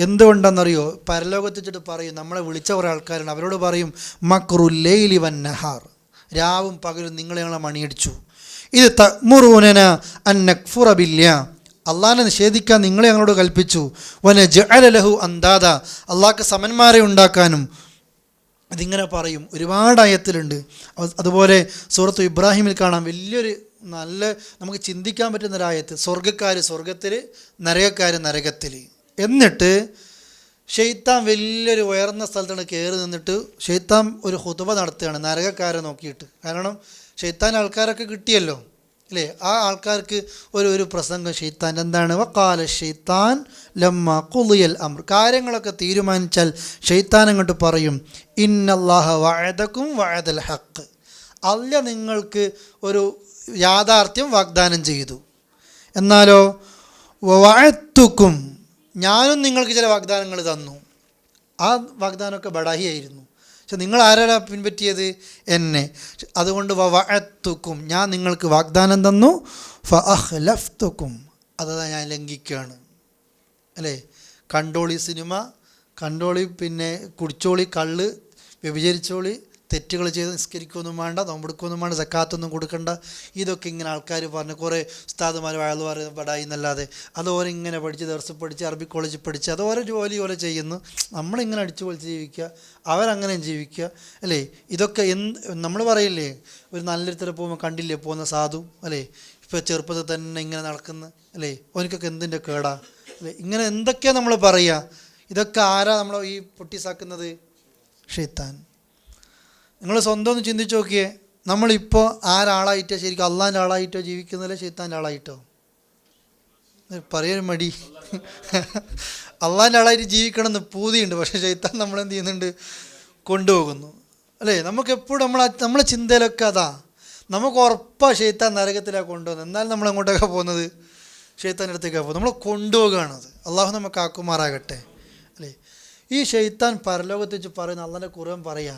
എന്തുകൊണ്ടെന്നറിയോ, പരലോകത്ത് വെച്ചിട്ട് പറയും, നമ്മളെ വിളിച്ച കുറേ ആൾക്കാരാണ്, അവരോട് പറയും മക്റുല്ലൈലി വന്നഹാർ, രാവും പകലും ഞങ്ങളെ മണിയടിച്ചു. ഇത് തഅ്മുറൂനന അൻ നക്ഫുറ ബില്ലാ, അള്ളാഹിനെ നിഷേധിക്കാൻ നിങ്ങളെ ഞങ്ങളോട് കൽപ്പിച്ചു. വനജഅല ലഹു അന്താദ, അള്ളാഹ്ക്ക് സമന്മാരെ ഉണ്ടാക്കാനും ഇതിങ്ങനെ പറയും. ഒരുപാട് ആയത്തിലുണ്ട്. അതുപോലെ സൂറത്ത് ഇബ്രാഹിമിൽ കാണാം വലിയൊരു നല്ല നമുക്ക് ചിന്തിക്കാൻ പറ്റുന്നൊരായത്ത്. സ്വർഗ്ഗക്കാർ സ്വർഗത്തിൽ, നരകക്കാർ നരകത്തിൽ. എന്നിട്ട് ഷെയ്ത്താൻ വലിയൊരു ഉയർന്ന സ്ഥലത്താണ് കയറി നിന്നിട്ട് ഷെയ്ത്താൻ ഒരു ഖുതുബ നടത്തുകയാണ് നരകക്കാരെ നോക്കിയിട്ട്. കാരണം ഷെയ്ത്താൻ ആൾക്കാരൊക്കെ കിട്ടിയല്ലോ അല്ലേ. ആ ആൾക്കാർക്ക് ഒരു പ്രസംഗം ഷെയ്ത്താൻ എന്താണ്, വഖാല ഷെയ്ത്താൻ ലമ്മ ഖുളിയൽ അംർ, കാര്യങ്ങളൊക്കെ തീരുമാനിച്ചാൽ ഷെയ്ത്താൻ അങ്ങോട്ട് പറയും, ഇന്നല്ലാഹ വഅദകും വഅദൽ ഹഖ്, അല്ല നിങ്ങൾക്ക് ഒരു യാഥാർത്ഥ്യം വാഗ്ദാനം ചെയ്തു, എന്നാലോ വഅദ്തുക്കും, ഞാനും നിങ്ങൾക്ക് ചില വാഗ്ദാനങ്ങൾ തന്നു. ആ വാഗ്ദാനമൊക്കെ ബടാഹിയായിരുന്നു. പക്ഷെ നിങ്ങൾ ആരാണ് പിൻപറ്റിയത്, എന്നെ. അതുകൊണ്ട് വഅദ്തുക്കും, ഞാൻ നിങ്ങൾക്ക് വാഗ്ദാനം തന്നു, ഫഅഖ്ലഫ്തുക്കും, അതാ ഞാൻ ലംഘിക്കുകയാണ് അല്ലേ. കണ്ടോളി സിനിമ, കണ്ടോളി പിന്നെ കുടിച്ചോളി കള്ള്, വ്യഭിചരിച്ചോളി, തെറ്റുകൾ ചെയ്ത് നിസ്കരിക്കൊന്നും വേണ്ട, നോമ്പെടുക്കൊന്നും വേണ്ട, സക്കാത്തൊന്നും കൊടുക്കണ്ട, ഇതൊക്കെ ഇങ്ങനെ ആൾക്കാർ പറഞ്ഞ് കുറേ ഉസ്താദുമാർ വയലു പറയുന്ന പടായി എന്നല്ലാതെ അതോരിങ്ങനെ പഠിച്ച് ദർസ് പഠിച്ച് അറബി കോളേജിൽ പഠിച്ച് അതോരോ ജോലി പോലെ ചെയ്യുന്നു. നമ്മളിങ്ങനെ അടിച്ചു പൊളിച്ച് ജീവിക്കുക, അവരങ്ങനെ ജീവിക്കുക അല്ലേ. ഇതൊക്കെ നമ്മൾ പറയില്ലേ, ഒരു നല്ലൊരുത്തരെ പോകുമ്പോൾ കണ്ടില്ലേ പോകുന്ന സാധു അല്ലേ, ഇപ്പോൾ ചെറുപ്പത്തിൽ തന്നെ ഇങ്ങനെ നടക്കുന്ന അല്ലേ, ഓനിക്കൊക്കെ എന്തിൻ്റെ കേടാ അല്ലേ, ഇങ്ങനെ എന്തൊക്കെയാണ് നമ്മൾ പറയുക. ഇതൊക്കെ ആരാ നമ്മൾ ഈ പൊട്ടിസാക്കുന്നത്, ഷെയ്ത്താൻ. നിങ്ങൾ സ്വന്തം ഒന്ന് ചിന്തിച്ച് നോക്കിയേ, നമ്മളിപ്പോൾ ആരാളായിട്ടോ ശരിക്കും അള്ളാൻ്റെ ആളായിട്ടോ ജീവിക്കുന്നില്ല, ഷെയ്ത്താൻ്റെ ആളായിട്ടോ? പറയാൻ മടി. അള്ളാൻ്റെ ആളായിട്ട് ജീവിക്കണമെന്ന് പൂതിയുണ്ട്, പക്ഷേ ഷെയ്ത്താൻ നമ്മളെന്ത് ചെയ്യുന്നുണ്ട്, കൊണ്ടുപോകുന്നു അല്ലേ. നമുക്കെപ്പോഴും നമ്മളെ ചിന്തയിലൊക്കെ അതാ, നമുക്ക് ഉറപ്പാണ് ഷെയ്ത്താൻ നരകത്തിലാണ് കൊണ്ടുപോകുന്നത്. എന്നാലും നമ്മൾ എങ്ങോട്ടൊക്കെ പോകുന്നത്, ഷെയ്ത്താൻ്റെ അടുത്തേക്കാണ് പോകുന്നത്, നമ്മൾ കൊണ്ടുപോകുകയാണത്. അള്ളാഹു നമുക്ക് ആക്കുമാറാകട്ടെ അല്ലേ. ഈ ഷെയ്ത്താൻ പരലോകത്ത് വെച്ച് പറയുന്ന അള്ളാൻ്റെ ഖുർആൻ പറയാ,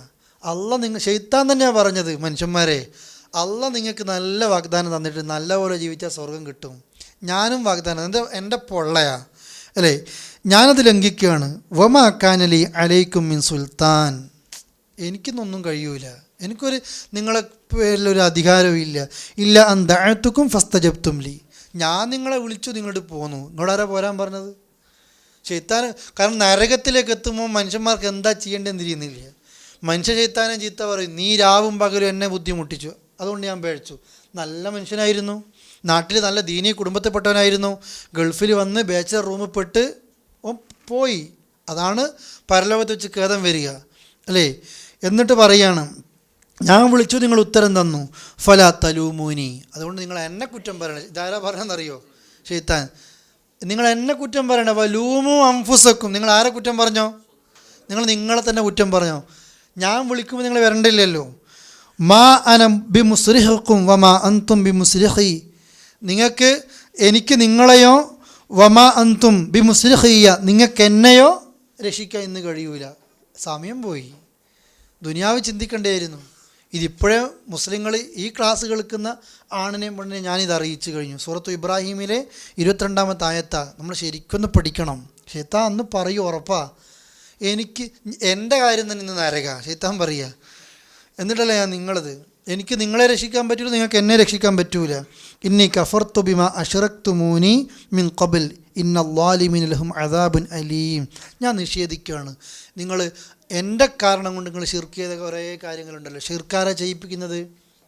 ഷെയ്ത്താൻ തന്നെയാണ് പറഞ്ഞത്, മനുഷ്യന്മാരെ അള്ളാഹ് നിങ്ങൾക്ക് നല്ല വാഗ്ദാനം തന്നിട്ട് നല്ലപോലെ ജീവിച്ചാൽ സ്വർഗം കിട്ടും. ഞാനും വാഗ്ദാനം എൻ്റെ പൊള്ളയാ അല്ലേ, ഞാനത് ലംഘിക്കുകയാണ്. വമാക്കാനലി അലൈക്കും മിൻ സുൽത്താൻ, എനിക്കിന്നൊന്നും കഴിയൂല, എനിക്കൊരു നിങ്ങളെ പേരിലൊരു അധികാരവും ഇല്ല അന്തഅതുക്കും ഫസ്തജബ്തും ലി, ഞാൻ നിങ്ങളെ വിളിച്ചു, നിങ്ങളോട് പോന്നു, നിങ്ങളാരാ പോരാൻ പറഞ്ഞത്? ഷെയ്ത്താൻ. കാരണം നരകത്തിലേക്ക് എത്തുമ്പോൾ മനുഷ്യന്മാർക്ക് എന്താ ചെയ്യേണ്ടതെന്ന് തിരിയുന്നില്ല. മനുഷ്യ ഷെയ്ത്താനെ ചീത്ത പറയും, നീ രാവും പകലും എന്നെ ബുദ്ധിമുട്ടിച്ചു, അതുകൊണ്ട് ഞാൻ പേടിച്ചു. നല്ല മനുഷ്യനായിരുന്നു, നാട്ടിൽ നല്ല ദീനി കുടുംബത്തിൽപ്പെട്ടവനായിരുന്നു, ഗൾഫിൽ വന്ന് ബാച്ചലർ റൂമിൽ പെട്ട് പോയി. അതാണ് പരലോകത്ത് വെച്ച് ഖേദം വരിക അല്ലേ. എന്നിട്ട് പറയാണ്, ഞാൻ വിളിച്ചു, നിങ്ങൾ ഉത്തരം തന്നു, ഫലാ തലൂമൂനി, അതുകൊണ്ട് നിങ്ങൾ എന്നെ കുറ്റം പറയണേ. ഇതാരാ പറഞ്ഞെന്നറിയോ, ഷെയ്ത്താൻ. നിങ്ങൾ എന്നെ കുറ്റം പറയണേ, വലൂമു അംഫുസക്കും, നിങ്ങൾ ആരെ കുറ്റം പറഞ്ഞോ, നിങ്ങൾ നിങ്ങളെ തന്നെ കുറ്റം പറഞ്ഞോ. ഞാൻ വിളിക്കുമ്പോൾ നിങ്ങൾ വരണ്ടില്ലല്ലോ. മാ അന ബി മുസ്രിഹക്കും വമാ അന്തും ബി മുസ്രിഹി, എനിക്ക് നിങ്ങളെയോ വമാ അന്തും ബി മുസ്രിഹിയ, നിങ്ങൾക്ക് എന്നെയോ രക്ഷിക്കാൻ ഇന്ന് കഴിയൂല. സമയം പോയി, ദുനിയാവ് ചിന്തിക്കേണ്ടിയായിരുന്നു. ഇതിപ്പോഴേ മുസ്ലിങ്ങൾ ഈ ക്ലാസ് കേൾക്കുന്ന ആണിനെയും പെണ്ണിനെയും ഞാനിത് അറിയിച്ചു കഴിഞ്ഞു. സൂറത്ത് ഇബ്രാഹിമിലെ 22-ാമത്തെ ആയത്താണ് നമ്മൾ ശരിക്കൊന്ന് പഠിക്കണം. ഷെയ്ത്താൻ അന്ന് പറയും, ഉറപ്പാ എനിക്ക് എൻ്റെ കാര്യം തന്നെ ഇന്ന് നരക ഷെയ്ത്താൻ പറയുക. എന്നിട്ടല്ല ഞാൻ നിങ്ങളത്, എനിക്ക് നിങ്ങളെ രക്ഷിക്കാൻ പറ്റൂല, നിങ്ങൾക്ക് എന്നെ രക്ഷിക്കാൻ പറ്റൂല. ഇന്നി കഫർതു ബിമാ അശ്റക്തുമൂനി മിൻ ഖബൽ ഇന്നല്ലാലിമീന ലഹും അദാബുൻ അലീം. ഞാൻ നിഷേധിക്കുകയാണ്, നിങ്ങൾ എൻ്റെ കാരണം കൊണ്ട് നിങ്ങൾ ഷിർക്ക് ചെയ്ത കുറേ കാര്യങ്ങളുണ്ടല്ലോ, ഷിർക്കാരെ ചെയ്യിപ്പിക്കുന്നത്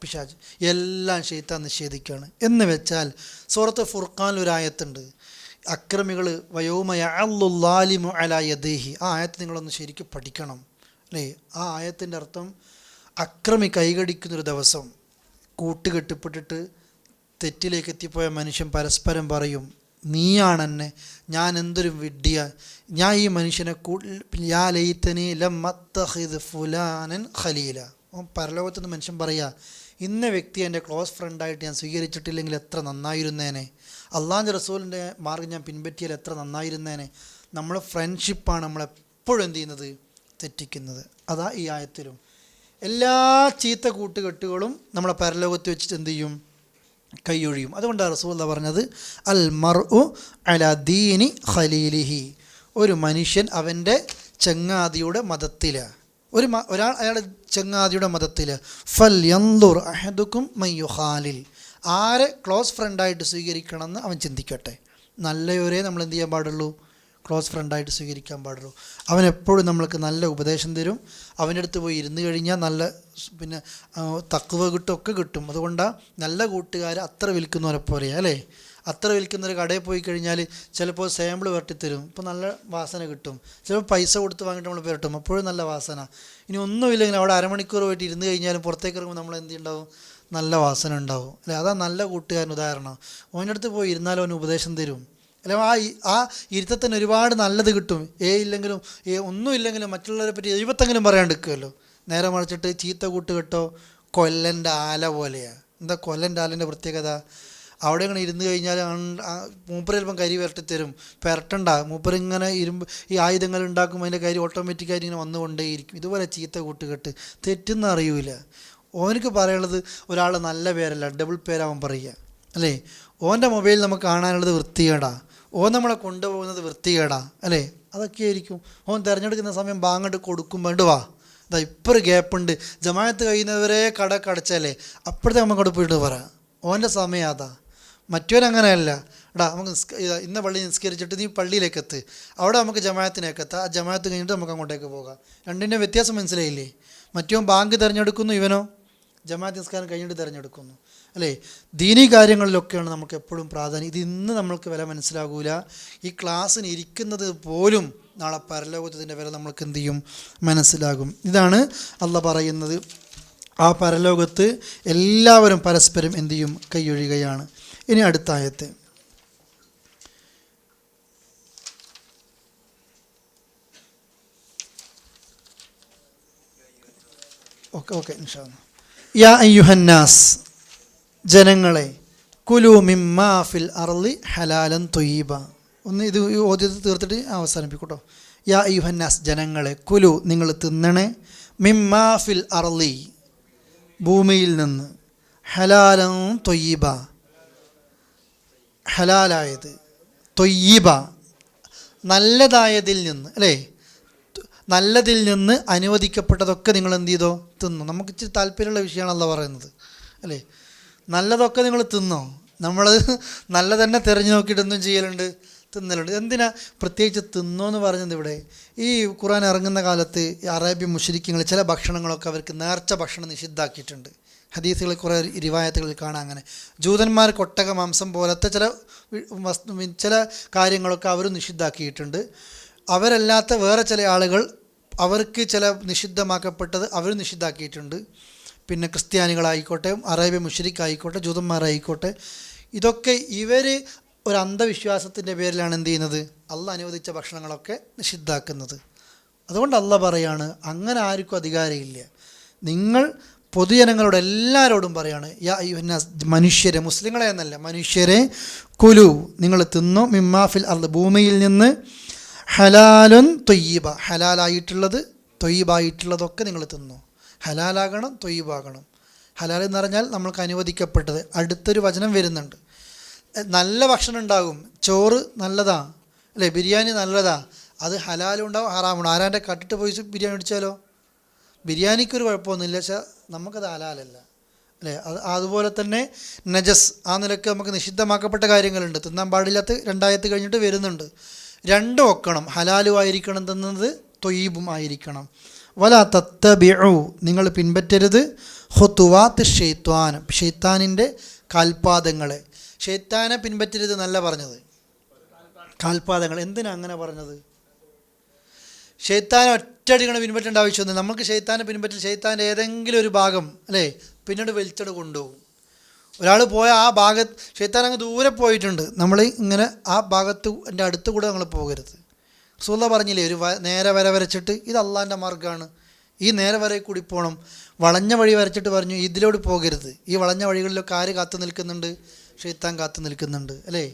പിശാച്, എല്ലാം ഷെയ്ത്താൻ നിഷേധിക്കുകയാണ്. എന്ന് വെച്ചാൽ സൂറത്ത് ഫുർഖാനിൽ ഒരു ആയത്തുണ്ട്, അക്രമികൾ വയൗമ യഅല്ലുല്ലാലിമു അലാ യദൈഹി. ആ ആയത്ത് നിങ്ങളൊന്ന് ശരിക്കും പഠിക്കണം അല്ലേ. ആ ആയത്തിൻ്റെ അർത്ഥം അക്രമി കൈകടിക്കുന്നൊരു ദിവസം, കൂട്ടുകെട്ടിപ്പെട്ടിട്ട് തെറ്റിലേക്ക് എത്തിപ്പോയ മനുഷ്യൻ പരസ്പരം പറയും, നീയാണെന്നെ, ഞാൻ എന്തൊരു വിഡ്ഢിയ, ഞാൻ ഈ മനുഷ്യനെ യാ ലൈതനി ലം അത്തഖിദ് ഫുലാനൻ ഖലീല. പരലോകത്ത് നിന്ന് മനുഷ്യൻ പറയുക, ഇന്ന വ്യക്തി എൻ്റെ ക്ലോസ് ഫ്രണ്ടായിട്ട് ഞാൻ സ്വീകരിച്ചിട്ടില്ലെങ്കിൽ എത്ര നന്നായിരുന്നേനെ, അള്ളാഹുവിൻ്റെ റസൂലിൻ്റെ മാർഗ്ഗം ഞാൻ പിൻപറ്റിയാൽ എത്ര നന്നായിരുന്നേനെ. നമ്മളെ ഫ്രണ്ട്ഷിപ്പാണ് നമ്മളെപ്പോഴും എന്ത് ചെയ്യുന്നത്, തെറ്റിക്കുന്നത്. അതാ ഈ ആയത്തിലും എല്ലാ ചീത്ത കൂട്ടുകെട്ടുകളും നമ്മളെ പരലോകത്ത് വെച്ചിട്ട് എന്ത് ചെയ്യും, കൈയൊഴിയും. അതുകൊണ്ടാണ് റസൂലുള്ളാഹി പറഞ്ഞത്, അൽ മർഉ അലാ ദീനി ഖലീലിഹി. ഒരു മനുഷ്യൻ അവൻ്റെ ചങ്ങാതിയുടെ മതത്തിലാണ്, ഒരാൾ അയാളുടെ ചങ്ങാതിയുടെ മതത്തിൽ. ഫൽ യൻദുർ അഹദുക്കും മൻ യുഖാലിൽ. ആരെ ക്ലോസ് ഫ്രണ്ടായിട്ട് സ്വീകരിക്കണമെന്ന് അവൻ ചിന്തിക്കട്ടെ. നല്ലവരെ നമ്മൾ എന്ത് ചെയ്യാൻ പാടുള്ളൂ, ക്ലോസ് ഫ്രണ്ടായിട്ട് സ്വീകരിക്കാൻ പാടുള്ളൂ. അവൻ എപ്പോഴും നമ്മൾക്ക് നല്ല ഉപദേശം തരും. അവൻ്റെ അടുത്ത് പോയി ഇരുന്ന് കഴിഞ്ഞാൽ നല്ല പിന്നെ തഖ്വ കിട്ടും, ഒക്കെ കിട്ടും. അതുകൊണ്ടാണ് നല്ല കൂട്ടുകാർ അത്ര വിൽക്കുന്നവരെ പോലെയാണ് അല്ലേ. അത്ര വിൽക്കുന്നൊരു കടയിൽ പോയി കഴിഞ്ഞാൽ ചിലപ്പോൾ സാമ്പിൾ വരട്ടിത്തരും, ഇപ്പോൾ നല്ല വാസന കിട്ടും. ചിലപ്പോൾ പൈസ കൊടുത്ത് വാങ്ങിയിട്ട് നമ്മൾ പുരട്ടും, അപ്പോഴും നല്ല വാസന. ഇനി ഒന്നുമില്ലെങ്കിൽ അവിടെ അരമണിക്കൂർ പോയിട്ട് ഇരുന്ന് കഴിഞ്ഞാലും പുറത്തേക്ക് ഇറങ്ങുമ്പോൾ നമ്മൾ എന്ത് ഉണ്ടാവും, നല്ല വാസന ഉണ്ടാവും അല്ലേ. അതാ നല്ല കൂട്ടുകാരൻ ഉദാഹരണം. ഓൻ്റെ അടുത്ത് പോയി ഇരുന്നാലും അവന് ഉപദേശം തരും അല്ല. ആ ഇരുത്തത്തിന് ഒരുപാട് നല്ലത് കിട്ടും. ഇല്ലെങ്കിലും ഒന്നുമില്ലെങ്കിലും മറ്റുള്ളവരെ പറ്റി ദൈവത്തെങ്കിലും പറയാണ്ടിരിക്കുമല്ലോ. നേരെ മറിച്ചിട്ട് ചീത്ത കൂട്ടുകെട്ടോ കൊല്ലൻ്റെ ആല പോലെയാണ്. എന്താ കൊല്ലൻ്റെ ആലിൻ്റെ പ്രത്യേകത, അവിടെ ഇങ്ങനെ ഇരുന്ന് കഴിഞ്ഞാൽ മൂപ്പര് ചിലപ്പം കരി വരട്ടിത്തരും, പെരട്ടണ്ട. മൂപ്പര് ഇങ്ങനെ ഈ ആയുധങ്ങൾ ഉണ്ടാക്കുമ്പോൾ അതിൻ്റെ കരി ഓട്ടോമാറ്റിക്കായിട്ട് ഇങ്ങനെ വന്നുകൊണ്ടേയിരിക്കും. ഇതുപോലെ ചീത്ത കൂട്ടുകെട്ട് തെറ്റെന്ന് അറിയൂല. ഓനക്ക് പറയാനുള്ളത് ഒരാൾ നല്ല പേരല്ല, ഡബിൾ പേരാവൻ പറയുക അല്ലേ. ഓൻ്റെ മൊബൈൽ നമുക്ക് കാണാനുള്ളത് വൃത്തികേടാ, ഓൻ നമ്മളെ കൊണ്ടുപോകുന്നത് വൃത്തികേടാ അല്ലേ. അതൊക്കെയായിരിക്കും ഓൻ തിരഞ്ഞെടുക്കുന്ന സമയം ബാങ്ങോട്ട് കൊടുക്കും, വേണ്ട വാ ഇതാ ഇപ്പോൾ ഒരു ഗ്യാപ്പുണ്ട്, ജമാഅത്ത് കഴിയുന്നവരെ കടക്ക് അടച്ചല്ലേ, അപ്പോഴത്തെ നമുക്ക് പോയിട്ട് പറയാം ഓൻ്റെ സമയം അതാ. മറ്റവരങ്ങനെയല്ല, എടാ നമുക്ക് ഇന്ന പള്ളി നിസ്കരിച്ചിട്ട് നീ പള്ളിയിലേക്ക് എത്ത്, അവിടെ നമുക്ക് ജമാഅത്തിനേക്ക് എത്താം, ആ ജമാഅത്ത് കഴിഞ്ഞിട്ട് നമുക്ക് അങ്ങോട്ടേക്ക് പോകാം. രണ്ടിൻ്റെ വ്യത്യാസം മനസ്സിലായില്ലേ. മറ്റവൻ ബാങ്ക് തിരഞ്ഞെടുക്കുന്നു, ഇവനോ ജമാഅത്ത് നിസ്കാരം കഴിഞ്ഞിട്ട് തിരഞ്ഞെടുക്കുന്നു അല്ലേ. ദീനീ കാര്യങ്ങളിലൊക്കെയാണ് നമുക്ക് എപ്പോഴും പ്രാധാന്യം. ഇത് ഇന്ന് നമ്മൾക്ക് വില മനസ്സിലാകൂല. ഈ ക്ലാസ്സിന് ഇരിക്കുന്നത് പോലും നാളെ പരലോകത്തിൻ്റെ വില നമ്മൾക്ക് എന്ത് ചെയ്യും, മനസ്സിലാകും. ഇതാണ് അള്ളാഹ് പറയുന്നത്. ആ പരലോകത്ത് എല്ലാവരും പരസ്പരം എന്ത് ചെയ്യും, കൈയൊഴിയുകയാണ്. ഇനി അടുത്ത ആയത്ത്, ഓക്കെ ഇൻഷാ അല്ലാഹ്. യാ അയ്യുഹന്നാസ്, ജനങ്ങളെ, കുലു മിമ്മാ ഫിൽ അർളി ഹലാലൻ ത്വയ്യിബ. ഒന്ന് ഇത് ഓദ്യത്തെ തീർത്തിട്ട് അവസാനിപ്പിക്കൂട്ടോ. യാ അയ്യുഹന്നാസ്, ജനങ്ങളെ, കുലു നിങ്ങൾ തിന്നണേ, മിമ്മാ ഫിൽ അർളി ഭൂമിയിൽ നിന്ന്, ഹലാലൻ ത്വയ്യിബ ഹലാലായത്, ത്വയ്യിബ നല്ലതായതിൽ നിന്ന് അല്ലേ. നല്ലതിൽ നിന്ന് അനുവദിക്കപ്പെട്ടതൊക്കെ നിങ്ങൾ എന്ത് ചെയ്തോ, തിന്നു. നമുക്ക് ഇച്ചിരി താല്പര്യമുള്ള വിഷയമാണല്ലോ പറയുന്നത് അല്ലേ. നല്ലതൊക്കെ നിങ്ങൾ തിന്നോ. നമ്മൾ നല്ല തന്നെ തിരഞ്ഞു നോക്കിയിട്ടൊന്നും ചെയ്യലുണ്ട്, തിന്നലുണ്ട്. എന്തിനാ പ്രത്യേകിച്ച് തിന്നോ എന്ന് പറഞ്ഞത്? ഇവിടെ ഈ ഖുർആൻ ഇറങ്ങുന്ന കാലത്ത് അറേബ്യൻ മുശ്രിക്കുകൾ ചില ഭക്ഷണങ്ങളൊക്കെ അവർക്ക് നേർച്ച ഭക്ഷണം നിഷിദ്ധാക്കിയിട്ടുണ്ട്. ഹദീസുകളിൽ കുറേ റിവായത്തുകളിൽ കാണാം. അങ്ങനെ ജൂതന്മാർക്ക് ഒട്ടക മാംസം പോലത്തെ ചില കാര്യങ്ങളൊക്കെ അവർ നിഷിദ്ധാക്കിയിട്ടുണ്ട്. അവരല്ലാത്ത വേറെ ചില ആളുകൾ അവർക്ക് ചില നിഷിദ്ധമാക്കപ്പെട്ടത് അവർ നിഷിദ്ധാക്കിയിട്ടുണ്ട്. പിന്നെ ക്രിസ്ത്യാനികളായിക്കോട്ടെ, അറേബ്യ മുശ്രിക്കായിക്കോട്ടെ, ജൂതന്മാരായിക്കോട്ടെ, ഇതൊക്കെ ഇവർ ഒരു അന്ധവിശ്വാസത്തിൻ്റെ പേരിലാണ് എന്ത് ചെയ്യുന്നത്, അള്ളാഹ് അനുവദിച്ച ഭക്ഷണങ്ങളൊക്കെ നിഷിദ്ധാക്കുന്നത്. അതുകൊണ്ട് അള്ളാഹ് പറയാണ്, അങ്ങനെ ആർക്കും അധികാരമില്ല. നിങ്ങൾ പൊതുജനങ്ങളോട് എല്ലാവരോടും പറയാണ്, യാ അയ്യുഹന്നാസ്, മനുഷ്യരെ, മുസ്ലിങ്ങളെ എന്നല്ല, മനുഷ്യരെ, കുലു നിങ്ങൾ തിന്നു, മിമ്മാഫിൽ അർള് ഭൂമിയിൽ നിന്ന്, ഹലാലുൻ ത്വയ്യിബ ഹലാലായിട്ടുള്ളത്, ത്വയ്യിബായിട്ടുള്ളതൊക്കെ നിങ്ങൾ തിന്നു. ഹലാലാകണം, തൊയ്യിബാകണം. ഹലാൽ എന്ന് പറഞ്ഞാൽ നമ്മൾക്ക് അനുവദിക്കപ്പെട്ടത്. അടുത്തൊരു വചനം വരുന്നുണ്ട്. നല്ല ഭക്ഷണം ഉണ്ടാകും, ചോറ് നല്ലതാ അല്ലേ, ബിരിയാണി നല്ലതാ, അത് ഹലാലും ഉണ്ടാവും ഹറാമുണ്ടാവും. ആരാൻ്റെ കട്ടിട്ട് പോയി ബിരിയാണി അടിച്ചാലോ? ബിരിയാണിക്കൊരു കുഴപ്പമൊന്നുമില്ല, പക്ഷേ നമുക്കത് ഹലാലല്ല അല്ലേ. അതുപോലെ തന്നെ നജസ്, ആ നിലയ്ക്ക് നമുക്ക് നിഷിദ്ധമാക്കപ്പെട്ട കാര്യങ്ങളുണ്ട്. തിന്നാൻ പാടില്ലാത്ത 2 ആയത്ത് കഴിഞ്ഞിട്ട് വരുന്നുണ്ട്. രണ്ടും ഒക്കണം, ഹലാലും ആയിരിക്കണം, തിന്നുന്നത് തൊയ്യിബും ആയിരിക്കണം. വല തത്തബിഉ, നിങ്ങൾ പിൻപറ്റരുത് ഖുതുവാത്ത് ഷൈത്വാൻ, ഷെയ്ത്താനിൻ്റെ കാൽപാദങ്ങളെ. ഷെയ്ത്താനെ പിൻപറ്റരുത് എന്നല്ല പറഞ്ഞത്, കാൽപാദങ്ങൾ. എന്തിനാ അങ്ങനെ പറഞ്ഞത്? ഷെയ്ത്താനെ ഒറ്റയടിക്കണം പിൻപറ്റേണ്ട ആവശ്യമൊന്നും. നമുക്ക് ഷെയ്ത്താനെ പിൻപറ്റിൽ ഷെയ്ത്താൻ്റെ ഏതെങ്കിലും ഒരു ഭാഗം അല്ലേ പിന്നീട് വലിച്ചട് കൊണ്ടുപോകും. ഒരാൾ പോയ ആ ഭാഗത്ത് ഷെയ്ത്താൻ അങ്ങ് ദൂരെ പോയിട്ടുണ്ട്, നമ്മൾ ഇങ്ങനെ ആ ഭാഗത്തിൻ്റെ അടുത്ത് കൂടെ നമ്മൾ പോകരുത്. റസൂലുള്ളാഹി പറഞ്ഞില്ലേ, ഒരു നേരെ വര വരച്ചിട്ട് ഇത് അള്ളാൻ്റെ മാർഗ്ഗമാണ്, ഈ നേരെ വരെ കൂടി പോകണം. വളഞ്ഞ വഴി വരച്ചിട്ട് പറഞ്ഞു ഇതിലോട്ട് പോകരുത്. ഈ വളഞ്ഞ വഴികളിലൊക്കെ ആര് കാത്തു നിൽക്കുന്നുണ്ട്? ഷെയ്ത്താൻ കാത്തു നിൽക്കുന്നുണ്ട് അല്ലേ.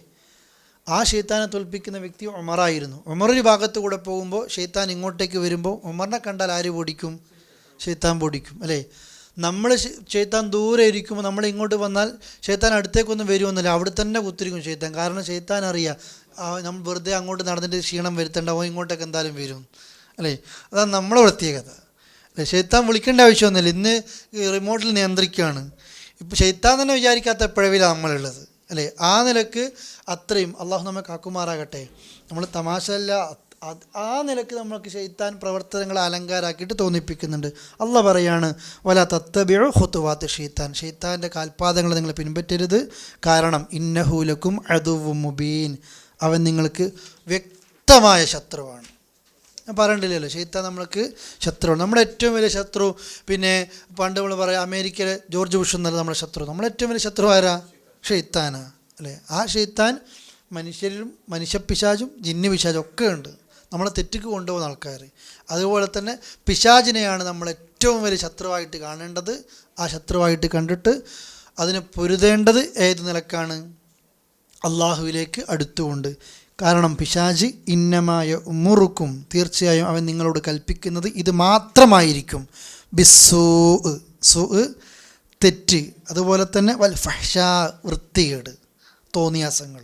ആ ഷെയ്ത്താനെ തോൽപ്പിക്കുന്ന വ്യക്തി ഉമറായിരുന്നു. ഉമറൊരു ഭാഗത്ത് കൂടെ പോകുമ്പോൾ ഷെയ്ത്താൻ ഇങ്ങോട്ടേക്ക് വരുമ്പോൾ ഉമറിനെ കണ്ടാൽ ആര് പൊടിക്കും? ഷെയ്ത്താൻ പൊടിക്കും അല്ലേ. നമ്മൾ ഷെയ്ത്താൻ ദൂരെ ഇരിക്കുമ്പോൾ നമ്മൾ ഇങ്ങോട്ട് വന്നാൽ ഷെയ്ത്താൻ അടുത്തേക്കൊന്നും വരുമൊന്നുമില്ല, അവിടെ തന്നെ കുത്തിരിക്കും ഷെയ്ത്താൻ. കാരണം ഷെയ്ത്താൻ അറിയാം നമ്മൾ വെറുതെ അങ്ങോട്ട് നടന്നിട്ട് ക്ഷീണം വരുത്തേണ്ടാവും, ഇങ്ങോട്ടൊക്കെ എന്തായാലും വരും അല്ലേ. അതാണ് നമ്മളെ പ്രത്യേകത അല്ലേ. ഷെയ്ത്താൻ വിളിക്കേണ്ട ആവശ്യമൊന്നുമില്ല, ഇന്ന് റിമോട്ടിൽ നിയന്ത്രിക്കുകയാണ്. ഇപ്പോൾ ഷെയ്ത്താൻ തന്നെ വിചാരിക്കാത്ത പിഴവിലാണ് നമ്മളുള്ളത് അല്ലേ. ആ നിലക്ക് അത്രയും അള്ളാഹു നമ്മെ കാക്കുമാറാകട്ടെ. നമ്മൾ തമാശയല്ല, ആ നിലക്ക് നമ്മൾക്ക് ഷെയ്ത്താൻ പ്രവർത്തനങ്ങളെ അലങ്കാരാക്കിയിട്ട് തോന്നിപ്പിക്കുന്നുണ്ട്. അള്ളാഹ് പറയാണ് വല തത്തബിഉ ഖുതുവാത്ത് ഷെയ്ത്താൻ, ഷെയ്ത്താൻ്റെ കാൽപാദങ്ങളെ നിങ്ങൾ പിൻപറ്റരുത്. കാരണം ഇന്നഹു ലക്കും അദുവ്വും മുബീൻ, അവൻ നിങ്ങൾക്ക് വ്യക്തമായ ശത്രുവാണ്. ഞാൻ പറയണ്ടില്ലല്ലോ, ഷെയ്ത്താൻ നമ്മൾക്ക് ശത്രുവാണ്. നമ്മുടെ ഏറ്റവും വലിയ ശത്രു, പിന്നെ പണ്ട് നമ്മൾ പറയാം അമേരിക്കയിലെ ജോർജ് ബുഷ് എന്നല്ല നമ്മുടെ ശത്രു. നമ്മുടെ ഏറ്റവും വലിയ ശത്രു ആരാ? ഷെയ്ത്താനാ അല്ലേ. ആ ഷെയ്ത്താൻ മനുഷ്യരിലും മനുഷ്യപ്പിശാചും ജിന്ന് പിശാചും ഒക്കെ ഉണ്ട്, നമ്മളെ തെറ്റിക്ക് കൊണ്ടുപോകുന്ന ആൾക്കാർ. അതുപോലെ തന്നെ പിശാചിനെയാണ് നമ്മൾ ഏറ്റവും വലിയ ശത്രുവായിട്ട് കാണേണ്ടത്. ആ ശത്രുവായിട്ട് കണ്ടിട്ട് അതിനെ പൊരുതേണ്ടത് ഏത് നിലക്കാണ്? അള്ളാഹുവിലേക്ക് അടുത്തുകൊണ്ട്. കാരണം പിശാച് ഇന്നമായ ഉമ്മുറുക്കും, തീർച്ചയായും അവൻ നിങ്ങളോട് കൽപ്പിക്കുന്നത് ഇത് മാത്രമായിരിക്കും. ബിസ്സൂ, സൂ തെറ്റ്, അതുപോലെ തന്നെ വൽ ഫഹ്ഷാ വൃത്തികേട്, തോന്നിയാസങ്ങൾ.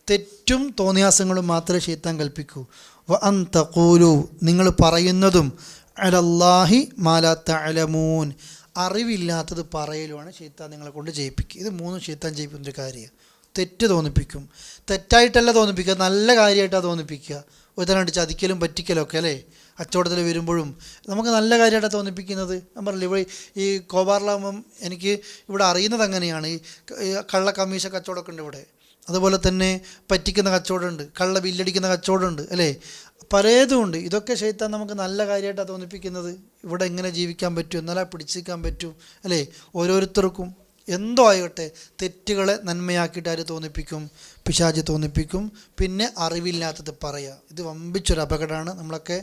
തെറ്റും തോന്നിയാസങ്ങളും മാത്രമേ ഷെയ്ത്താൻ കൽപ്പിക്കൂ. വ അൻ തഖൂലു, നിങ്ങൾ പറയുന്നതും അലല്ലാഹി മാ ലാ തഅലമൂൻ, അറിവില്ലാത്തത് പറയലുമാണ് ഷെയ്ത്താൻ നിങ്ങളെ കൊണ്ട് ചെയ്യിപ്പിക്കുക. ഇത് മൂന്നും ഷെയ്ത്താൻ ചെയ്യിപ്പിക്കുന്നൊരു കാര്യമാണ്. തെറ്റ് തോന്നിപ്പിക്കും, തെറ്റായിട്ടല്ല തോന്നിപ്പിക്കുക, നല്ല കാര്യമായിട്ടാണ് തോന്നിപ്പിക്കുക. ഒരുത്തനായിട്ട് ചതിക്കലും പറ്റിക്കലൊക്കെ അല്ലേ. കച്ചവടത്തിൽ വരുമ്പോഴും നമുക്ക് നല്ല കാര്യമായിട്ടാണ് തോന്നിപ്പിക്കുന്നത്. ഞാൻ പറഞ്ഞില്ല, ഇവിടെ ഈ കോബാറിലാകുമ്പം എനിക്ക് ഇവിടെ അറിയുന്നത് അങ്ങനെയാണ്. ഈ കള്ള കമ്മീഷൻ കച്ചവടമൊക്കെ ഉണ്ട് ഇവിടെ. അതുപോലെ തന്നെ പറ്റിക്കുന്ന കച്ചവടമുണ്ട്, കള്ള ബില്ലടിക്കുന്ന കച്ചവടമുണ്ട് അല്ലേ. പലതും ഉണ്ട്. ഇതൊക്കെ ഷെയ്ത്താൻ നമുക്ക് നല്ല കാര്യമായിട്ടാണ് തോന്നിപ്പിക്കുന്നത്. ഇവിടെ എങ്ങനെ ജീവിക്കാൻ പറ്റും, എന്നാലേ പിടിച്ചിരിക്കാൻ പറ്റൂ അല്ലേ. ഓരോരുത്തർക്കും എന്തോ ആയിക്കോട്ടെ, തെറ്റുകളെ നന്മയാക്കിയിട്ട് ആര് തോന്നിപ്പിക്കും? പിശാച് തോന്നിപ്പിക്കും. പിന്നെ അറിവില്ലാത്തത് പറയുക, ഇത് വമ്പിച്ചൊരു അപകടമാണ്. നമ്മളൊക്കെ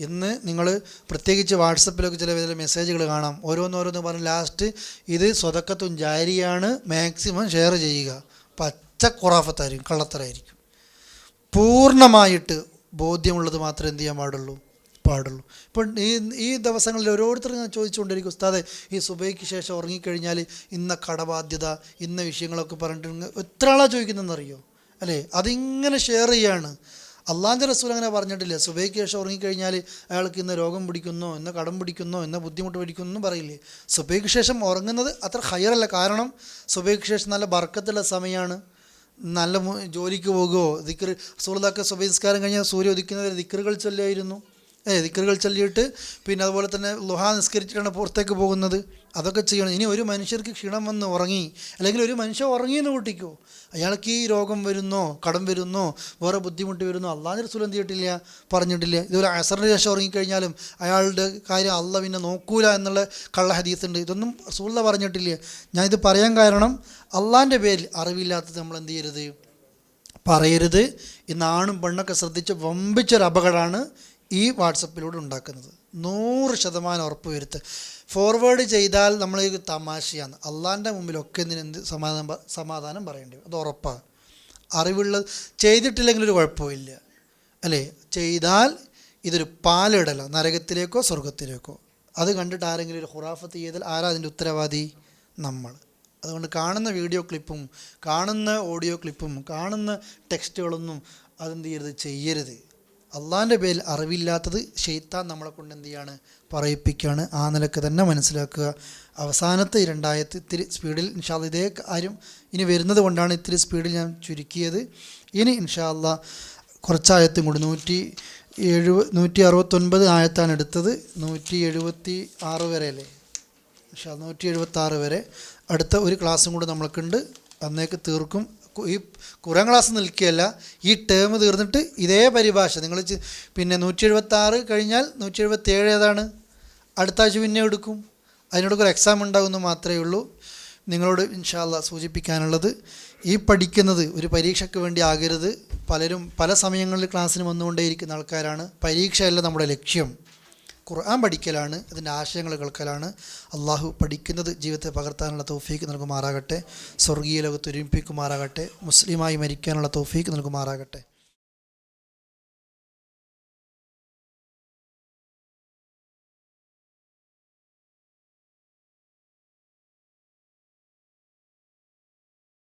ഇന്ന് നിങ്ങൾ പ്രത്യേകിച്ച് വാട്സപ്പിലൊക്കെ ചില മെസ്സേജുകൾ കാണാം, ഓരോന്നോരോന്ന് പറഞ്ഞ് ലാസ്റ്റ് ഇത് സ്വതക്കത്തും ജാരിയാണ്, മാക്സിമം ഷെയർ ചെയ്യുക. പച്ച ഖുറാഫത്തായിരിക്കും, കള്ളത്തരായിരിക്കും. പൂർണ്ണമായിട്ട് ബോധ്യമുള്ളത് മാത്രമേ എന്ത് ചെയ്യാൻ പാടുള്ളൂ. ഇപ്പോൾ ഈ ദിവസങ്ങളിൽ ഓരോരുത്തരും ഞാൻ ചോദിച്ചുകൊണ്ടിരിക്കും, ഉസ്താദെ ഈ സുബൈക്ക് ശേഷം ഉറങ്ങിക്കഴിഞ്ഞാൽ ഇന്ന കടബാധ്യത, ഇന്ന വിഷയങ്ങളൊക്കെ പറഞ്ഞിട്ട് എത്ര ആളാണ് ചോദിക്കുന്നതെന്നറിയോ അല്ലേ. അതിങ്ങനെ ഷെയർ ചെയ്യാണ്. അള്ളാൻ്റെ റസൂൽ അങ്ങനെ പറഞ്ഞിട്ടില്ല, സുബൈക്ക് ശേഷം ഉറങ്ങിക്കഴിഞ്ഞാൽ അയാൾക്ക് ഇന്ന് രോഗം പിടിക്കുന്നോ, ഇന്ന് കടം പിടിക്കുന്നോ, ഇന്ന് ബുദ്ധിമുട്ട് പിടിക്കുന്നോ ഒന്നും പറയില്ലേ. സുബൈക്ക് ശേഷം ഉറങ്ങുന്നത് അത്ര ഹൈറല്ല. കാരണം സുബൈക്ക് ശേഷം നല്ല ബർക്കത്തുള്ള സമയമാണ്. നല്ല ജോലിക്ക് പോകുമോ, ദിക്ർ റസൂലുള്ളാഹിക്ക് സുബഹി നിസ്കാരം കഴിഞ്ഞാൽ സൂര്യ ഉദിക്കുന്നവരെ ദിക്റുകൾ ചൊല്ലിയായിരുന്നു. ദിക്റുകൾ ചൊല്ലിയിട്ട് പിന്നെ അതുപോലെ തന്നെ ളുഹാ നിസ്കരിച്ചിട്ടാണ് പുറത്തേക്ക് പോകുന്നത്. അതൊക്കെ ചെയ്യണം. ഇനി ഒരു മനുഷ്യർക്ക് ക്ഷീണം വന്ന് ഉറങ്ങി, അല്ലെങ്കിൽ ഒരു മനുഷ്യൻ ഉറങ്ങിയെന്ന് കൂട്ടിക്കോ, അയാൾക്ക് ഈ രോഗം വരുന്നോ, കടം വരുന്നോ, വേറെ ബുദ്ധിമുട്ട് വരുന്നോ അള്ളാഹുവിൻ്റെ റസൂൽ എന്ത് ചെയ്തിട്ടില്ല, പറഞ്ഞിട്ടില്ല. ഇതുപോലെ അസറിന് ശേഷം ഉറങ്ങിക്കഴിഞ്ഞാലും അയാളുടെ കാര്യം അള്ളാഹ് പിന്നെ നോക്കൂല എന്നുള്ള കള്ള ഹദീസുണ്ട്. ഇതൊന്നും റസൂൽ പറഞ്ഞിട്ടില്ല. ഞാൻ ഇത് പറയാൻ കാരണം അള്ളാഹിൻ്റെ പേരിൽ അറിവില്ലാത്തത് നമ്മൾ എന്ത് ചെയ്യരുത്, പറയരുത്. ഇന്ന് ആണും പെണ്ണൊക്കെ ശ്രദ്ധിച്ച് വമ്പിച്ചൊരു അപകടമാണ് ഈ വാട്സപ്പിലൂടെ ഉണ്ടാക്കുന്നത്. 100% ഉറപ്പ് വരുത്തുക. ഫോർവേഡ് ചെയ്താൽ നമ്മൾ തമാശയാണ്. അള്ളാഹിൻ്റെ മുമ്പിലൊക്കെ എന്ത് സമാധാനം പറയേണ്ടി വരും, അത് ഉറപ്പാണ്. അറിവുള്ളത് ചെയ്തിട്ടില്ലെങ്കിൽ ഒരു കുഴപ്പമില്ല അല്ലേ. ചെയ്താൽ ഇതൊരു പാലിടല, നരകത്തിലേക്കോ സ്വർഗത്തിലേക്കോ. അത് കണ്ടിട്ട് ആരെങ്കിലും ഒരു ഖുറാഫത്ത് ചെയ്താൽ ആരാ അതിൻ്റെ ഉത്തരവാദി? നമ്മൾ. അതുകൊണ്ട് കാണുന്ന വീഡിയോ ക്ലിപ്പും കാണുന്ന ഓഡിയോ ക്ലിപ്പും കാണുന്ന ടെക്സ്റ്റുകളൊന്നും അതെന്ത് ചെയ്യരുത്. അള്ളാഹിൻ്റെ പേരിൽ അറിവില്ലാത്തത് ശൈത്താൻ നമ്മളെ കൊണ്ട് എന്ത് ചെയ്യാണ്, പറയിപ്പിക്കുകയാണ്. ആ നിലക്ക് തന്നെ മനസ്സിലാക്കുക. അവസാനത്തെ 2 ആയത്ത് ഇത്തിരി സ്പീഡിൽ ഇൻഷാ അല്ലാഹ്, ഇതേ കാര്യം ഇനി വരുന്നത് കൊണ്ടാണ് ഇത്തിരി സ്പീഡിൽ ഞാൻ ചുരുക്കിയത്. ഇനി ഇൻഷാ അല്ലാഹ് കുറച്ചായത്തും കൂടി 169 ആയത്താണ് എടുത്തത്. 176 വരെ അല്ലേ ഇൻഷാ അല്ലാഹ്, 176 വരെ അടുത്ത ഒരു ക്ലാസ്സും കൂടി നമ്മൾക്കുണ്ട്. അന്നേക്ക് തീർക്കും. ഈ ഖുർആൻ ക്ലാസ് നിൽക്കുകയല്ല, ഈ ടേം തീർന്നിട്ട് ഇതേ പരിഭാഷ നിങ്ങൾ പിന്നെ 176 കഴിഞ്ഞാൽ 177 ഏതാണ് അടുത്ത ആഴ്ച പിന്നെ എടുക്കും. അതിനോടൊക്കെ ഒരു എക്സാം ഉണ്ടാകുമെന്ന് മാത്രമേ ഉള്ളൂ. നിങ്ങളോട് ഇൻഷാ അല്ലാഹ് സൂചിപ്പിക്കാനുള്ളത്, ഈ പഠിക്കുന്നത് ഒരു പരീക്ഷയ്ക്ക് വേണ്ടി ആകരുത്. പലരും പല സമയങ്ങളിൽ ക്ലാസ്സിന് വന്നുകൊണ്ടേയിരിക്കുന്ന ആൾക്കാരാണ്. പരീക്ഷയല്ല നമ്മുടെ ലക്ഷ്യം, ഖുർആൻ പഠിക്കലാണ്, അതിൻ്റെ ആശയങ്ങൾ കേൾക്കലാണ്. അള്ളാഹു പഠിക്കുന്നത് ജീവിതത്തെ പകർത്താനുള്ള തൗഫീക്ക് നൽകുമാറാകട്ടെ. സ്വർഗീയ ലോകത്ത് ഒരുമിപ്പിക്കുമാറാകട്ടെ. മുസ്ലിമായി മരിക്കാനുള്ള തൗഫീക്ക് നൽകുമാറാകട്ടെ.